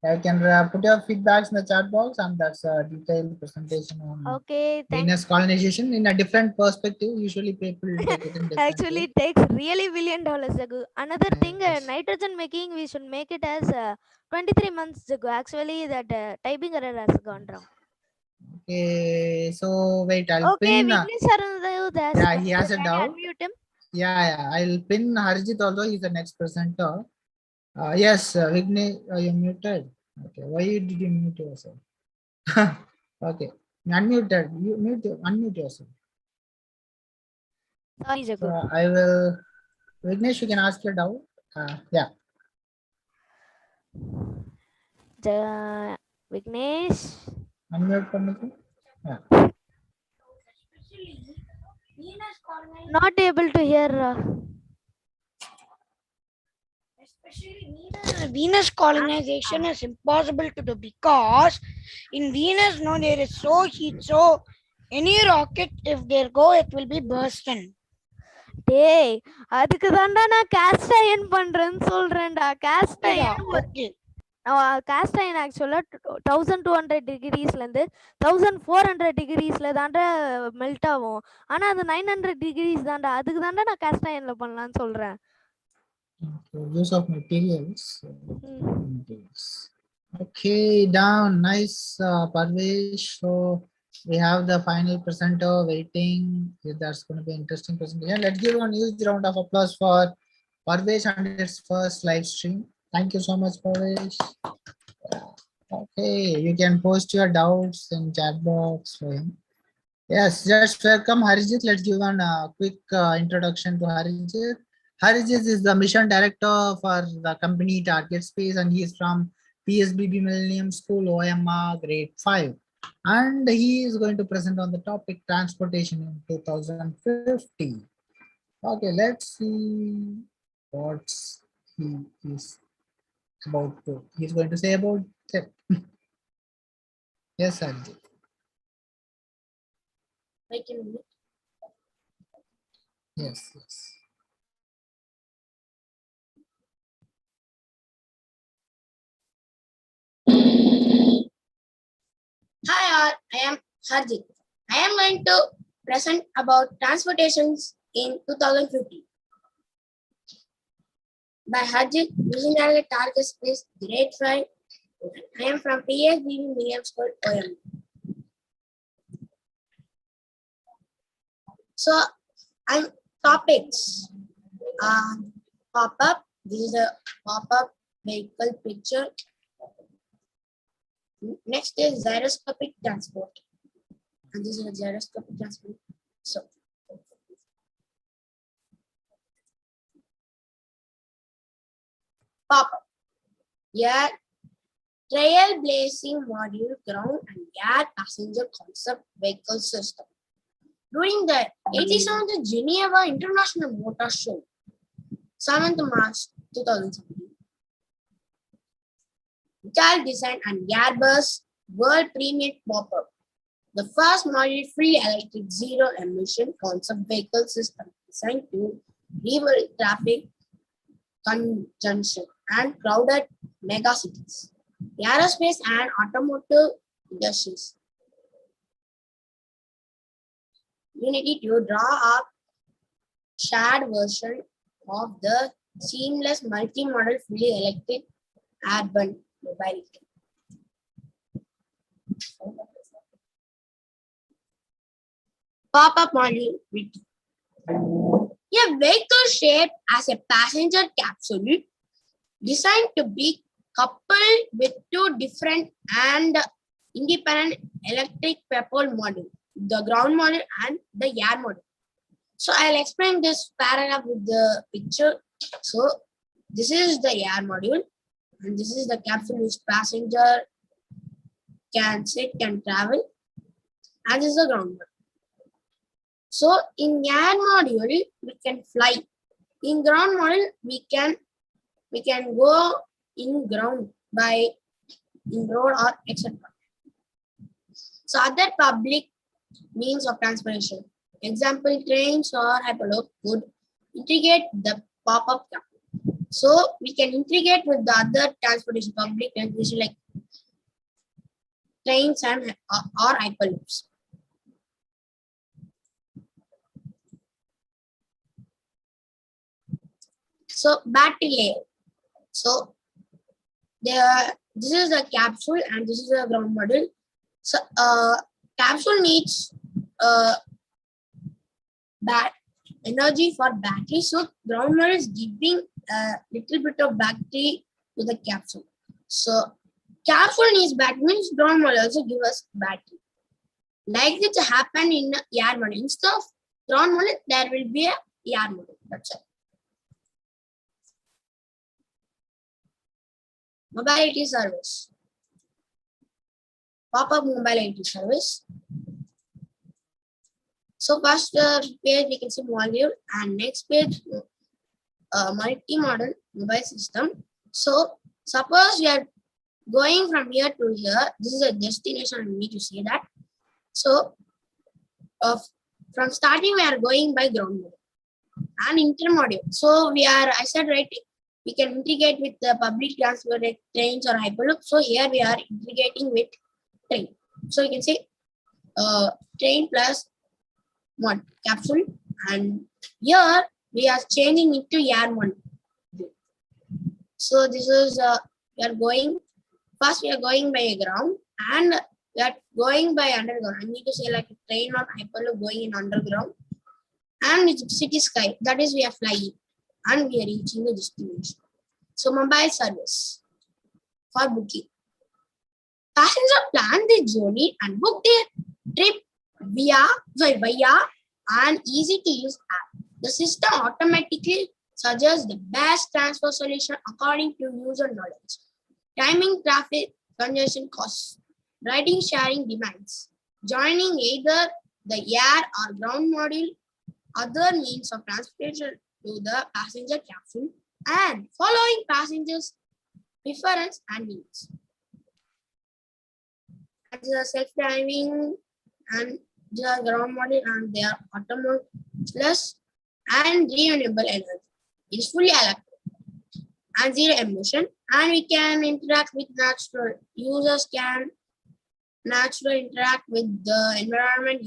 You can put your feedbacks in the chat box, and that's a detailed presentation on Venus colonization in a different perspective. Usually, people take it in different Actually, it takes really $1 billion, Jagu. Another thing, nitrogen making, we should make it as 23 months, Jagu. Actually, that typing error has gone wrong. Okay, so wait, I'll okay, pin. Vignesh, yeah, he has a can doubt. You unmute him? Yeah, I'll pin Harjiith also. He's the next presenter. Yes, Vignesh, you're muted. Okay, why did you mute yourself? Okay, unmuted. Unmute yourself. Sorry, Jagu. So I will. Vignesh, you can ask your doubt. Yeah. Vignesh. Unmute permission. Yeah. Not able to hear. Venus colonization is impossible to do because in Venus, no, there is so heat. So any rocket, if they go, it will be bursting. டேய் அதுக்கு தான்டா நான் cost iron பண்றேன்னு சொல்றேன்டா cost iron cost iron ஆக்சுவலா 1200 டிகிரிஸ்ல இருந்து 1400 டிகிரிஸ்ல தான்டா melt ஆகும் ஆனா அது 900 டிகிரிஸ் தான்டா அதுக்கு தான்டா நான் காஸ்ட் அயன்ல பண்ணலாம்னு சொல்றேன் use of materials. Okay, down. Nice, Parvesh. So we have the final presenter waiting. That's going to be an interesting presentation. Let's give a huge round of applause for Parvesh and its first live stream. Thank you so much, Parvesh. Okay, you can post your doubts in chat box for him. Yes, just welcome Harjiith. Let's give one quick introduction to Harjiith. Harjiith is the mission director for the company Target Space, and he is from PSBB Millennium School, OMR, grade 5. And he is going to present on the topic transportation in 2050. Okay, let's see what's he is about to. He's going to say about it. Yes, Harjiith. Wait a minute. Yes, yes. Hi all, I am Harjiith. I am going to present about transportations in 2050 by Harjiith, Visionary Target Space, grade 5. I am from PSBB Millennium School, OM. So, I'm topics. Pop-up. This is a pop-up vehicle picture. Next is gyroscopic transport. And this is a gyroscopic transport. So, pop-up. Yeah, trailblazing module, ground and air passenger concept vehicle system. During the 87th Geneva International Motor Show, 7th March 2017, Ital design and Airbus world premiere pop-up. The first module fully electric zero emission concept vehicle system designed to reverse traffic congestion and crowded megacities, aerospace and automotive industries. Unity to draw up shared version of the seamless multi-modal fully electric urban mobility. Pop-up module. A vehicle shaped as a passenger capsule designed to be coupled with two different and independent electric propelled module, the ground module and the air module. So I'll explain this paragraph with the picture. So this is the air module and this is the capsule which passenger can sit, can travel, and this is the ground module. So in air module we can fly. In ground module we can go in ground by in road or etc. So other public means of transportation, example trains or hyperloop, would integrate the pop-up cap. So we can integrate with the other transportation, public transportation like trains and or hyperloops. So battery layer. So this is the capsule and this is the ground module. So capsule needs energy for battery. So ground module is giving a little bit of battery to the capsule. So capsule needs battery, means ground module also give us battery. Like this happen in air module. Instead of ground module, there will be a air module. That's it. Mobility service. Pop-up mobility service. So first page we can see module and next page multi-modal mobile system. So suppose we are going from here to here. This is a destination. I need to say that. So from starting we are going by ground module and intermodule. So I said right, we can integrate with the public transport like trains or hyperloop. So here we are integrating with train. So you can say train plus one capsule, and here we are changing it to air one. So this is we are going first. We are going by ground and we are going by underground. I need to say like a train or hyperloop going in underground, and it's city sky. That is we are flying and we are reaching the destination. So mobile service for booking. Passengers plan their journey and book their trip via an easy-to-use app. The system automatically suggests the best transfer solution according to user knowledge. Timing, traffic, congestion costs, riding sharing demands, joining either the air or ground module, other means of transportation to the passenger capsule, and following passengers' preference and needs. And the self-driving and the ground module and their autonomous and renewable energy. It is fully electric and zero emission, and we can interact with natural. Users can naturally interact with the environment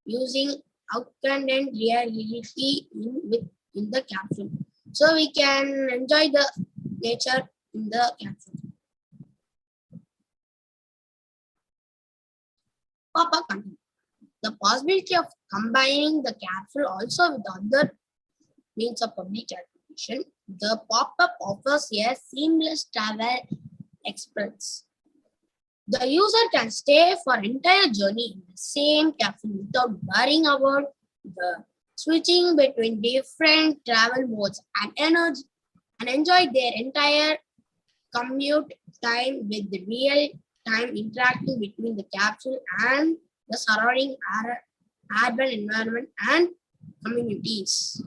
using augmented reality in the capsule. So we can enjoy the nature in the capsule. Pop-up content. The possibility of combining the capsule also with other means of public transportation. The pop-up offers a seamless travel experience. The user can stay for entire journey in the same capsule without worrying about the switching between different travel modes and enjoy their entire commute time with the real-time interacting between the capsule and the surrounding urban environment and communities.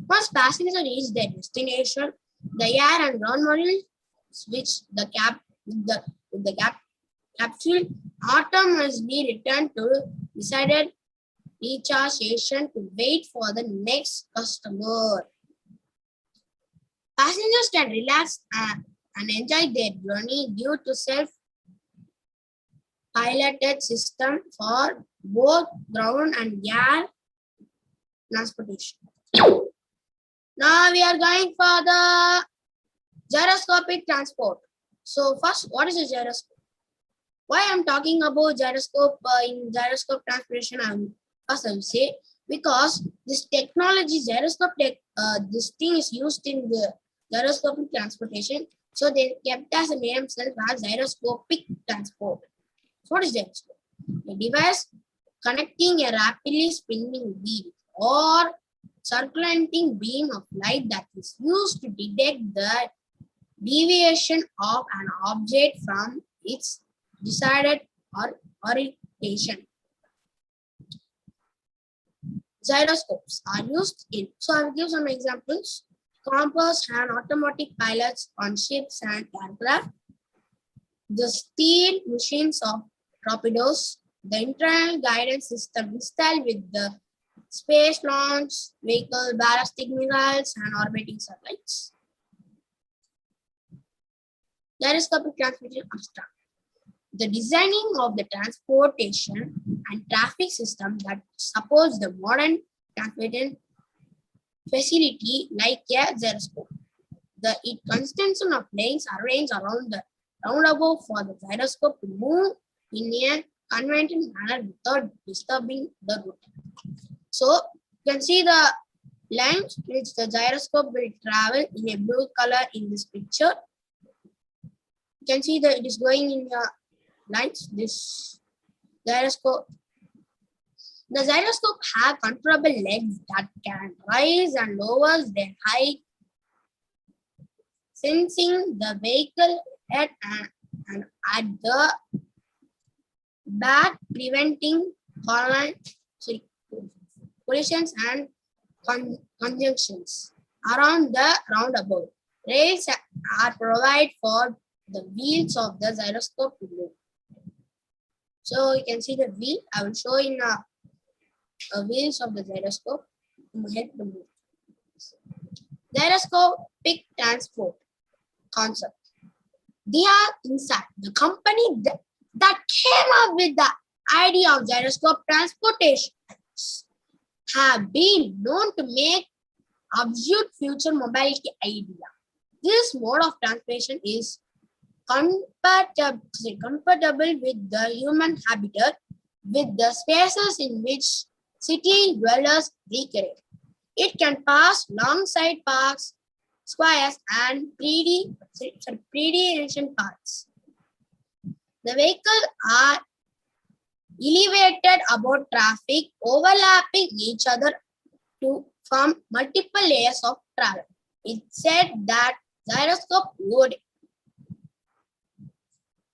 Once passengers reach their destination, the air and ground module switch the capsule automatically return to decided recharge station to wait for the next customer. Passengers can relax and enjoy their journey due to self-piloted system for both ground and air transportation. Now we are going for the gyroscopic transport. So first, what is a gyroscope? Why I'm talking about gyroscope in gyroscope transportation? I will say because this technology gyroscope this thing is used in the gyroscopic transportation. So they kept as a name themselves as gyroscopic transport. So what is gyroscope? A device connecting a rapidly spinning wheel or circulating beam of light that is used to detect the deviation of an object from its decided orientation. Gyroscopes are used in, so I will give some examples. Compass and automatic pilots on ships and aircraft. The steam machines of torpedoes. The internal guidance system installed with the space launch vehicle, ballistic missiles, and orbiting satellites. Gyroscopic transportation abstract. The designing of the transportation and traffic system that supports the modern transportation facility like a gyroscope. It consists of lanes arranged around the roundabout for the gyroscope to move in a conventional manner without disturbing the route. So you can see the lines which the gyroscope will travel in a blue color in this picture. You can see that it is going in a lines. This gyroscope. The gyroscope have controllable legs that can rise and lower their height, sensing the vehicle head and at the back, preventing collisions and conjunctions around the roundabout. Rails are provided for the wheels of the gyroscope to move. So you can see the wheel. I will show in wheels of the gyroscope to help to move. Gyroscopic transport concept. They are inside the company that came up with the idea of gyroscope transportation have been known to make absolute future mobility idea. This mode of transportation is compatible with the human habitat, with the spaces in which city dwellers recreate. It can pass alongside parks, squares, and predation parts. The vehicles are elevated above traffic, overlapping each other to form multiple layers of travel. It said that gyroscope would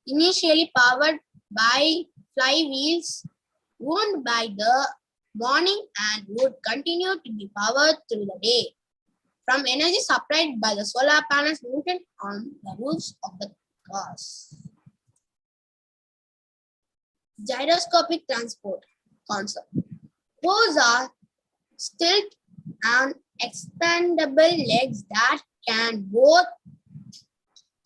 initially powered by flywheels owned by the morning and would continue to be powered through the day from energy supplied by the solar panels mounted on the roofs of the cars. Gyroscopic transport concept. Those are stilt and expandable legs that can both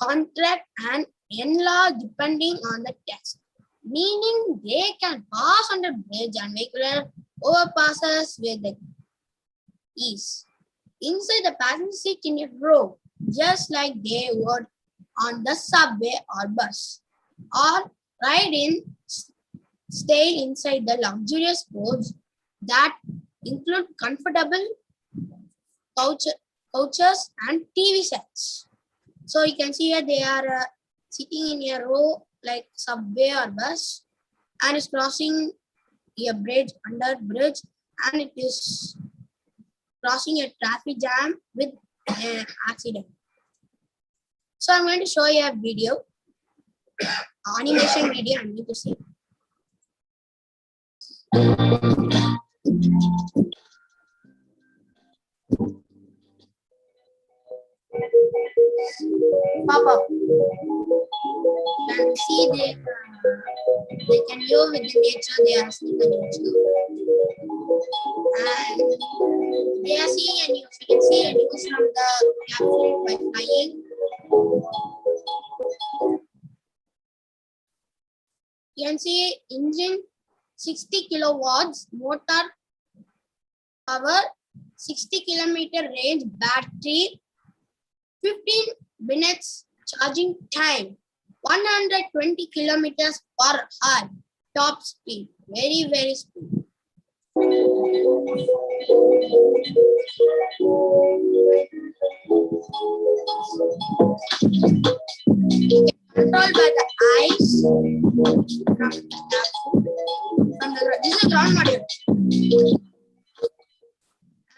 contract and enlarge depending on the test, meaning they can pass under bridge and vehicular overpasses with the ease. Inside the passenger seat in a row, just like they would on the subway or bus, or ride in, stay inside the luxurious coach that include comfortable couches and TV sets. So you can see here they are sitting in a row like subway or bus, and is crossing a bridge, under bridge, and it is crossing a traffic jam with an accident. So I'm going to show you a video, animation video. I'm going to see. Pop up. You can see they can view with the nature, they are seeing the nature. And they are seeing a news. You can see a news from the capsule by flying. You can see engine 60 kilowatts, motor power, 60 kilometer range, battery, 15 minutes charging time, 120 kilometers per hour, top speed, very, very speed. Controlled by the eyes this is a ground module.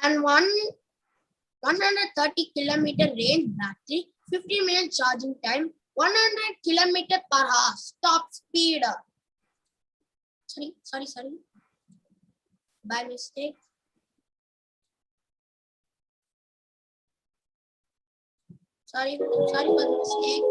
And 130 kilometer range, battery, 50 minutes charging time, 100 kilometer per hour, top speed. Sorry. By mistake. Sorry for the mistake.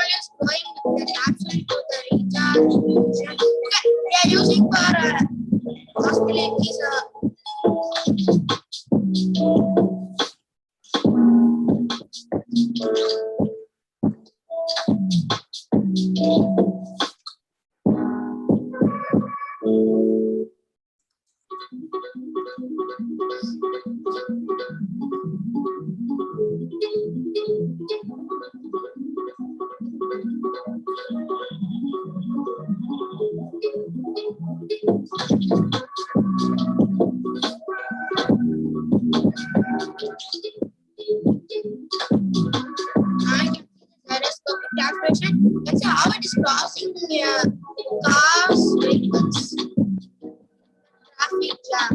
Is going with the capsule to the recharge. Okay, they are using for hostilities. Let's see how it is crossing cars, vehicles, traffic jam.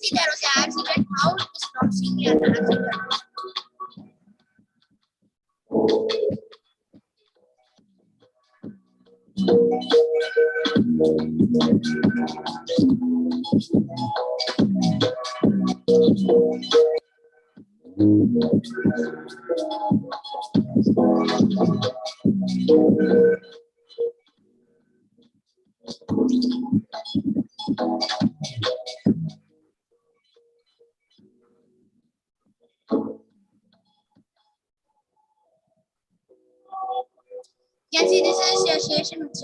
See, there was an accident. How it is crossing an accident? You can see this is a station which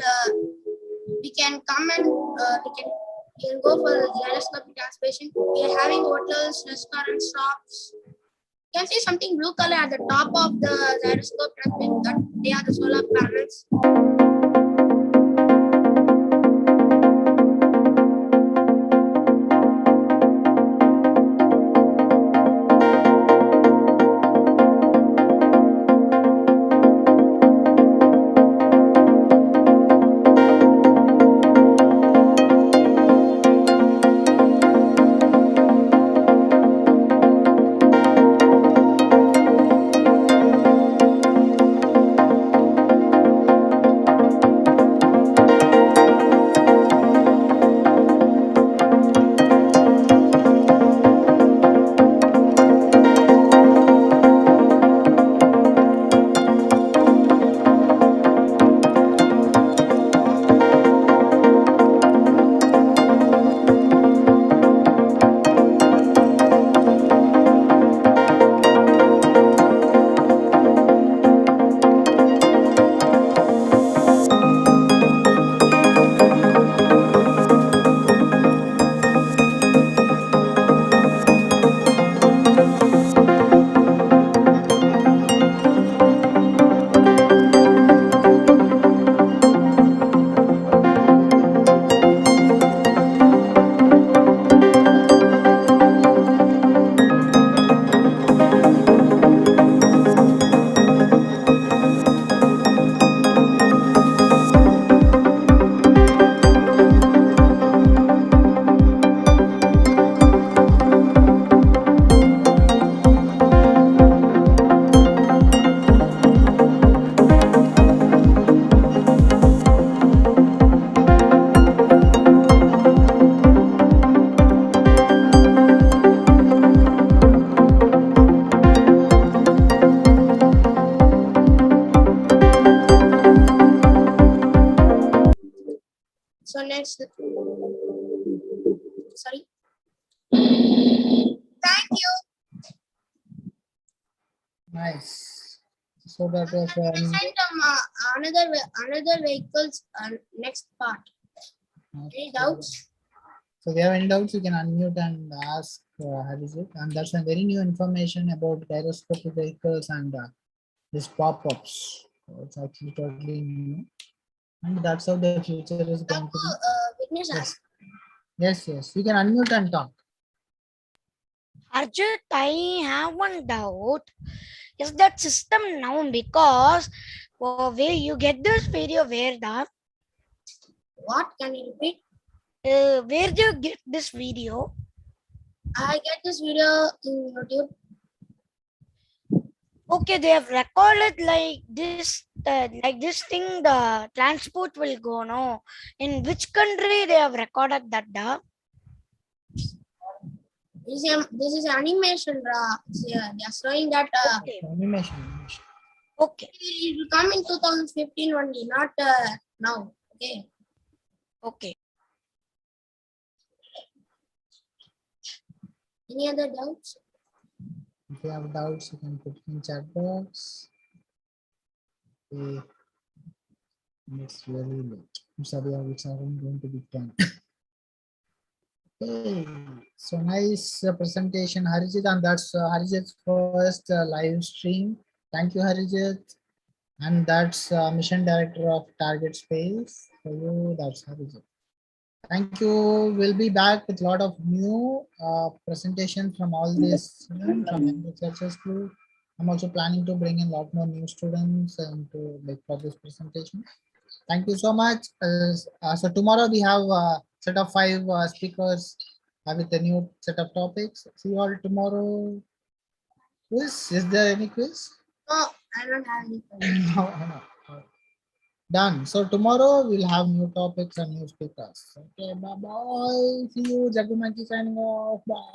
we can come and we can go for gyroscopic transportation. We are having hotels, restaurants, shops. You can see something blue color at the top of the gyroscope transportation. That they are the solar panels. So next, sorry. Thank you. Nice. So that was Send another vehicles next part. Any doubts? So if you have any doubts, you can unmute and ask Harjiith. And that's a very new information about gyroscopic vehicles and these pop-ups. So it's actually totally new. And that's how the future is going to be. Vignesh, Yes. You can unmute and talk. Harjiith, I have one doubt. Is that system now because where you get this video where the what can you repeat? Where do you get this video? I get this video in YouTube. Okay, they have recorded like this thing. The transport will go. No, in which country they have recorded that? This is animation. They are showing that. Okay. Animation. Okay. It will come in 2015 only, not now. Okay. Okay. Any other doubts? If you have doubts, you can put in chat box. Okay. It's really late. I'm sorry, it's around going to be 10. Okay. So nice presentation, Harjiith, and that's Harjiith's first live stream. Thank you, Harjiith. And that's Mission Director of Target Space. For you, that's Harjiith. Thank you. We'll be back with a lot of new presentations from all these students from researchers group. I'm also planning to bring in a lot more new students and to for this presentation. Thank you so much. So tomorrow we have a set of 5 speakers with a new set of topics. See you all tomorrow. Quiz? Is there any quiz? No, I don't have any quiz. No. Done. So tomorrow we'll have new topics and new speakers. Okay, bye bye. See you. Jagumanchi signing off. Bye.